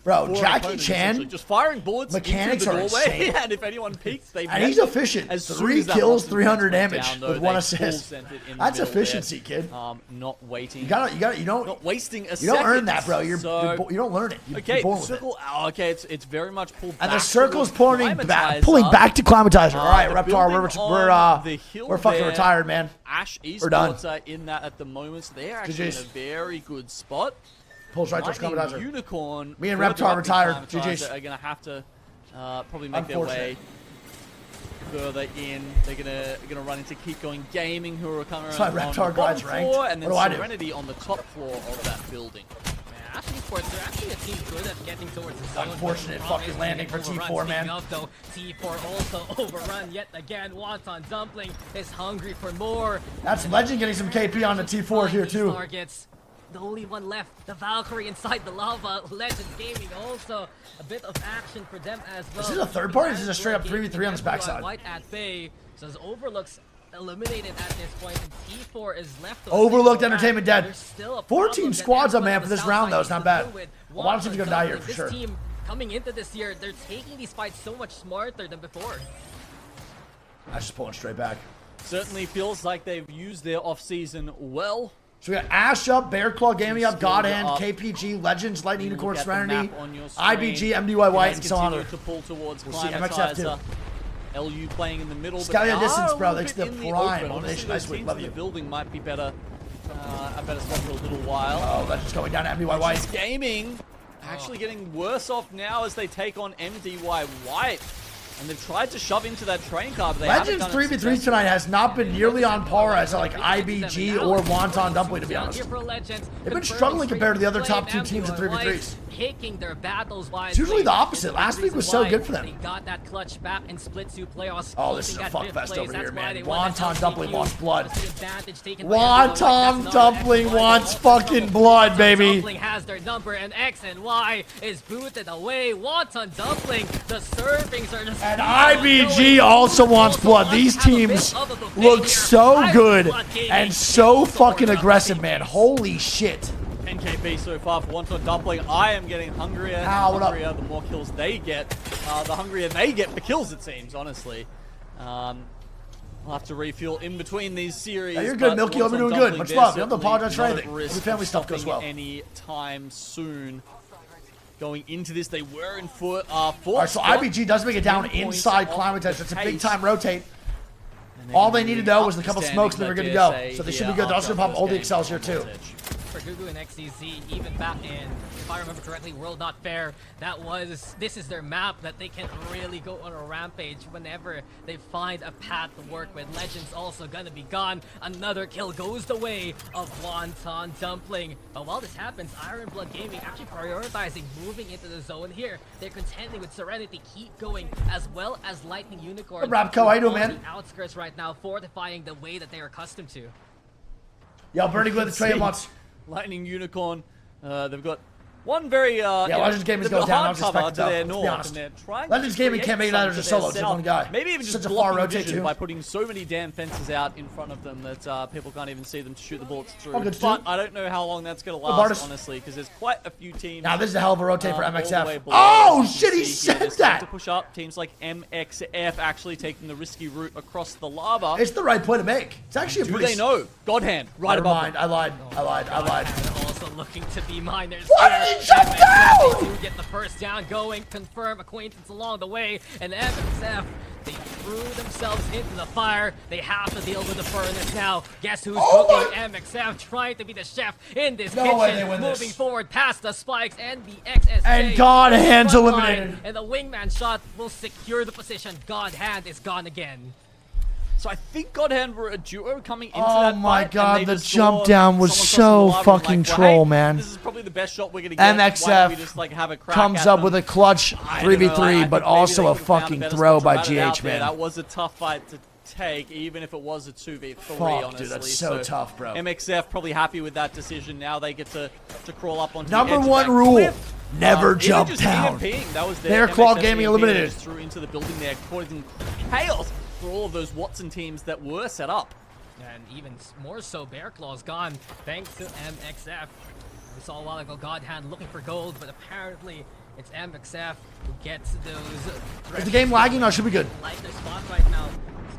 Bro, for Jackie opponents, Chan, essentially. Just firing bullets mechanics into the are doorway, insane. and if anyone peeks, they And he's efficient. As soon 3 as that kills, Boston 300 defense went damage down, though, with 1 they assist. full sent it in the That's middle efficiency, there. kid. Not waiting. You don't not wasting a you second. don't earn that, bro. You So, don't learn it. You're okay, born with it. circle. Okay, it's very much pulled back. And the circle's pulling towards back, Climatizer. pulling back to Climatizer. All right, The Reptar, building on the hill we're fucking there, retired, man. Ash We're done. Esports are in that at the moment, so they're actually GG's. in a very good spot. Pulls right towards Lightning Climatizer. Unicorn. Me and further Reptar up in retired. Climatizer GG's. Are gonna have to probably make their way further in. They're gonna run into Keep Going Gaming, who are coming That's why around on Reptar the guide's bottom ranked. floor, and then What do I do? Serenity on the top floor of that building. Ash Esports, they're actually a team good at getting towards the zone. Unfortunate but fucking obviously landing for overrun. T4, man. Speaking of, though, T4 also overrun yet again. Wonton Dumpling is hungry for more. That's Legend getting some KP on the T4 here, These too. Targets. The only one left, the Valkyrie inside the lava. Legend Gaming also a bit of action for them as well. Is this a third party or is this a straight up 3v3 on this backside? White at bay, so as Overlook's eliminated at this point, and T4 is left. Overlooked Entertainment dead. There's still a 14 problem that squads up, everyone man, on for the this south round, side though. It's needs not to bad. deal with. A lot of teams are gonna die here, for This sure. team coming into this year, they're taking these fights so much smarter than before. I just pulling straight back. Certainly feels like they've used their off-season well. So we got Ash up, Bear Claw Gaming up, God Hand, up. KPG, Legends, Lightning You Unicorn, look at the Serenity, map on your screen. IBG, MDY White, Guys and so on. continue to pull towards We'll see MXF too. Climatizer. LU playing in the middle. Scout your but distance, are bro. a That's bit the in prime open. on Honestly, Nation. those NiceWigg, teams love in you. the building might be better. A better spot for a little while. Oh, Legends going down to MDY White. Gaming actually getting worse off now as they take on MDY White. And they've tried to shove into that train car, but they Legends haven't done it 3v3 successfully. tonight has not been nearly on par as like IBG or Wonton Dumpling, to be honest. They've been struggling compared to the other top 2 teams in 3v3s. Taking their battles wide. It's usually the opposite. Last week was so good for them. They got that clutch back in split 2 playoffs. Oh, this is a keeping fuck that fest fifth over place. here, That's why man. they won that Wonton Dumpling LCQ. wants blood. Obviously, advantage taken by everyone. That's Wonton not Dumpling an wants X1. fucking blood, Wonton baby. Dumpling has their number, and X and Y is booted away. Wonton Dumpling, the servings are just. And IBG also wants blood. These teams look so good and so fucking aggressive, man. Holy shit. 10 KP so far for Wonton Dumpling. I am getting hungrier and Ow, what up? hungrier the more kills they get. The hungrier they get for kills, it seems, honestly. We'll have to refuel in between these series. Yeah, you're good, but Milky. Hope you're Wonton doing good. Dumpling, Much they're love. You don't have to certainly apologize for not at anything. risk Hope your family of stuff goes stopping well. any time soon. Going into this, they were in fourth. All right, so IBG does make it down 10 points inside off Climatizer. the It's a big pace. time rotate. And they're All gonna they needed move though up was a the couple standings, smokes and they were I good to dare go. say, So they should here be good. They're also after gonna pop our all the first excels game here on too. Voltage. For Gugu and XCZ, even back in, if I remember correctly, World Not Fair, this is their map that they can really go on a rampage whenever they find a path to work with. Legends also gonna be gone. Another kill goes the way of Wonton Dumpling. But while this happens, Iron Blood Gaming actually prioritizing moving into the zone here. They're contending with Serenity, Keep Going, as well as Lightning Unicorn. What up, Rapco? How you doing, on man? the outskirts right now, fortifying the way that they are accustomed to. Yo, Bernie, go to the trade months. Lightning Unicorn. They've got one very Legends Gaming's going down. I was cover to expecting their that, to be north, honest. and they're trying Legends to Gaming create can't make it either something just to their solo, just south. one guy. Maybe even Such just a far blocking rotate vision too. by putting so many damn fences out in front of them that people can't even see them to shoot the bullets through. Oh, good But too. I don't know how long that's going to Bartis. last, honestly, because there's quite a few teams. Now this is a hell of a rotate for all the way MXF. below, Oh as you shit, he can see here. said They're starting that. to push up. Teams like MXF actually taking the risky route across the lava. It's the right play to make. It's actually a Do pretty. they know? Godhand, right Never above mind. them. I lied. Also looking to be miners What here. did he jump MXF, down? They do get the first down going, confirm acquaintance along the way, and MXF, they threw themselves into the fire. They have to deal with the furnace now. Guess who's Oh cooking? MXF trying to be the chef in this No way they kitchen, win moving this. forward past the spikes and the XSJ. And God Hand's Front line, eliminated. And the wingman shot will secure the position. God Hand is gone again. So I think Godhand were a duo coming into Oh that my fight, God, and they the just jump saw down was someone so crossing the lava and fucking like, well, troll, hey, man. This is probably the best shot we're gonna get. Why don't MXF we just like have a crack comes at up them? with a clutch I don't know, 3v3, I but think also maybe a they could've found fucking better throw spot to by rat it out GH, there. man. That was a tough fight to take, even if it was a 2v3. Fuck, honestly, dude, that's so tough, bro. MXF probably happy with that decision. Now they get to crawl up onto Number the edge of one that rule, cliff. never Even jump just down. EMPing, that was Their MXF Claw Gaming EMPing eliminated. just through into the building there, causing chaos for all of those Watson teams that were set up. And even more so, Bear Claw's gone thanks to MXF. We saw a while ago God Hand looking for gold, but apparently it's MXF who gets those. Is the game lagging? No, it should be good. Like their spot right now,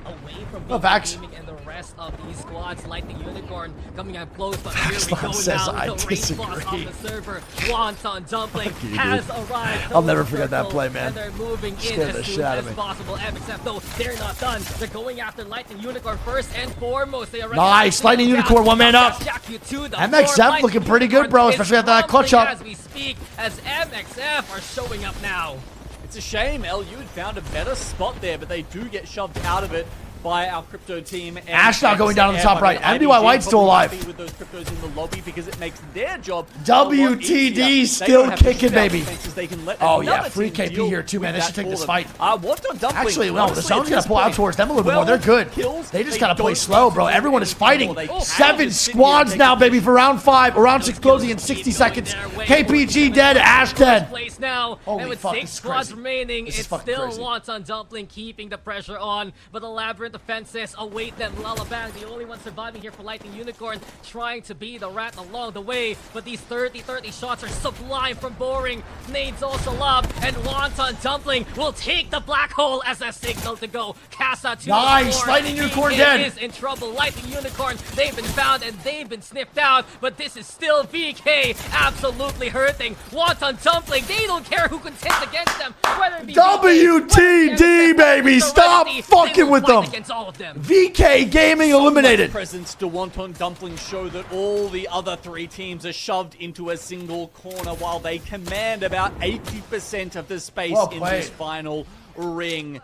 away from Oh, BK Vax. Gaming and the rest of these squads, like the Unicorn coming out close. But Vax here we go says, now. "I The race boss disagree." on the server, Wonton Dumpling, Fuck you, has dude. arrived. I'll never to the forget that circle, play, man. And they're moving in Scared the as shit soon out of as me. possible. MXF though, they're not done. They're going after Lightning Unicorn first and foremost. They already Nice. have Lightning down. Unicorn, one man up. Jack you to the MXF floor. Lightning looking pretty good, bro, Unicorn especially is after that clutch crumbling up. as we speak, as MXF are showing up now. It's a shame LU had found a better spot there, but they do get shoved out of it by our crypto team. And Ash now going down on the top right. I mean, MDY White's IBG still alive. probably happy with those cryptos in the lobby because it makes their job a lot easier. WTD They still don't have to kicking, spell baby. defenses, they can let Oh, yeah, another free team KP deal here, too, man. They with should that take this for them. fight. Wonton Dumpling, Actually, no, the honestly, zone's at gonna this pull out point, towards them a little bit more. They're 12 good. kills, They just gotta don't play slow, bro. want to Everyone do is fighting. anything more. They 7 just sit here squads and now, take baby, for round 5. Round 6 closing in 60 seconds. KPG dead, Ash dead. Place now, Holy and with fuck, 6 this is squads crazy. remaining, This is it's fucking still crazy. Wonton Dumpling keeping the pressure on, but the Labyrinth defenses await them. Lalabang, the only one surviving here for Lightning Unicorn, trying to be the rat along the way, but these 30-30 shots are sublime from Boring. Nades also lob, and Wonton Dumpling will take the black hole as a signal to go. Casa to Nice, the floor. Lightning Unicorn VK dead. is in trouble. Lightning Unicorn, they've been found and they've been sniffed out, but this is still VK absolutely hurting. Wonton Dumpling, they don't care who contends against them, whether it be WTD, baby, stop fucking with them. Against all of them. VK Gaming eliminated. Presence to Wonton Dumpling show that all the other 3 teams are shoved into a single corner while they command about 80% of the space Well in played. this final ring.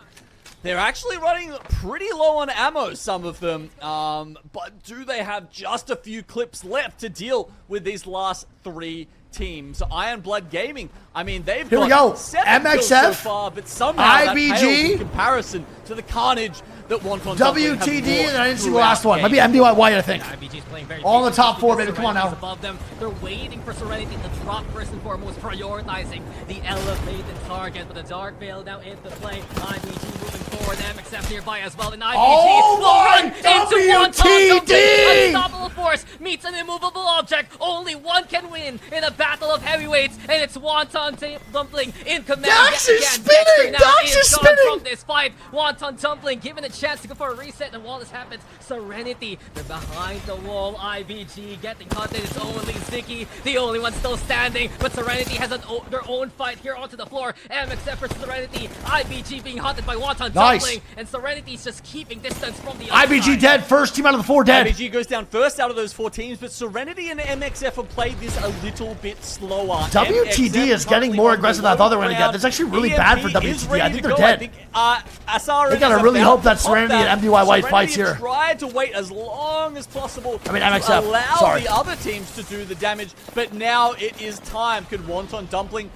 They're actually running pretty low on ammo, some of them, but do they have just a few clips left to deal with these last 3 teams? Iron Blood Gaming, I mean, they've Here we got go. 7 kills MXF, so far, but somehow that IBG, pales in comparison to the carnage that Wonton Dumpling have WTD, brought and I didn't see the throughout last one. Might be games. MDY White, I think. IBG's playing very All in the patient top 4, because baby. Come on Serenity's now. above them. They're waiting for Serenity to drop first and foremost, prioritizing the elevated target. But the Dark Veil now into play. IBG moving forward. MXF nearby as well. And IBG Oh will my run into Wonton WTD! Dumpling. Unstoppable force meets an immovable object. Only one can win in a battle of heavyweights, and it's Wonton Dumpling in command. Dax yet is again. spinning! Dexter now Dax is gone spinning! from this fight. Wonton Dumpling given a chance to go for a reset, and while this happens, Serenity, they're behind the wall. IBG getting caught. It's only Ziggy, the only one still standing, but Serenity has their own fight here onto the floor. MXF versus Serenity. IBG being hunted by Wonton Nice. Dumpling, and Serenity's just keeping distance from the IBG outside. dead. First team out of the 4 dead. IBG goes down first out of those 4 teams, but Serenity and MXF have played this a little bit slower. WTD is getting more aggressive than I thought they were going to get. This is actually really bad for WTD. I think they're dead. They gotta really hope that Serenity and MDY White fights here. Tried to wait as long as possible I mean, to MXF, allow sorry. the other teams to do the damage, but now it is time. Could Wonton Dumpling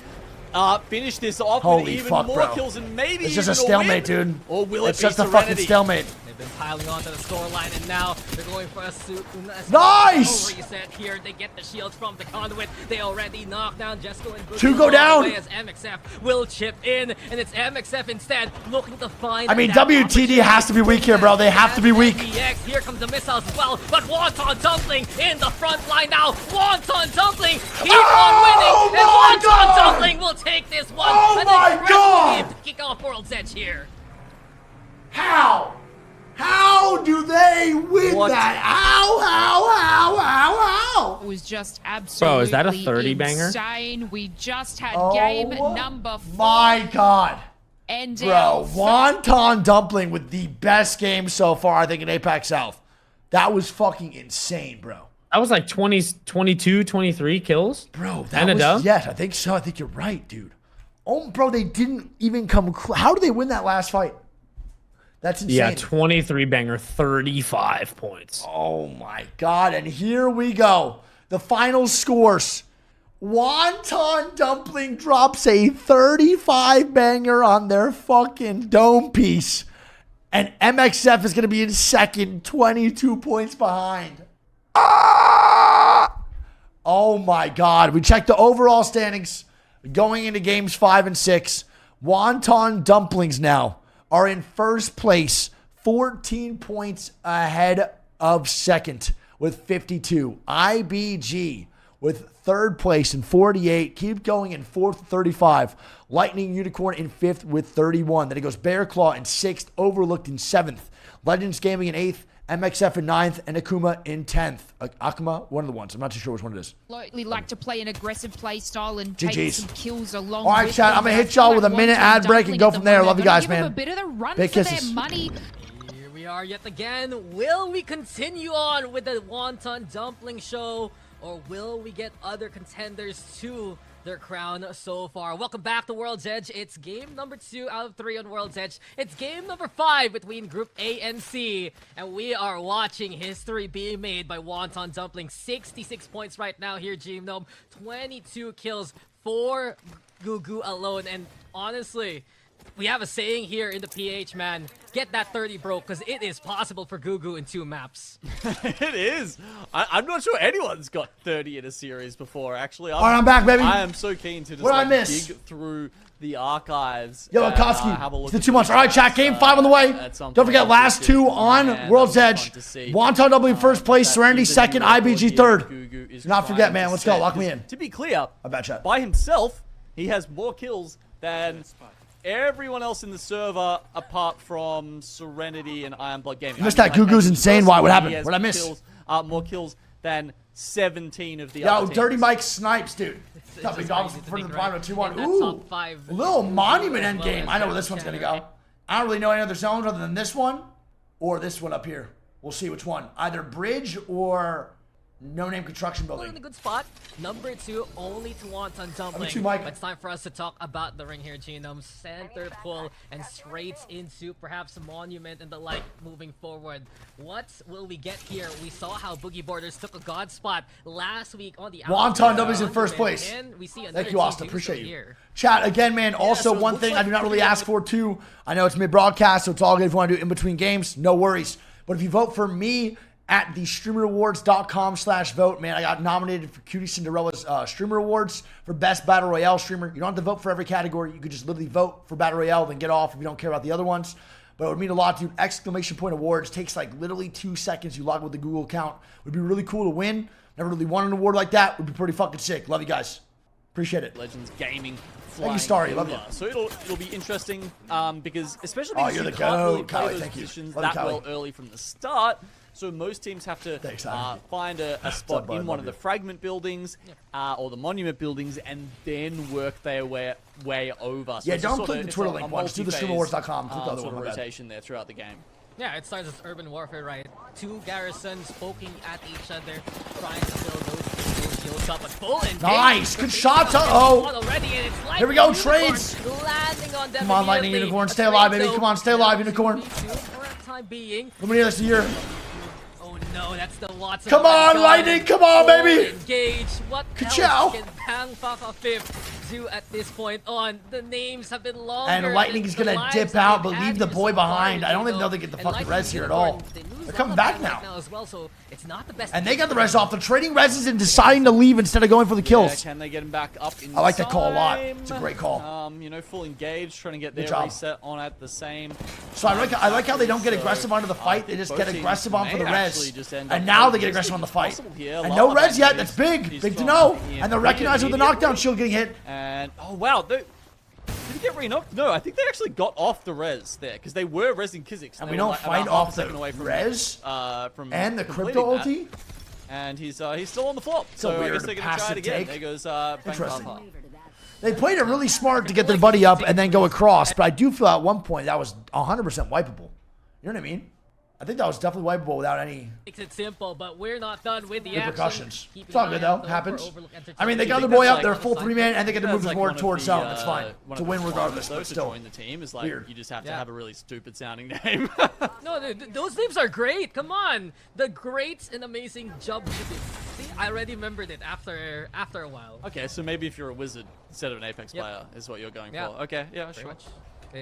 finish this off with Holy even fuck, more bro. kills and maybe It's just a even stalemate, win? dude. Or will It's it be just a fucking Serenity? stalemate. They've They've been piling onto the scoreline, and now they're going for a Nice! reset here. They get the shields from the conduit. They already knocked down Jesco and Boogie. 2 go down. As MXF will chip in, and it's MXF instead looking to find. I mean, that WTD has to be weak here, bro. They have to be weak. DX, here comes the missiles as well, but Wonton Dumpling in the front line now. Wonton Dumpling keep on winning, and my Wonton God! Dumpling will take this one. Oh and my then God! to kick off World's Edge here. How? How do they win What? that? How? It was just absolutely Bro, is that a 30 banger? insane. We just had Oh game number 4. my God. And Bro, Wonton Dumpling with the best game so far, I think, in APAC South. That was fucking insane, bro. That was like 22, 23 kills. Bro, that And a was, dub? yes, I think so. I think you're right, dude. Oh, bro, they didn't even come How did they win that last fight? That's insane. Yeah, 23 banger, 35 points. Oh my God, and here we go. The final scores. Wonton Dumpling drops a 35 banger on their fucking dome piece. And MXF is going to be in second, 22 points behind. Ah! Oh my God. We checked the overall standings going into games 5 and 6. Wonton Dumplings now are in first place, 14 points ahead of second with 52. IBG with third place in 48. Keep going in fourth with 35. Lightning Unicorn in fifth with 31. Then it goes Bear Claw in sixth. Overlooked in seventh. Legends Gaming in eighth. MXF in ninth. And Akuma in 10th. Akuma, one of the ones. I'm not too sure which one it is. We like to play an aggressive play style and take GG's. some kills along. All right, with chat. them. I'm going to But I hit y'all feel with a like minute Wonton ad break and Dumpling go at the from there. moment, Love you they're guys, gonna give man. them a bit of the run Big for kisses. their money. Here we are yet again. Will we continue on with the Wonton Dumpling show, or will we get other contenders to their crown so far? Welcome back to World's Edge. It's game number 2 out of 3 on World's Edge. It's game number 5 between Group A and C, and we are watching history being made by Wonton Dumpling. 66 points right now here, Gnome. 22 kills for Gugu alone, and honestly, we have a saying here in the PH, man. Get that 30, bro, because it is possible for Gugu in 2 maps. It is. I'm not sure anyone's got 30 in a series before, actually. All right, I'm back, baby. I am so keen to just What did I miss? dig through the archives. Yo, and, Akowski, have a look it's the at 2 months. these All right, chat. maps, Game 5 on the way. at some Don't point. forget, last 2 on Man, World's that'll be Edge. fun to see. Wonton Dumpling first place, That Serenity is the second, new record IBG here third. Gugu is Do not forget, trying man. to Let's go. set, Lock me 'cause in. To be clear, I bet chat. by himself, he has more kills than everyone else in the server apart from Serenity and Iron Blood Gaming. Missed that. Gugu's insane. Why? What happened? He has What'd I miss? Kills, more kills than 17 of the Yo, other Dirty teams. Mike snipes, dude. It's Top big just dogs crazy to for the think, final right? 2-1. In that Ooh, top 5 a little monument as end well game. as I know where the this one's gonna Canada. go. I don't really know any other zones other than this one or this one up here. We'll see which one. Either bridge or no-name construction We're in a building. good spot. Number 2, only to Wonton Dumpling. 2, Mike. But it's time for us to talk about the ring here, Genome. Center pull and straight into perhaps a monument and the like moving forward. What will we get here? We saw how Boogie Borders took a god spot last week on the Wonton Dumplings in first place. And we see another Thank you, team Austin. do Appreciate so you. here. Chat, again, man, also so it one looks thing I like do not really Boogie ask for, too. I know it's mid-broadcast, so it's all good if you want to do in between games. No worries. But if you vote for me at the streamerrewards.com/vote, man, I got nominated for Cutie Cinderella's Streamer Awards for Best Battle Royale Streamer. You don't have to vote for every category. You could just literally vote for Battle Royale, then get off if you don't care about the other ones. But it would mean a lot, dude. Exclamation point awards takes like literally 2 seconds. You log in with the Google account. It would be really cool to win. Never really won an award like that. Would be pretty fucking sick. Love you guys. Appreciate it. Legends Gaming. Thank you, Starry. Love you. So it'll be interesting because especially Oh, because you're you the can't really goat, play Kylie, those thank you. positions Love you, that well Kylie. early from the start. So most teams have to Thanks, Kylie. find a spot bud? in one Love of the you. fragment buildings or the monument buildings and then work their way over. So Yeah, it's a don't sort click of- the it's Twitter a link one. Just do the multi-phase, streamerwars.com. Click the other sort one. of My bad. rotation there throughout the game. Yeah, it starts as urban warfare, right? 2 garrisons poking at each other, trying to build those shields up. But full engagement. Nice. Good shots. Already, and it's Here we go, Lightning trades. Unicorn landing on them Come on, Lightning immediately. Unicorn. A Stay alive, trade baby. zone. Come on, stay alive, Unicorn. 2 for the time being. How many of this a year? Oh no, that's the Watson. Come on, Lightning. Come on, baby. Engage. What Ka-chow. else can Pang Fuck a fifth? do at this point on? The names have been longer. And Lightning's the gonna lives dip that out, they've but had leave the here boy so far, behind. I don't even Gino. know they get the And fucking Lightning res here at Unicorn, all. they lose They're all coming of back them right now. as well, so it's not the best. And they got the res off. They're trading reses and deciding to leave instead of going for the kills. Yeah, can they get him back up in I like that call a lot. time? It's a great call. You know, full engaged, trying to get Good their job. reset on at the same. So I like how they don't get So, aggressive onto the fight. They just both get teams aggressive on for the may res. actually just end And up now with they get this aggressive on the fight. possible here. And Lava no res Man yet. is- That's big. he's Big to strong. know. He And they're is recognized with the immediately. knockdown shield getting hit. And oh wow, did he get re-knocked? No, I think they actually got off the res there because they were resing Kha'Zix. And They we were, don't like, fight about off half a second the away from res from and the completing crypto that. ulti. And he's still on the floor. a So I weird guess they're gonna try it passive again. take. There goes Interesting. Bangpapa. They played it really smart to get their buddy up and then go across. But I do feel at one point that was 100% wipeable. You know what I mean? I think that was definitely wipeable without any Makes it simple, but we're not done with the repercussions. action. It's all good though. Happens. I mean, they got think their boy that's up. They're like- full 3-man, and they get to move That's like more one of towards the, zone. That's fine. one To of win the regardless, though, but to still. join the team is like Weird. you just have to Yeah. have a really stupid sounding name. No, those names are great. Come on, the great and amazing job. See, I already remembered it after a while. Okay, so maybe if you're a wizard instead of an Apex Yep. player is what you're going Yeah. for. Okay, yeah, Pretty sure. much.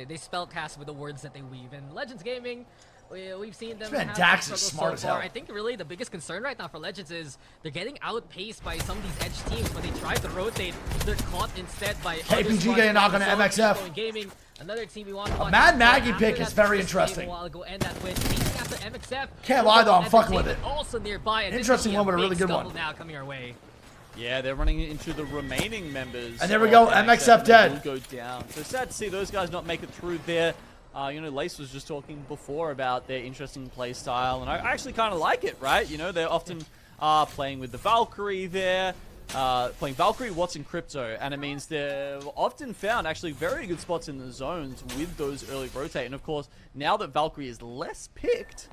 They spell cast with the words that they weave. And Legends Gaming, we've seen them. Man, have Dax some is struggles smart so as far. hell. I think really the biggest concern right now for Legends is they're getting outpaced by some of these edge teams. When they try to rotate, they're caught instead by KPG getting a knock on MXF. Gaming. Another team we want to watch. Mad Maggie After pick that is very first game interesting. a while ago, and that win, chasing after MXF. Can't lie, though, I'm fucking with it. Also nearby. And this Interesting could be one, but a big really good scuffle one. Now coming our way. Yeah, they're running into the remaining members. And there we of go, MXF and dead. they will go down. So sad to see those guys not make it through there. You know, Lace was just talking before about their interesting play style, and I actually kind of like it, right? You know, they're often playing with the Valkyrie there, playing Valkyrie, Watts, and Crypto, and it means they're often found actually very good spots in the zones with those early rotate. And of course, now that Valkyrie is less picked,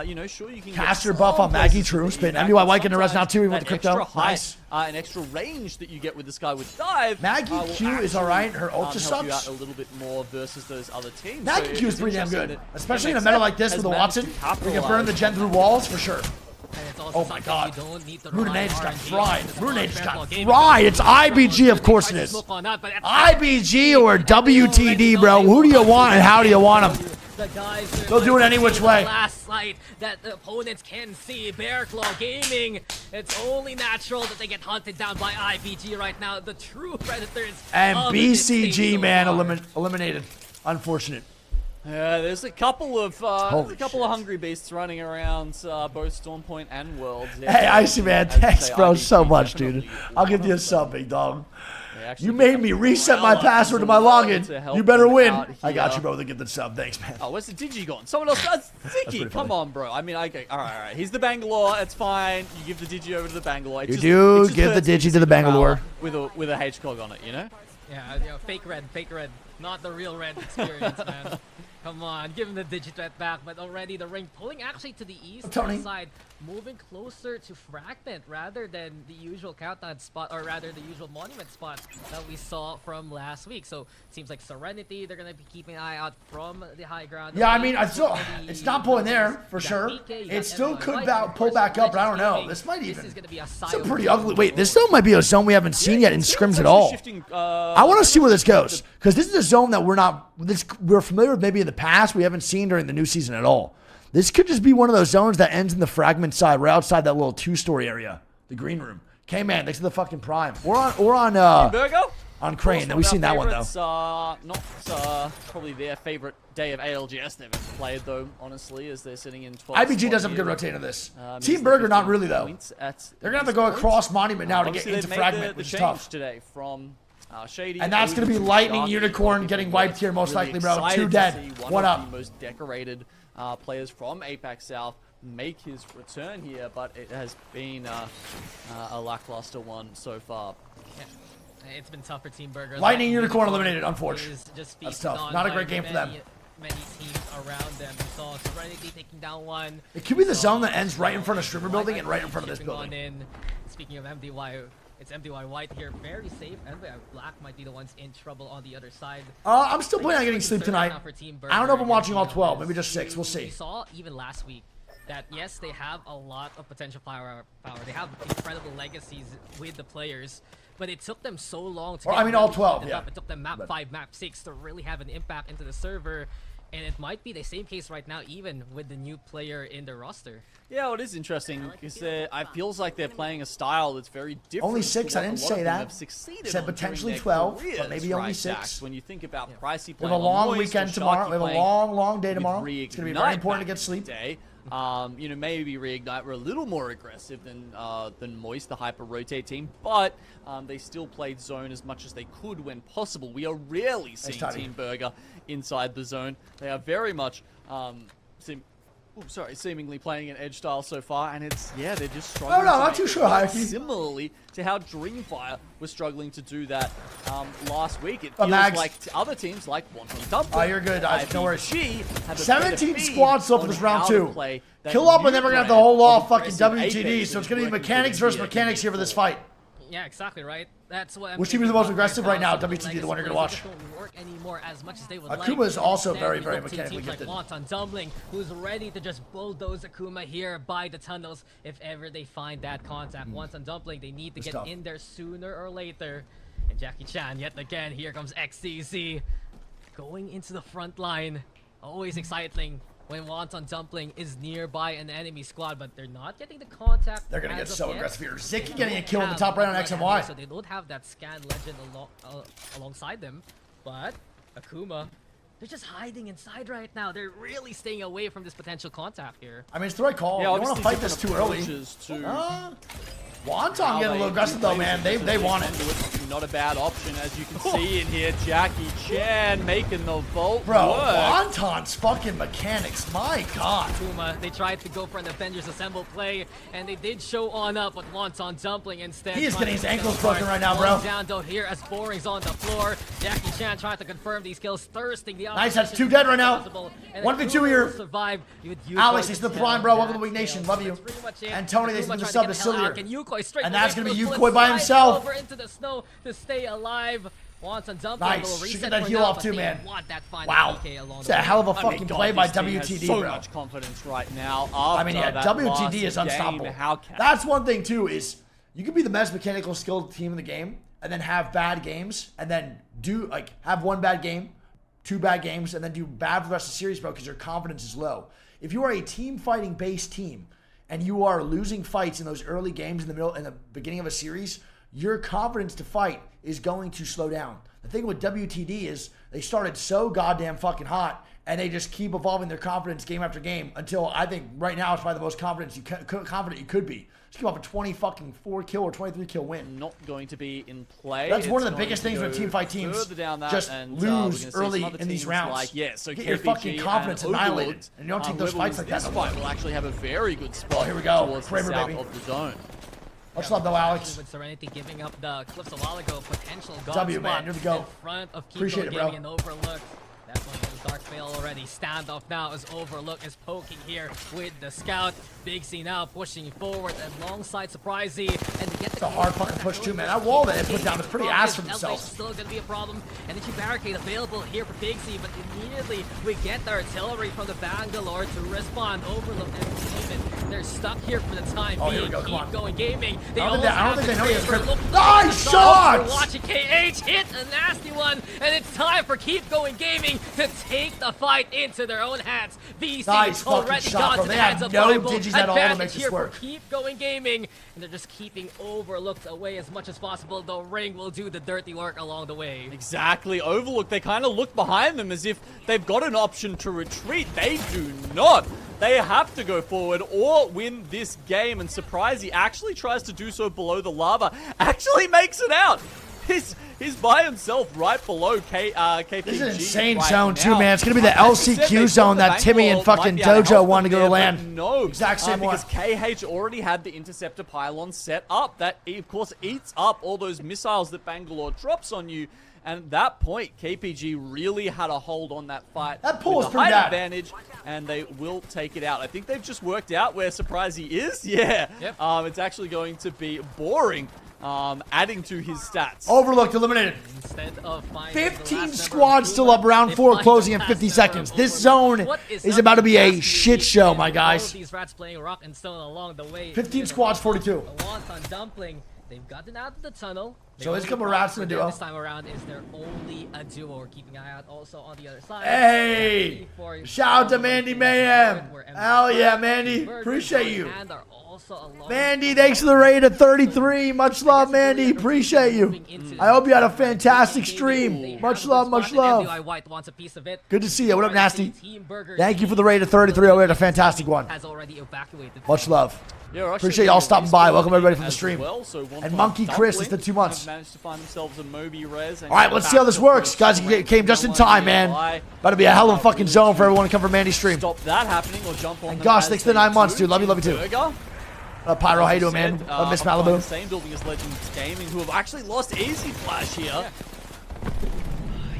you know, sure you can Cast get your buff some on Maggie, places true. to Spin. be back, MDY but White getting the rest now sometimes too, even with that the crypto. extra height, Nice. an extra range that you get with this guy with dive. Maggie will Q is actually, alright. Her ult just help you sucks. out a little bit more versus those other teams. Maggie So Q is it's pretty damn interesting good. that Especially in a MXF meta like this has with a managed Watson. to We can burn the gen through walls for sure. And it's also Oh my something god. you don't need to Runade rely just got RNG fried. on. Runade just Basketball got game. fried. It's IBG, of course it Tried to is. smoke on that, but that's IBG or WTD, bro. Who do you want and how do you want them? The guys They'll do it any which way. Last sight that the opponents can see. Bearclaw Gaming. It's only natural that they get hunted down by IBG right now. The true predators. And of this team BCG, so man, far. eliminated. Unfortunate. There's a couple of Holy of hungry beasts running around both Stormpoint and Worlds. Hey, Icy Man, As you thanks, say, bro, IBG so much, dude. definitely I'll give you a one sub, big dog. They actually You picked made up me reset my Morella password to as my well login. to help You better them win. out I got here. you, bro, with a gifted sub. Thanks, man. Oh, where's the Digi gone? Someone else does. pretty Ziki, funny. come on, bro. I mean, all right. He's the Bangalore. It's fine. You give the Digi over to the Bangalore. It You just- do it just give the hurts me Digi to see the Bangalore. Morale with a H cog on it, you know? Yeah, you know, fake red, not the real red experience, man. Come on, give him the Digitret back, but already the ring pulling actually to the east Tony. side, moving closer to Fragment rather than the usual countdown spot, or rather the usual monument spot that we saw from last week. So it seems like Serenity, they're gonna be keeping an eye out from the high ground. Yeah, I mean, it's not pulling there for sure. It still could pull back up, but I don't know. This might even. It's a pretty ugly. Wait, this zone might be a zone we haven't seen yet in scrims at all. I want to see where this goes because this is a zone that we're familiar with maybe in the past. We haven't seen during the new season at all. This could just be one of those zones that ends in the Fragment side, right outside that little two-story area, the green room. K-Man, next to the fucking Prime. Or on Crane. Then we've seen that one though. Not probably their favorite day of ALGS they've ever played though. Honestly, as they're sitting in 12th. IBG does have a good rotate of this. Team Burger, not really though. They're gonna have to go across Monument now to get into Fragment, which is tough. Today from Shady, And that's going to be Lightning Unicorn getting wiped here, most likely, bro. 2 dead. 1 up. The most decorated players from APAC South make his return here, but it has been a lackluster one so far. Yeah. It's been tough for Team Burger. Lightning Unicorn eliminated, unfortunately. That's tough. Not a great game for them. Many teams around them. We saw Serenity taking down one. It could be the zone that ends right in front of Streamer Building and right in front of this building. Speaking of MDY, it's MDY White here, very safe. MDY Black might be the ones in trouble on the other side. I'm still planning on getting sleep tonight. I don't know if I'm watching all 12, maybe just 6. We'll see. We saw even last week that yes, they have a lot of potential power. They have incredible legacies with the players. but it took them so long to Or, get I mean, all really 12, heated yeah. up. It took them map 5, map 6 to really have an impact into the server. And it might be the same case right now, even with the new player in the roster. Yeah, well, it is interesting because it feels like they're playing a style that's very different. Only 6, to I what didn't a lot say of them that. have succeeded Said on during potentially their 12, but careers, maybe only right, 6. Dax? When you think about Pricey We playing have a long on Noise, weekend or tomorrow. Sharky We have a playing long day with tomorrow. It's going to be Reignite very important to back get sleep. today. You know, maybe Reignite were a little more aggressive than Moist, the hyper rotate team, but they still played zone as much as they could when possible. We are rarely seeing Team Burger inside the zone. They are very much seemingly playing an edge style so far, and they're just struggling. Oh no, to not make too it sure, work, Hierarchy. similarly to how Dreamfire was struggling to do that last week. It Oh, feels Mags. like other teams like Wanton Dumpling, Oh, you're good, Isaac, no worries. IPG have a 17 better feed squads still for on this round how to 2. play that Kill up, new and then we're going to have the brand whole law of of fucking aggressive WTD, Apex so it's that going to is be working mechanics for versus the mechanics here for this community. fight. Yeah, exactly right. That's what I'm Which team is the thinking most about aggressive right now? Something WTD, like the one you're this gonna watch. doesn't work anymore as much as they would Akuma like. is also Instead, very, we very look to mechanically teams gifted. Like Wanton Dumpling, who's ready to just bulldoze Akuma here by the tunnels if ever they find that contact. Wanton Dumpling, they need to get tough. in there sooner or later. And Jackie Chan, yet again, here comes XCZ going into the front line. Always exciting when Wanton Dumpling is nearby an enemy squad, but they're not getting the contact. They're going to as get of so yet. aggressive here. They Ziki getting a don't kill in the have top right on Blood X and Hammer, Y. so they don't have that scan legend alongside them. But Akuma, they're just hiding inside right now. They're really staying away from this potential contact here. I mean, it's the right call. Yeah, You don't want to fight this different too early. approaches to Wonton how getting a they little aggressive though, play man. this. They want it. Not a bad option, as you can see in here. Jackie Chan making the vault Bro, work. Wonton's fucking mechanics. My God. Akuma, they tried to go for an Avengers Assemble play, and they did show on up with Wanton Dumpling instead. He is getting his trying to ankles kill broken hard. right now, bro. One down though here as Boring's on the floor. Jackie Chan trying to confirm these kills, thirsting the Nice, that's opposition 2 dead right now. possible. And 1v2 Akuma here. will survive with Yukoi Alex, he's the to prime, tell bro. Welcome to that the Weak Nation. tale. Love you. That's pretty much it. And Tony, Akuma he's been trying to sub get to the hell out, Cillier. and Yukoi straight And that's away gonna be from the Yukoi flip by side himself. Over into the snow to stay alive. Wanton Dumpling Nice. will Should reset get that for heal now, off but too, they man. want that final Wow. PK along It's the a way. hell of a I mean, fucking God, play by this team has WTD, so bro. much confidence right now. I mean, yeah, after that WTD last is unstoppable. game. How can That's one thing too, is you can be the best mechanical skilled team in the game and then have bad games and then have 1 bad game, 2 bad games, and then do bad for the rest of the series, bro, because your confidence is low. If you are a team fighting based team and you are losing fights in those early games in the beginning of a series, your confidence to fight is going to slow down. The thing with WTD is they started so goddamn fucking hot, and they just keep evolving their confidence game after game until I think right now it's probably the most confident you could be. Just keep off a 24 kill or 23 kill win. not going to be in play. That's one of It's the biggest going things to with go team fight teams. further down that, Just and, we're gonna lose see early some other in these teams rounds. Like, yeah, so Get your KPG fucking confidence and annihilated, Overlord, and you don't take those whoever fights like wins that this no fight more. will actually have a very good spot here we go. towards Kramer, the south baby. of the zone. Much love though, Alex. With Serenity giving up the cliffs a while ago, potential god W, spot man. Here we go. in front of Kiko Appreciate it, bro. Gaming and Overlook. That one goes Dark Veil already. Standoff now as Overlook is poking here with the scout. Big C now pushing forward alongside Surprisey, and to get It's a hard fucking push too, man. That wall that they put down is pretty ass for Elevation's themselves. still gonna be a problem, and then she barricade available here for Big C, but immediately we get the artillery from the Bangalore to respond. Overlook and Steven, they're stuck here for the time Oh, being. here we go, come on. Keep going gaming. They I don't almost think they know have he has the grip. Look, Nice we're shots! watching KH hit a nasty one, and it's time for Keep Going Gaming to take the fight into their own hands. VC Nice fucking already shot, gone bro. to They the have hands of no Bible. digis at all to make Advantage this here work. for Keep Going Gaming, and they're just keeping Overlooked away as much as possible. The ring will do the dirty work along the way. Exactly. Overlook, they kind of look behind them as if they've got an option to retreat. They do not. They have to go forward or win this game, and Surprisey actually tries to do so below the lava. Actually makes it out. He's by himself right below KPG. This is an insane right zone too, now. man. It's gonna be the As you said, LCQ they zone thought that the Timmy and Bangalore fucking might be able to Dojo help wanted to them go to there, but land. No, Exact same one. because KH already had the interceptor pylon set up. That, of course, eats up all those missiles that Bangalore drops on you. And at that point, KPG really had a hold on that fight. That pull with was the pretty height bad. advantage, and they will take it out. I think they've just worked out where Surprisey is. Yeah. Yep. It's actually going to be Boring, adding to his stats. Overlooked, eliminated. Instead of finding 15 squads still up, round 4 closing in 50 seconds. This zone is up about to be a with shit Nasty show, my and guys. all these rats playing rock and stone along the way. 15 squads, 42. The Wanton Dumpling They've gotten out of the tunnel. So it's a couple problem routes to for the them duo. This time around is they're only a duo. We're keeping an eye out also on the other side. Hey! Shout out to Mandy Mayhem. Hell yeah, Mandy. Appreciate you. And are also alone. Mandy, thanks for the raid at 33. Much love, Mandy. Appreciate you. I hope you had a fantastic stream. Much love, much love. MDY White wants a piece of it. Good to see you. What up, Nasty? Team Burger Thank you for the raid at 33. We had a fantastic one. has already evacuated. Much love. Yeah, we're actually Appreciate y'all getting a stopping by. respawn Welcome everybody from the as stream. well, so one And time Monkey Chris is Dumpling the 2 months. have managed to find themselves a Moby res. All right, let's see how this works. Guys, you came just in time, man. About to be a hell of a fucking zone for everyone to come from Mandy's stream. Stop that happening or jump on And them Gosh, as thanks for the they 9 months, do. dude. Love you too. Burger, Pyro, how you as doing, I man? said, Miss occupying the Malibu. same building as Legends Gaming, who have actually lost Easy Flash here.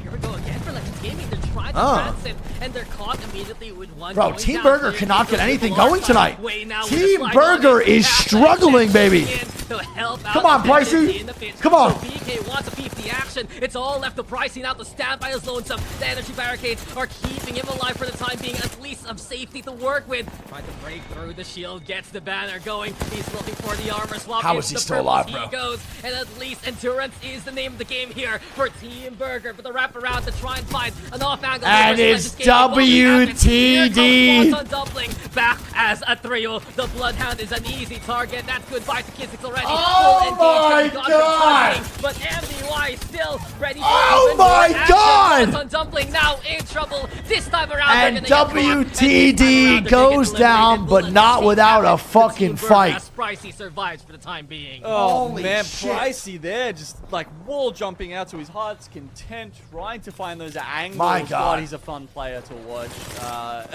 Here we go again for Legends Gaming. They're trying to transit, and they're caught immediately with one. Bro, going Team down. Burger Here cannot goes get the anything block going side. tonight. Way now with Team the slide Burger on it. is Action struggling, baby. to help out Come on, the Legends Pricey. in the pit. Come on. So BK wants to beef the action. It's all left to Pricey now to stand by his lonesome. The energy barricades are keeping him alive for the time being, at least of safety to work with. Trying to break through the shield, gets the banner going. He's looking for the armor swap. How It's is he the still purple alive, he bro? goes, and at least endurance is the name of the game here for Team Burger. But the wraparound to try and find an off angle. And versus it's Legends Gaming. What happens? Here WTD. comes Quantum Dumpling back as a trio. The Bloodhound is an easy target. That's goodbye to Kizzix already. Oh Full my engagement. Got God. him touching, but MDY still ready for Oh even more my action. God. Quantum Dumpling now in trouble. This time around, And they're gonna get caught. And this time around, WTD they're gonna goes get down, eliminated. but Bullets not see without a happen. fucking Team Burger fight. as Pricey survives for the time being. Oh Holy man, shit. Pricey there, just like wall jumping out to his heart's content, trying to find those angles. My God. He's a fun player to watch.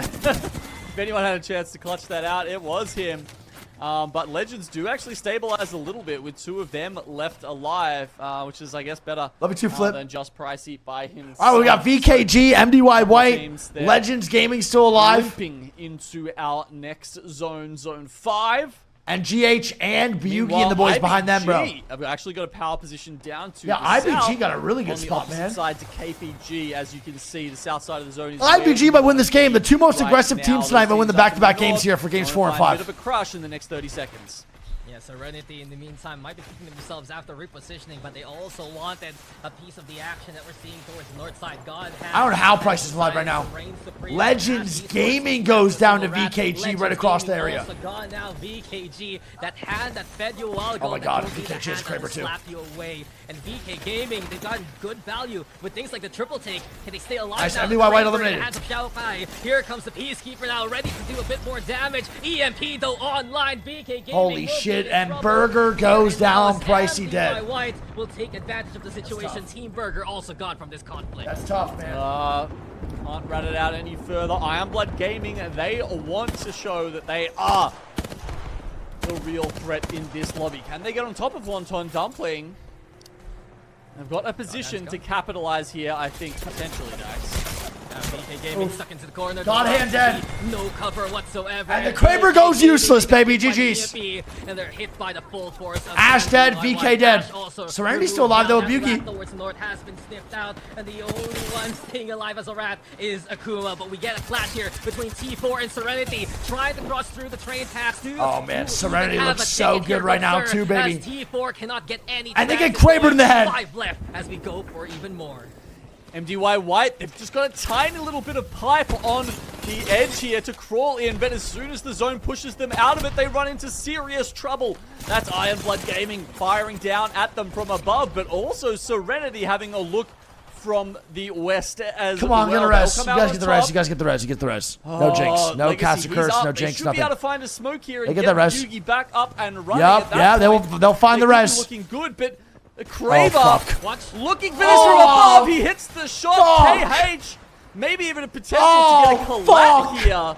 If anyone had a chance to clutch that out, it was him. But Legends do actually stabilize a little bit with 2 of them left alive, which is, I guess, better Love you too, Flip. than just Pricey by himself. All right, we got VKG, MDY White, Teams there. Legends Gaming still alive, Limping into our next zone, Zone 5. and GH and Byugi Meanwhile, and the boys behind them, bro. IBG have actually got a power position down to Yeah, the IBG south, got a really good on the spot, opposite man. side to KPG, as you can see, the south side of the zone is IBG might win this game. The 2 most right aggressive now. teams tonight might win the Those teams up back-to-back in the games north here for games wanna 4 and find 5. A bit of a crush in the next 30 seconds. Yeah, Serenity in the meantime might be kicking themselves after repositioning, but they also wanted a piece of the action that we're seeing towards the north side. God has I don't know how Price is alive right now. reigns supreme. Legends Esports Gaming goes down to Rat. VKG Legends right across the Gaming area. also gone now. VKG, that hand that fed you a while ago. Oh my that God, will be the VKG is hand that'll Kraber too. slap you away. And VK Gaming, they've gotten good value with things like the triple take. Can they stay alive Nice, now? MDY White Kraber in the eliminated. hands of Xiao Kai. Here comes the Peacekeeper now, ready to do a bit more damage. EMP though online. VK Gaming Holy will be shit, in and trouble. Burger goes down, Dallas Pricey and dead. MDY White will take advantage of the situation. tough. Team Burger also gone from this conflict. That's tough, man. Can't rat it out any further. Ironblood Gaming, they want to show that they are the real threat in this lobby. Can they get on top of Wonton Dumpling? They've got a position to capitalize here, I think, potentially, Dax. VK Gaming stuck into the corner. God hand dead. No cover whatsoever. And the Kraber goes useless, baby. GG's. And they're hit by the full force of Ash dead, MDY. VK dead. Ash also Serenity's still alive, though, with removed. Byugi. That rat towards north has been sniffed out, and the only one staying alive as a rat is Akuma. But we get a clash here between T4 and Serenity, trying to cross through the train tracks. Oh, man, Serenity have looks a so ticket here, good right now, sir, too, baby. As T4 cannot get any. And they get traction. Kraber in the head. 5 left as we go for even more. MDY White, they've just got a tiny little bit of pipe on the edge here to crawl in, but as soon as the zone pushes them out of it, they run into serious trouble. That's Ironblood Gaming firing down at them from above, but also Serenity having a look from the west as Come on, well. get a res. They'll You come guys out get the on res. top. You guys get the res. You get the res. No jinx. No Legacy, cast of he's curse. up. No They jinx. should Nothing. be able to find a smoke here and They get get that res. Yugi back up and running. Yup, At that yeah, point, they'll find they the could be res. looking good, but Kraber fuck. looking for this from above. He hits the shot. Fuck. KH, maybe even a potential to get a collat fuck. here.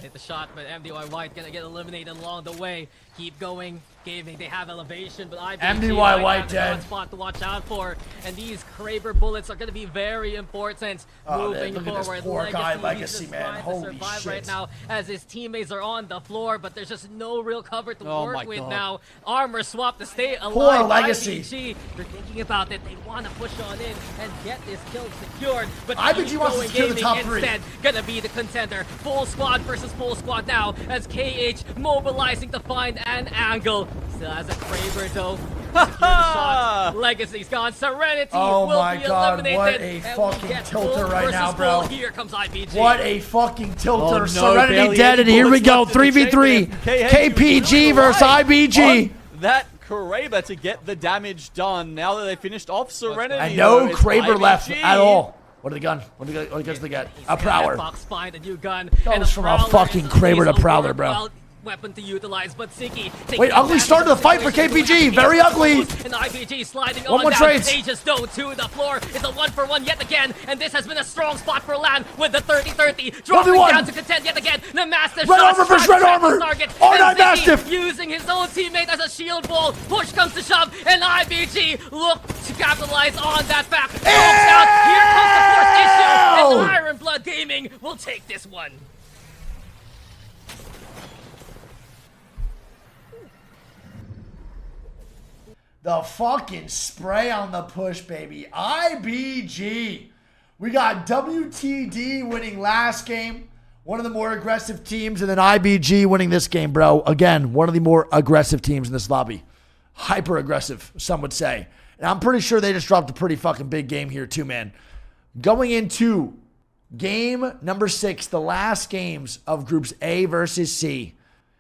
Hit the shot, but MDY White gonna get eliminated along the way. Keep going. Gaming, they have elevation, but IBG MDY might White have the dead. one spot to watch out for. And these Kraber bullets are going to be very important Oh, man, moving look at this forward. poor guy, he's Legacy, just man. trying to Holy survive shit. right now as his teammates are on the floor, but there's just no real cover to Oh my work with God. now. Armor swap to stay alive. Poor Legacy. IBG, they're thinking about it. They want to push on in and get this kill secured. But IBG keep wants to going. secure the Gaming top 3. instead gonna be the contender. Full squad versus full squad now as KH mobilizing to find an angle. Still has a Kraber though. Secure the shot. Legacy's gone. Serenity Oh will my be God, eliminated. what a And we fucking get tilter full right now, versus bro. full. Here comes IBG. What a fucking tilter. Oh, no, Serenity barely dead, and any here we bullets go. left in the 3v3. chamber. KH KPG really versus right IBG. on that Kraber to get the damage done. Now that they finished off Serenity, And no though, it's Kraber left IBG. at all. What are the gun? What does they get? A Prowler. Fox find a new gun. Goes and from a Prowler fucking is Kraber to a Prowler, bro. worthwhile weapon to utilize, but Siki Wait, ugly start to the fight for KPG. Very ugly. And IBG sliding One on more down. trades. Aegis though to the floor. It's a 1-for-1 yet again, and this has been a strong spot for LAN with the 30-30. Dropping 1v1. down to contend yet again. The Mastiff Red shots armor versus trying to red trap armor. his target. R9 And Siki Mastiff. using his own teammate as a shield wall. Push comes to shove, and IBG look to capitalize on that fact. Here comes the fourth issue, and Iron Blood Gaming will take this one. The fucking spray on the push, baby. IBG. We got WTD winning last game. One of the more aggressive teams, and then IBG winning this game, bro. Again, one of the more aggressive teams in this lobby. Hyper aggressive, some would say. And I'm pretty sure they just dropped a pretty fucking big game here too, man. Going into game number 6, the last games of groups A versus C.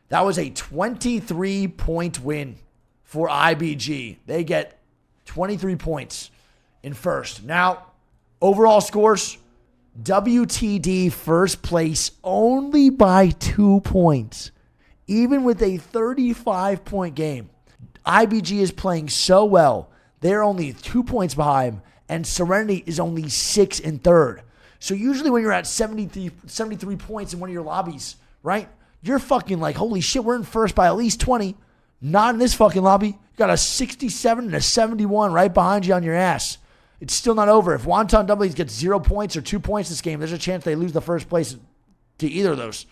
That was a 23-point win for IBG. They get 23 points in first. Now, overall scores, WTD first place only by 2 points. Even with a 35-point game, IBG is playing so well. They're only 2 points behind, and Serenity is only 6 in third. So usually when you're at 73 points in one of your lobbies, right? You're fucking like, holy shit, we're in first by at least 20. Not in this fucking lobby. You got a 67 and a 71 right behind you on your ass. It's still not over. If Wonton W's gets 0 points or 2 points this game, there's a chance they lose the first place to either of those.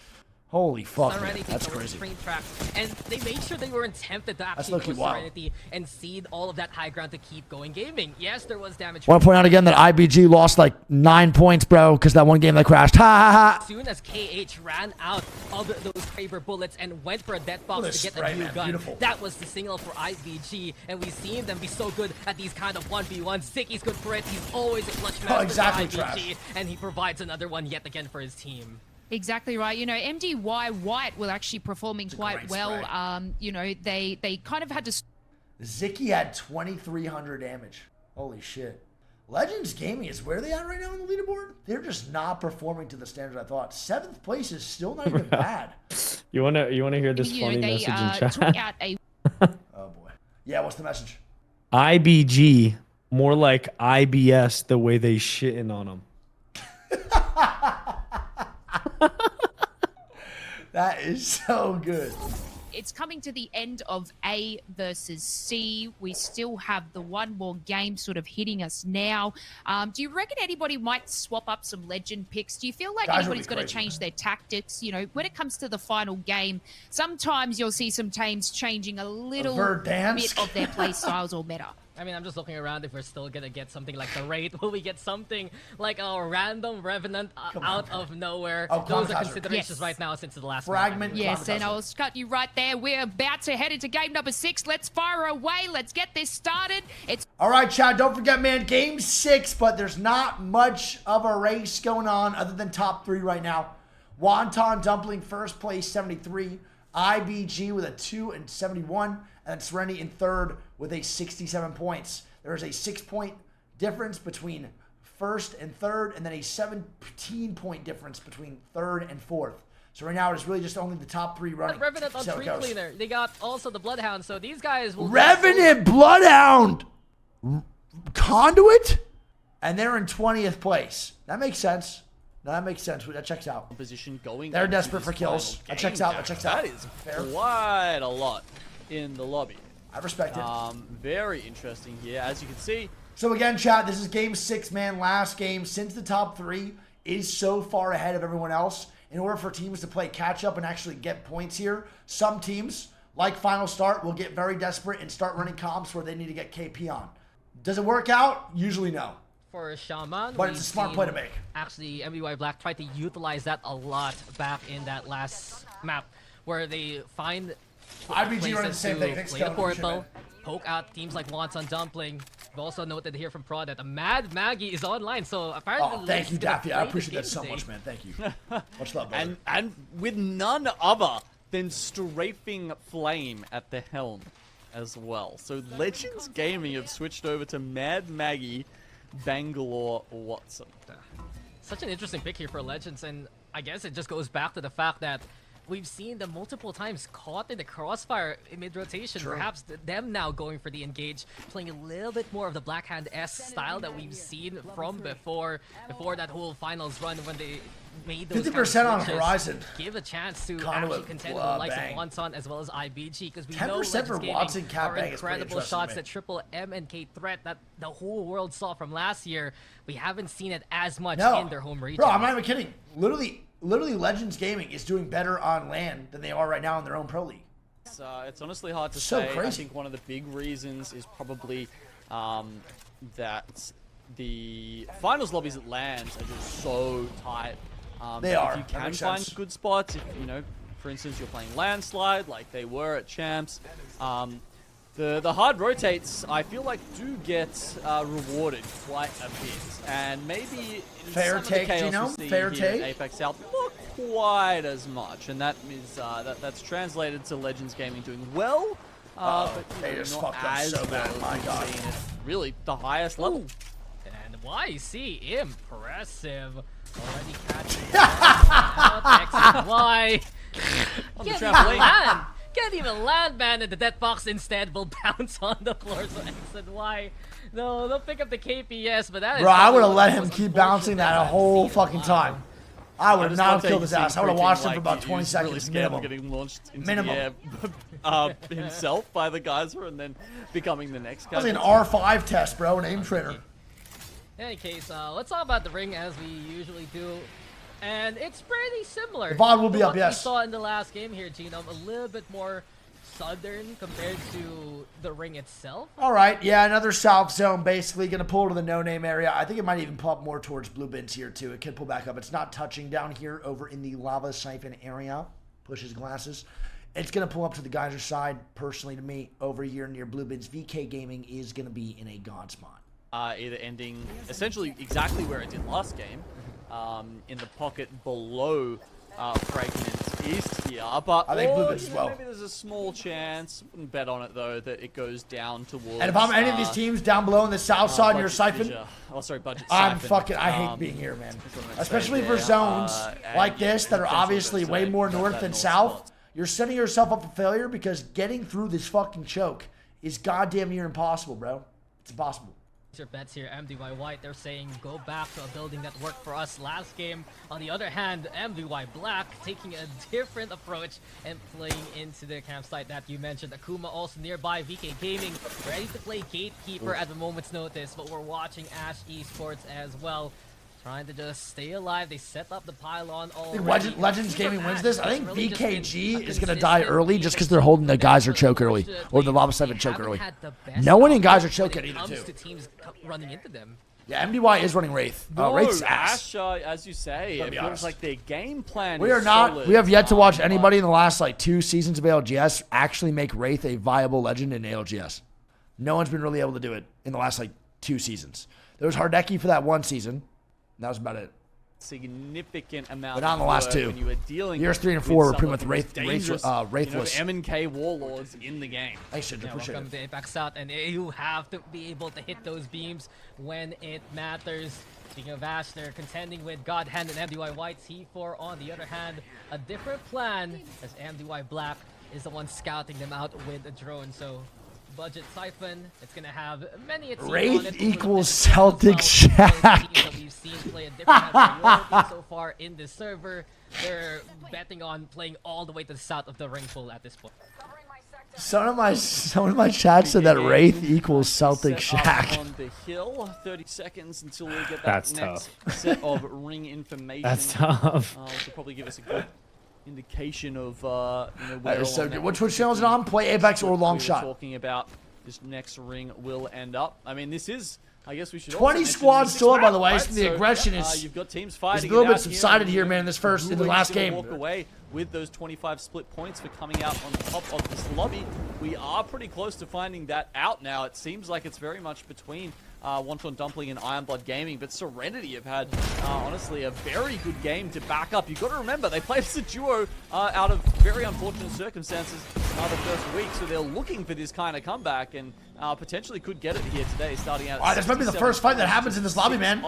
Holy fuck, man. Serenity That's over the crazy. screen trap, and they made sure they weren't tempted to actually low-key push wild. Serenity and cede all of that high ground to keep going gaming. Yes, there was damage. Want to point out again that IBG lost like 9 points, bro, because that one game they crashed. Ha ha ha. As soon as KH ran out of those Kraber bullets and went for a death Look at box to this get spray, a new man. gun, Beautiful. that was the signal for IBG, and we've seen them be so good at these kind of 1v1s. Zicky's good for it. He's always a clutch master exactly, for IBG, and he provides another one yet again for his team. Exactly right. You know, MDY White were actually performing quite great well. spray. You know, they kind of had to. Zicky had 2,300 damage. Holy shit. Legends Gaming is where they at right now on the leaderboard? They're just not performing to the standards I thought. 7th place is still not even bad. You wanna hear this You know, funny they message in chat? took out a. Oh boy. Yeah, what's the message? IBG, more like IBS, the way they shitting on them. That is so good. It's coming to the end of A versus C. We still have the one more game sort of hitting us now. Do you reckon anybody might swap up some legend picks? Do you feel like Guys would anybody's be going to crazy. change their tactics? You know, when it comes to the final game, sometimes you'll see some teams changing a little Verdansk? bit of their play styles or meta. I mean, I'm just looking around if we're still gonna get something like the raid. Will we get something like a random Revenant out of nowhere? Oh, Those are Cloncaster. considerations Yes. right now since the last Fragment. map. Yes, and Cloncaster. I'll cut you right there. We're about to head into game number 6. Let's fire away. Let's get this started. It's All right, Chad, don't forget, man, game 6, but there's not much of a race going on other than top 3 right now. Wonton Dumpling first place, 73. IBG with a 2 and 71. And Serenity in third with a 67 points. There is a 6-point difference between first and third, and then a 17-point difference between third and fourth. So right now, it's really just only the top 3 running. But Revenant on See how it Tree goes. Cleaner. They got also the Bloodhound, so these guys will... Revenant Bloodhound Conduit, and they're in 20th place. That makes sense. No, that makes sense. That checks out. Position going. They're into desperate this for kills. final That checks game out. now. That checks out. That is Fair. quite a lot in the lobby. I respect it. Very interesting here, as you can see. So again, chat, this is game 6, man. Last game. Since the top 3 is so far ahead of everyone else, in order for teams to play catch up and actually get points here, some teams, like Final Start, will get very desperate and start running comps where they need to get KP on. Does it work out? Usually no. For Shaman, But it's a smart play to make. Actually, MBY Black tried to utilize that a lot back in that last map, where they find IBG running the same thing. Thanks, play the Stone. Appreciate portal, it. poke out teams like Wonton Dumpling. We've also noted here from Pro that a Mad Maggie is online, so apparently. Oh, thank you, Liz is gonna Daffy. I play the appreciate that game so today. much, man. Thank you. Much love, brother. And with none other than Strafing Flame at the helm as well. So Legends Gaming have switched over to Mad Maggie Bangalore Watson. Such an interesting pick here for Legends, and I guess it just goes back to the fact that we've seen them multiple times caught in the crossfire in mid-rotation. Perhaps them now going for the engage, playing a little bit more of the Blackhand S style that we've seen from before that whole finals run when they made those 50% on switches. Horizon. Give a chance to Conduit, actually contend with the likes bang. of Wonton as well as IBG, because we 10% know Legends for Gaming Watson, Cat are Bang is pretty incredible interesting to shots me. that triple M and K threat that the whole world saw from last year. We haven't seen it as much No. in their home region. Bro, I'm not even kidding. Literally, Legends Gaming is doing better on land than they are right now in their own pro league. It's honestly hard to So say. I crazy. think one of the big reasons is probably that the finals lobbies at lands are just so tight. They if are. you That can makes find sense. good spots, if for instance, you're playing landslide like they were at champs. The hard rotates, I feel like, do get rewarded quite a bit, and maybe in Fair some of the take, chaos Gino. we see Fair here take. at APAC South, not quite as much, and that is that's translated to Legends Gaming doing well, but they just not fucked up as so bad. well My as God. we've seen at really the highest level. And YC, impressive. Already catching out X and Y. On the Can't even trampoline. land. Can't even land, man, and the death box instead will bounce on the floor, so X and Y. No, they'll pick up the KPS, but that is... Bro, I would have probably let one of him the most keep bouncing that a unfortunate whole things I've fucking seen in a time. while. I would have just not love have that killed you his see ass. I would have freaking, watched him for like, about he 20 was seconds really scared of minimum. getting launched into Minimum. the air himself by the Geyser and then becoming the next That was guy. an R5 test, bro, an aim trainer. In any case, let's talk about the ring as we usually do. And it's pretty similar. The VOD will be to up, what yes. we saw in the last game here, Genome. A little bit more southern compared to the ring itself. All right, yeah, another south zone, basically. Going to pull to the no-name area. I think it might even pull up more towards blue bins here, too. It could pull back up. It's not touching down here over in the lava siphon area. Pushes glasses. It's going to pull up to the geyser side, personally to me, over here near blue bins. VK Gaming is going to be in a god spot. Either ending essentially exactly where it did last game, in the pocket below Fragment's East here. But I think blue or, bins as you know, well. maybe there's a small chance, wouldn't bet on it though, that it goes down towards... And if I'm any of these teams down below in the south side near Budget siphon, Fissure. Oh, sorry, Budget I'm Siphon. fucking, I hate being here, man. Especially for there, zones and like yeah, this that are potential obviously to way say more that north that than north south. spot. You're setting yourself up for failure because getting through this fucking choke is goddamn near impossible, bro. It's impossible. Your bets here, MDY White, they're saying go back to a building that worked for us last game. On the other hand, MDY Black taking a different approach and playing into the campsite that you mentioned. Akuma also nearby, VK Gaming ready to play Gatekeeper at the moment's notice, but we're watching Ash Esports as well. Trying to just stay alive. They set up the pylon I think already. Legends Gaming wins this. I think It's really just been VKG a is going to die consistent early just because they're holding the geyser choke early or the lava siphon choke early. No one in geyser choke yet either, too. To teams running into them. Yeah, MDY is running Wraith. No, Wraith's ass. Ash, as you say, Let it me feels honest. like their game plan We is are not. solid, We have yet to watch but- anybody in the last like 2 seasons of ALGS actually make Wraith a viable legend in ALGS. No one's been really able to do it in the last like 2 seasons. There was Hardeki for that 1 season. And that was about it. Significant amount But not in the of last work 2. when you were dealing Years 3 and with 4 were some pretty of much the most dangerous, Wraithless. M&K warlords in the game. Thanks, Ginger. Yeah, Appreciate welcome it. to APAC South, and you have to be able to hit those beams when it matters. Speaking of Ash, they're contending with God Hand and MDY White. T4 on the other hand, a different plan as MDY Black is the one scouting them out with a drone. So Budget Siphon, it's gonna have many a team Wraith on it. equals As well. Celtic Those Shack. teams that we've seen play a different priority so far in this server. They're betting on playing all the way to the south of the ring pool at this point. Someone in my chat said that Wraith equals Celtic Set up Shack. on the hill, 30 seconds until we get that That's next set of ring information. That's tough. Which will probably give us a good indication of That where is so on good. that Which channel is it on? Play Apex or Long we were Shot? talking about this next ring will end up. I mean, this is I guess we should 20 also mention squads the still up, sixth by the way, round, so the right? aggression is you've got teams is fighting a little it bit out subsided and here, man, in this first, in the Brewing's last gonna game. Walk away with those 25 split points for coming out on top of this lobby. We are pretty close to finding that out now. It seems like it's very much between Wonton Dumpling and Ironblood Gaming, but Serenity have had, honestly, a very good game to back up. You've got to remember, they played as a duo out of very unfortunate circumstances the first week, so they're looking for this kind of comeback and potentially could get it here today, starting out. All right, this might be the first fight that happens in this lobby, man.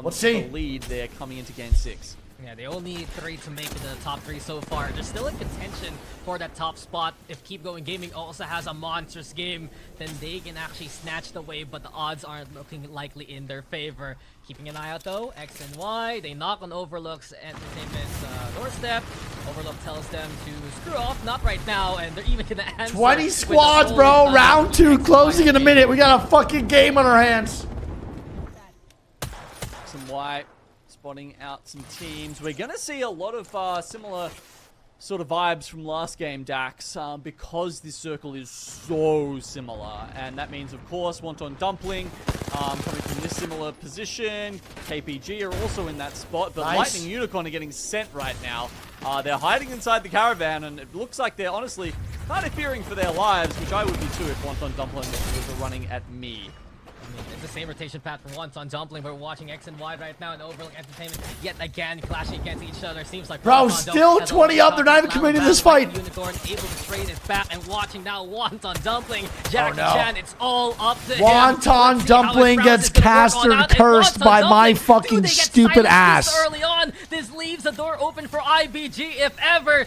Let's see. The lead there coming into game 6. Yeah, they only need 3 to make it to the top 3 so far. They're still in contention for that top spot. If Keep Going Gaming also has a monstrous game, then they can actually snatch the wave, but the odds aren't looking likely in their favor. Keeping an eye out though, X and Y, they knock on Overlook's Entertainment's doorstep. Overlook tells them to screw off, not right now, and they're even gonna answer 20 with squads, a bro. full, Round 2 X closing in a game. minute. We got a fucking game on our hands. X and Y spotting out some teams. We're going to see a lot of similar sort of vibes from last game, Dax, because this circle is so similar. And that means, of course, Wonton Dumpling coming from this similar position. KPG are also in that spot, but Nice. Lightning Unicorn are getting sent right now. They're hiding inside the caravan, and it looks like they're honestly kind of fearing for their lives, which I would be too if Wonton Dumpling was running at me. It's the same rotation path for once on Dumpling. We're watching X and Y right now and Overlook Entertainment yet again clashing against each other. Seems like Bro, Wonton still has 20 up. They're not even battle committing back. this fight. Unicorn able to trade it back and watching now Wonton Dumpling. Jackie no. Chan, it's all up to him. Wonton Let's see how his Dumpling round gets is gonna work cast on or out. And cursed Wonton by my Dumpling, fucking do they get stupid silenced this ass. early on? This leaves the door open for IBG if ever.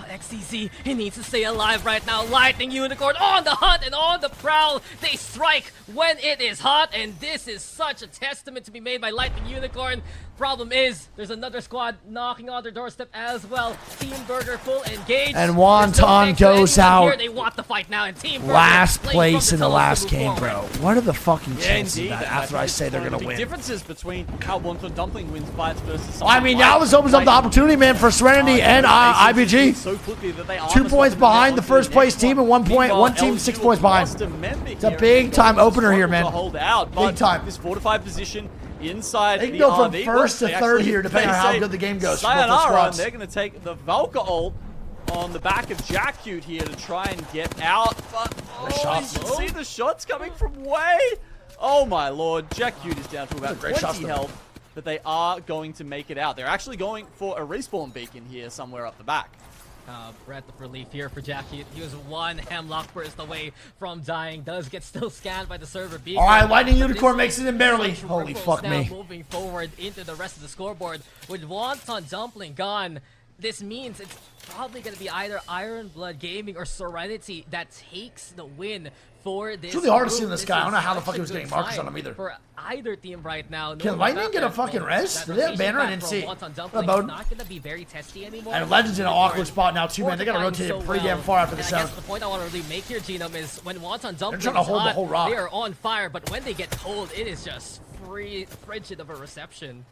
XCC, he needs to stay alive right now. Lightning Unicorn on the hunt and on the prowl. They strike when it is hot, and this is such a testament to be made by Lightning Unicorn. Problem is, there's another squad knocking on their doorstep as well. Team Burger full engaged. And There's no Wonton thanks to goes anyone here. out They want the fight now, and Team Burger last playing place from in the tunnels to last move game, forward. bro. What are the fucking chances of Indeed, that and after I think say it's they're one of gonna the big win? differences between how Wonton Dumpling wins fights versus I mean, now this opens up the opportunity, man, for Serenity and IBG. So quickly that they 2 points behind the first place team and 1 point. One team 6 points behind. It's a big time opener here, man. Hold out, Big time. This fortified position inside They can the go from RV. first to They third actually- here, depending on they how say good the game goes for both the sayonara, squads. and they're going to take the Valka ult on the back of Jackute here to try and get out. But shots. you can see the shots coming from way. Oh my lord, Jackute is down to about great shots, 20 though. health, but they are going to make it out. They're actually going for a respawn beacon here somewhere up the back. Breath of relief here for Jackie. He was one hemlock burst away from dying. Does get still scanned by the server beacon. All right, Lightning But Unicorn this makes it in barely. such Holy ripples fuck now me. moving forward into the rest of the scoreboard. With Wonton Dumpling gone, this means it's probably going to be either Ironblood Gaming or Serenity that takes the win for this. It's really hard to see group. in this guy. I don't know how the is fuck he such was a getting good markers sign on him either. For either team right now. Can Lightning get a fucking rest? Do they have banner? I didn't see. Wonton What Dumpling about- is not going to be very testy anymore. And Legend's in an awkward spot now, too, man. They got to rotate it pretty damn far after the and I guess sound. the point I want to really make here, Genome, is when Wonton Dumpling trying to is hold the hot, whole rock. they are on fire, but when they get cold, it is just frigid of a reception.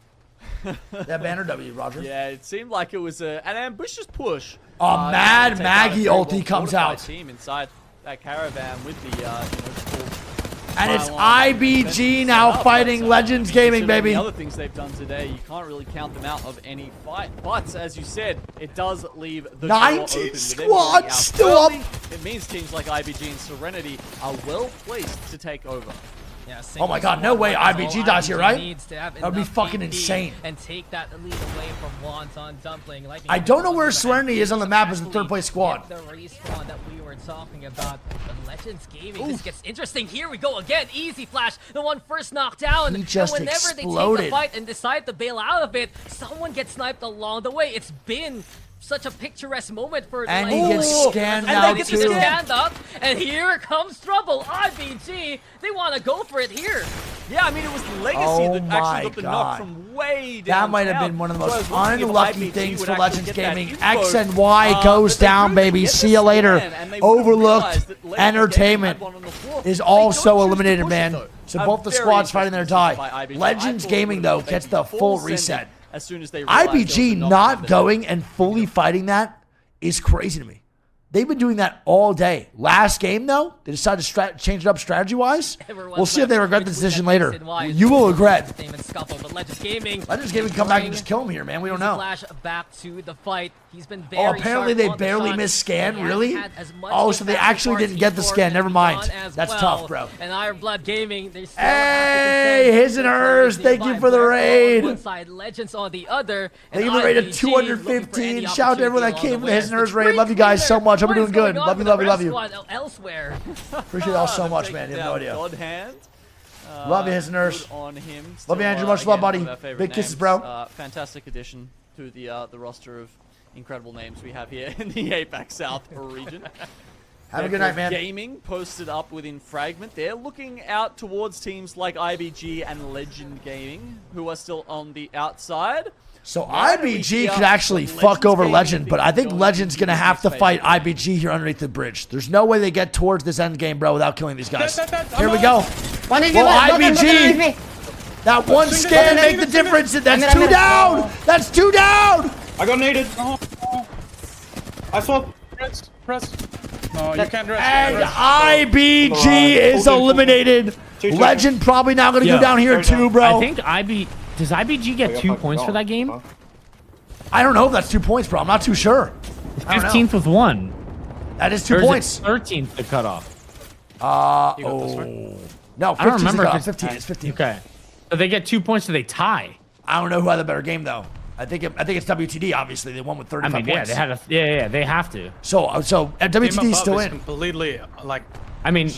That banner W, Roger. Yeah, it seemed like it was an ambitious push. Mad to take Maggie out a ulti very comes well-fortified out. Team inside that caravan with the full And it's pylon IBG defense now set up, fighting but, Legends Gaming, considering baby. The other things they've done today, you can't really count them out of any fight. But as you said, it does leave the door 19 open. With them squads going out still up. early, it means teams like IBG and Serenity are well placed to take over. Yeah, Oh my God, no way IBG dies here, right? Needs to have That would be enough fucking PP insane. And take that lead away from Wonton Dumpling. Lightning I don't know where Unicorn Serenity is on the map as the third place squad. Get the respawn that we were talking about. But Legends Gaming, this gets interesting. Here we go again. Easy Flash, the one first knocked down. He just and whenever they take exploded. the fight and decide to bail out of it, someone gets sniped along the way. It's been such a picturesque moment for And Lightning he gets Gaming. scanned And now, they get too. to stand up, and here comes trouble. IBG, they want to go for it here. Yeah, I mean, it was Legacy Oh that my actually got the knock God. from way down. That might have been one of the most unlucky things for Legends Gaming. X X and Y goes down, baby. See you later. Overlooked Entertainment is also eliminated, man. So both the squads fighting their tie. Legends Gaming, though, gets the full reset. As soon as they realized there was a IBG knock not on them. going and fully fighting that is crazy to me. They've been doing that all day. Last game, though, they decided to change it up strategy-wise. We'll see if they regret the decision later. You will regret. Legends Gaming come back and just kill him here, man. We don't know. Flash back to the fight. He's been very apparently they barely missed scan, really? Oh, so they actually didn't get the scan. Never mind. That's tough, bro. And Iron Blood Gaming, they still hey, his and hers. Thank you for the raid. One side, Legends on the other. Thank you for the raid of 215. Shout out to everyone that came for the his and hers raid. Love you guys so much. Hope you're doing good. Love you, love you, love you. Elsewhere. Appreciate y'all so much, man. You have no idea. God hand. Love you, his and hers. On him. Love you, Andrew. Much love, buddy. Big kisses, bro. Fantastic addition to the roster of incredible names we have here in the APAC South region. Have a good night, man. Gaming posted up within Fragment. They're looking out towards teams like IBG and Legend Gaming, who are still on the outside. So IBG could actually fuck over Legend, but I think Legend's going to have to fight IBG here underneath the bridge. There's no way they get towards this end game, bro, without killing these guys. Here we go. Well, IBG, that one scan make the difference. That's 2 down. That's 2 down. I got naded. I swap. Press. No, you can't rest. And IBG is eliminated. Legend probably now going to go down here too, bro. I think does IBG get 2 points for that game? I don't know if that's 2 points, bro. I'm not too sure. 15th with 1. That is 2 points. 13th to cut off. No, 15 I don't remember. It's 15. It's 15. Okay. So they get 2 points, so they tie. I don't know who had the better game though. I think it's WTD. Obviously, they won with 35 points. Yeah, they had they have to. So WTD is still in. Completely like. I mean,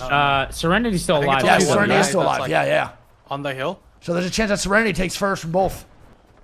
Serenity's still alive. Yeah, Serenity is still alive. Like yeah. On the hill. So there's a chance that Serenity takes first from both.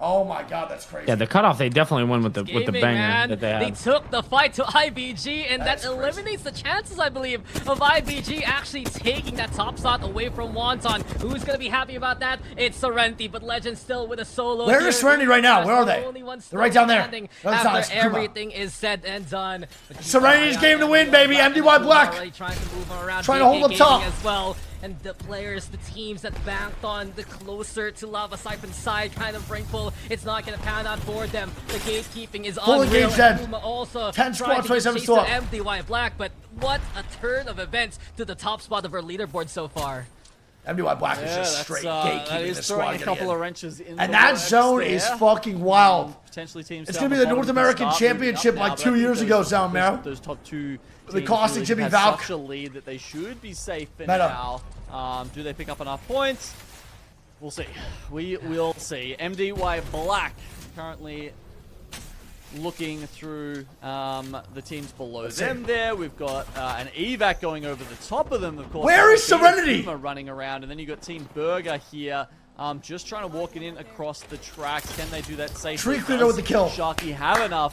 Oh my God, that's crazy. Yeah, the cutoff they definitely won with the banger Man, that they had. They took the fight to IBG, and that eliminates the chances, I believe, of IBG actually taking that top slot away from Wonton. Who's gonna be happy about that? It's Serenity, but Legend still with a solo. Where is Serenity right now? Where are they? They're right down there. After everything is said and done. Serenity's game to win, baby. MDY Black. Trying to move around. Trying to hold up top as well. And the players, the teams that banked on the closer to Lava Siphon side kind of ring pull, it's not going to pan out for them. The gatekeeping is unreal. Puma also 10 squad, 27 to MDY Black, but what a turn of events to the top spot of our leaderboard so far. MDY Black is just straight gatekeeping the squad. A couple of wrenches in and that zone is fucking wild. Potentially teams. It's going to be the North American Championship like 2 years ago, Sound, man. Those top two. The caustic Jimmy Valk. Such a lead that they should be safe for now. Do they pick up enough points? We'll see. We will see. MDY Black currently looking through the teams below them there. We've got an evac going over the top of them, of course. Where is Serenity? Running around, and then you've got Team Burger here. Just trying to walk it in across the tracks. Can they do that safely? Tree cleaner with the kill. Sharky have enough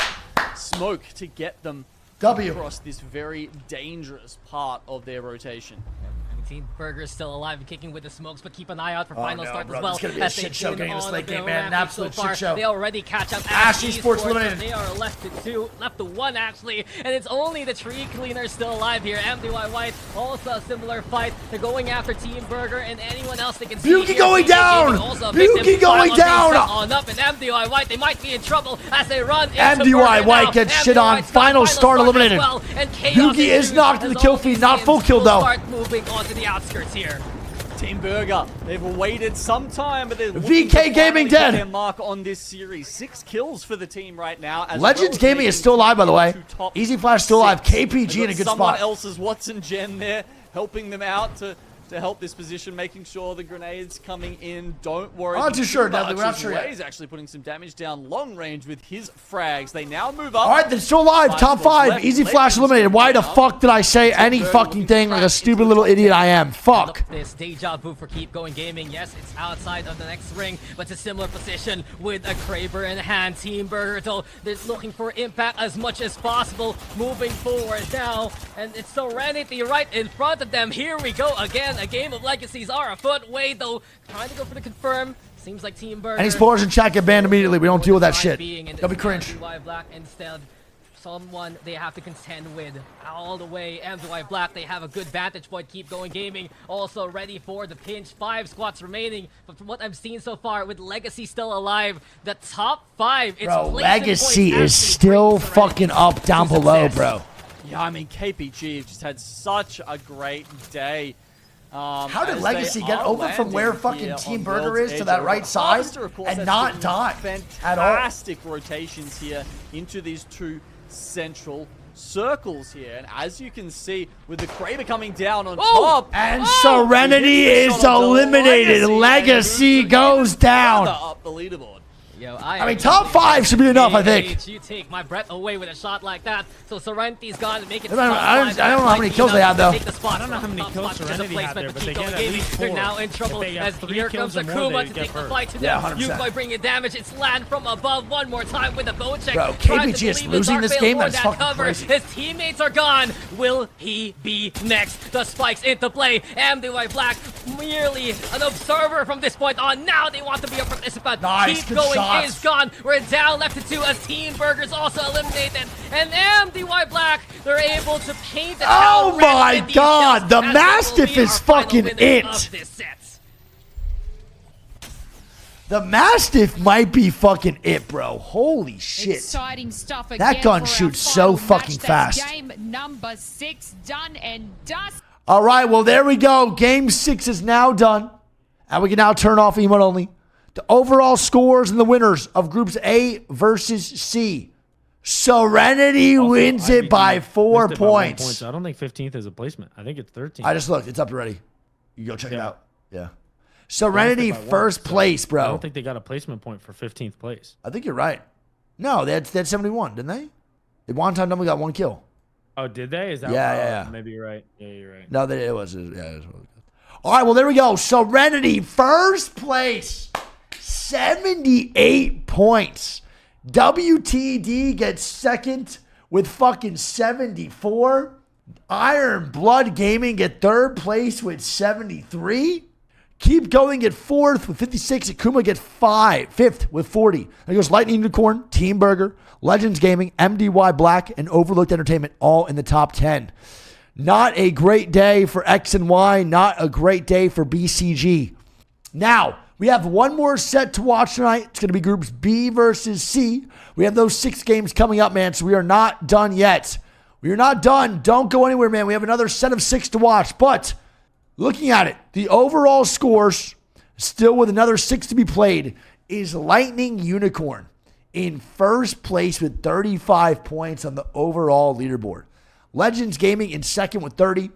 smoke to get them across this very dangerous part of their rotation. Team Burger is still alive and kicking with the smokes, but keep an eye out for final start as well. It's going to be a shit show getting this late game, man. An absolute shit show. They already catch up. Esports eliminated. They are left to 1 actually, and it's only the tree cleaner still alive here. MDY White, also a similar fight. They're going after Team Burger and anyone else they can see. Buki going down! Buki going down! On up, and MDY White, they might be in trouble as they run into MDY White gets shit on. Final start eliminated. Buki is knocked in the kill feed, not full kill though. Start moving on to the outskirts here. Team Burger, they've waited some time, but they're VK Gaming dead. Their mark on this series. 6 kills for the team right now. Legends Gaming is still alive, by the way. Easy Flash still alive. KPG in a good spot. Someone else's Watson Gen there, helping them out to help this position, making sure the grenades coming in. Don't worry. I'm not too sure, Dudley. We're not sure yet. He's actually putting some damage down long range with his frags. They now move up. All right, they're still alive. Top 5. Easy Flash eliminated. Why the fuck did I say any fucking thing like a stupid little idiot I am? Fuck. This deja vu for Keep Going Gaming. Yes, it's outside of the next ring, but it's a similar position with a Kraber in hand. Team Burger, so they're looking for impact as much as possible. Moving forward now, and it's Serenity right in front of them. Here we go again. A game of legacies are afoot. Wade, though, trying to go for the confirm. Seems like Team Burger. Any spoilers in chat get banned immediately. We don't deal with that shit. That'll be cringe. Black instead. Someone they have to contend with all the way. MDY Black, they have a good vantage point. Keep Going Gaming also ready for the pinch. 5 squads remaining, but from what I've seen so far, with Legacy still alive, the top 5. It's bro, Legacy is still fucking up down below, bro. Yeah, I mean, KPG have just had such a great day. How did Legacy get over from where fucking Team Burger is to that right side and not die at all? Fantastic rotations here into these two central circles here. And as you can see, with the Kraber coming down on top. And Serenity is eliminated. Legacy goes down. Up the leaderboard. Yo, I mean, top 5 should be enough, I think. You take my breath away with a shot like that. So Serenity's gone to make it. I don't know how many kills they have, though. I don't know how many kills Serenity had there, but they get at least 4. They're now in trouble as here comes Akuma to take the fight to them. Yukoi bringing damage. It's land from above one more time with a bow check. Bro, KPG is losing this game. That's fucking crazy. His teammates are gone. Will he be next? The spikes into play. MDY Black merely an observer from this point on. Now they want to be a participant. Nice, Keep good going shots. is gone. We're down left to 2 as Team Burger's also eliminated. And MDY Black, they're able to paint the Oh my god, the Mastiff is fucking it. The Mastiff might be fucking it, bro. Holy shit. Exciting stuff again. That gun for our shoots final so fucking match. That's fast. Game number 6 done and dust. All right, well, there we go. Game 6 is now done. And we can now turn off emote only. The overall scores and the winners of groups A versus C. Serenity wins it by 4 points. I don't think 15th is a placement. I think it's 13th. I just looked. It's up already. You go check it out. Yeah. Serenity first place, bro. I don't think they got a placement point for 15th place. I think you're right. No, they had 71, didn't they? They one-time only got 1 kill. Oh, did they? Is that Yeah. Maybe you're right. Yeah, you're right. No, it was. Yeah, it was really good. All right, well, there we go. Serenity first place. 78 points. WTD gets second with fucking 74. Iron Blood Gaming get third place with 73. Keep Going at fourth with 56. Akuma gets fifth with 40. There goes Lightning Unicorn, Team Burger, Legends Gaming, MDY Black, and Overlooked Entertainment all in the top 10. Not a great day for X and Y. Not a great day for BCG. Now, we have one more set to watch tonight. It's going to be groups B versus C. We have those 6 games coming up, man, so we are not done yet. We are not done. Don't go anywhere, man. We have another set of 6 to watch. But looking at it, the overall scores, still with another 6 to be played, is Lightning Unicorn in first place with 35 points on the overall leaderboard. Legends Gaming in second with 30.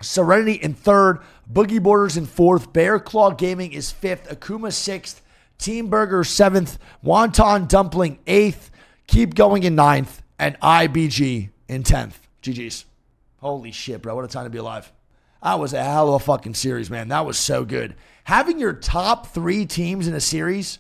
Serenity in third. Boogie Borders in fourth. Bear Claw Gaming is fifth. Akuma sixth. Team Burger seventh. Wonton Dumpling eighth. Keep Going in ninth. And IBG in 10th. GG's. Holy shit, bro. What a time to be alive. That was a hell of a fucking series, man. That was so good. Having your top 3 teams in a series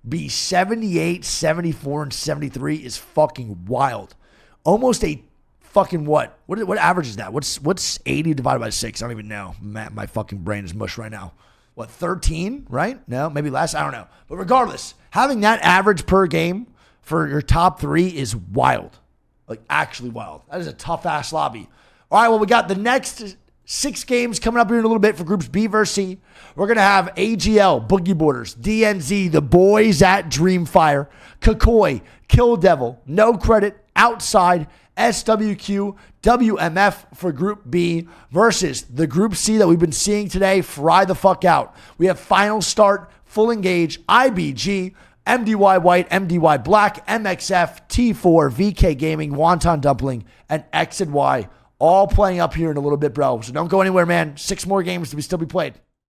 be 78, 74, and 73 is fucking wild. Almost a fucking what? What average is that? What's 80 divided by 6? I don't even know. My fucking brain is mush right now. What, 13, right? No, maybe less. I don't know. But regardless, having that average per game for your top 3 is wild. Like, actually wild. That is a tough-ass lobby. All right, well, we got the next 6 games coming up here in a little bit for groups B versus C. We're going to have AGL, Boogie Borders, DNZ, the boys at Dreamfire, Kakoi, Kill Devil, No Credit, Outside, SWQ, WMF for Group B versus the Group C that we've been seeing today. Fry the fuck out. We have Final Start, Full Engage, IBG, MDY White, MDY Black, MXF, T4, VK Gaming, Wonton Dumpling, and X and Y all playing up here in a little bit, bro. So don't go anywhere, man. 6 more games to still be played.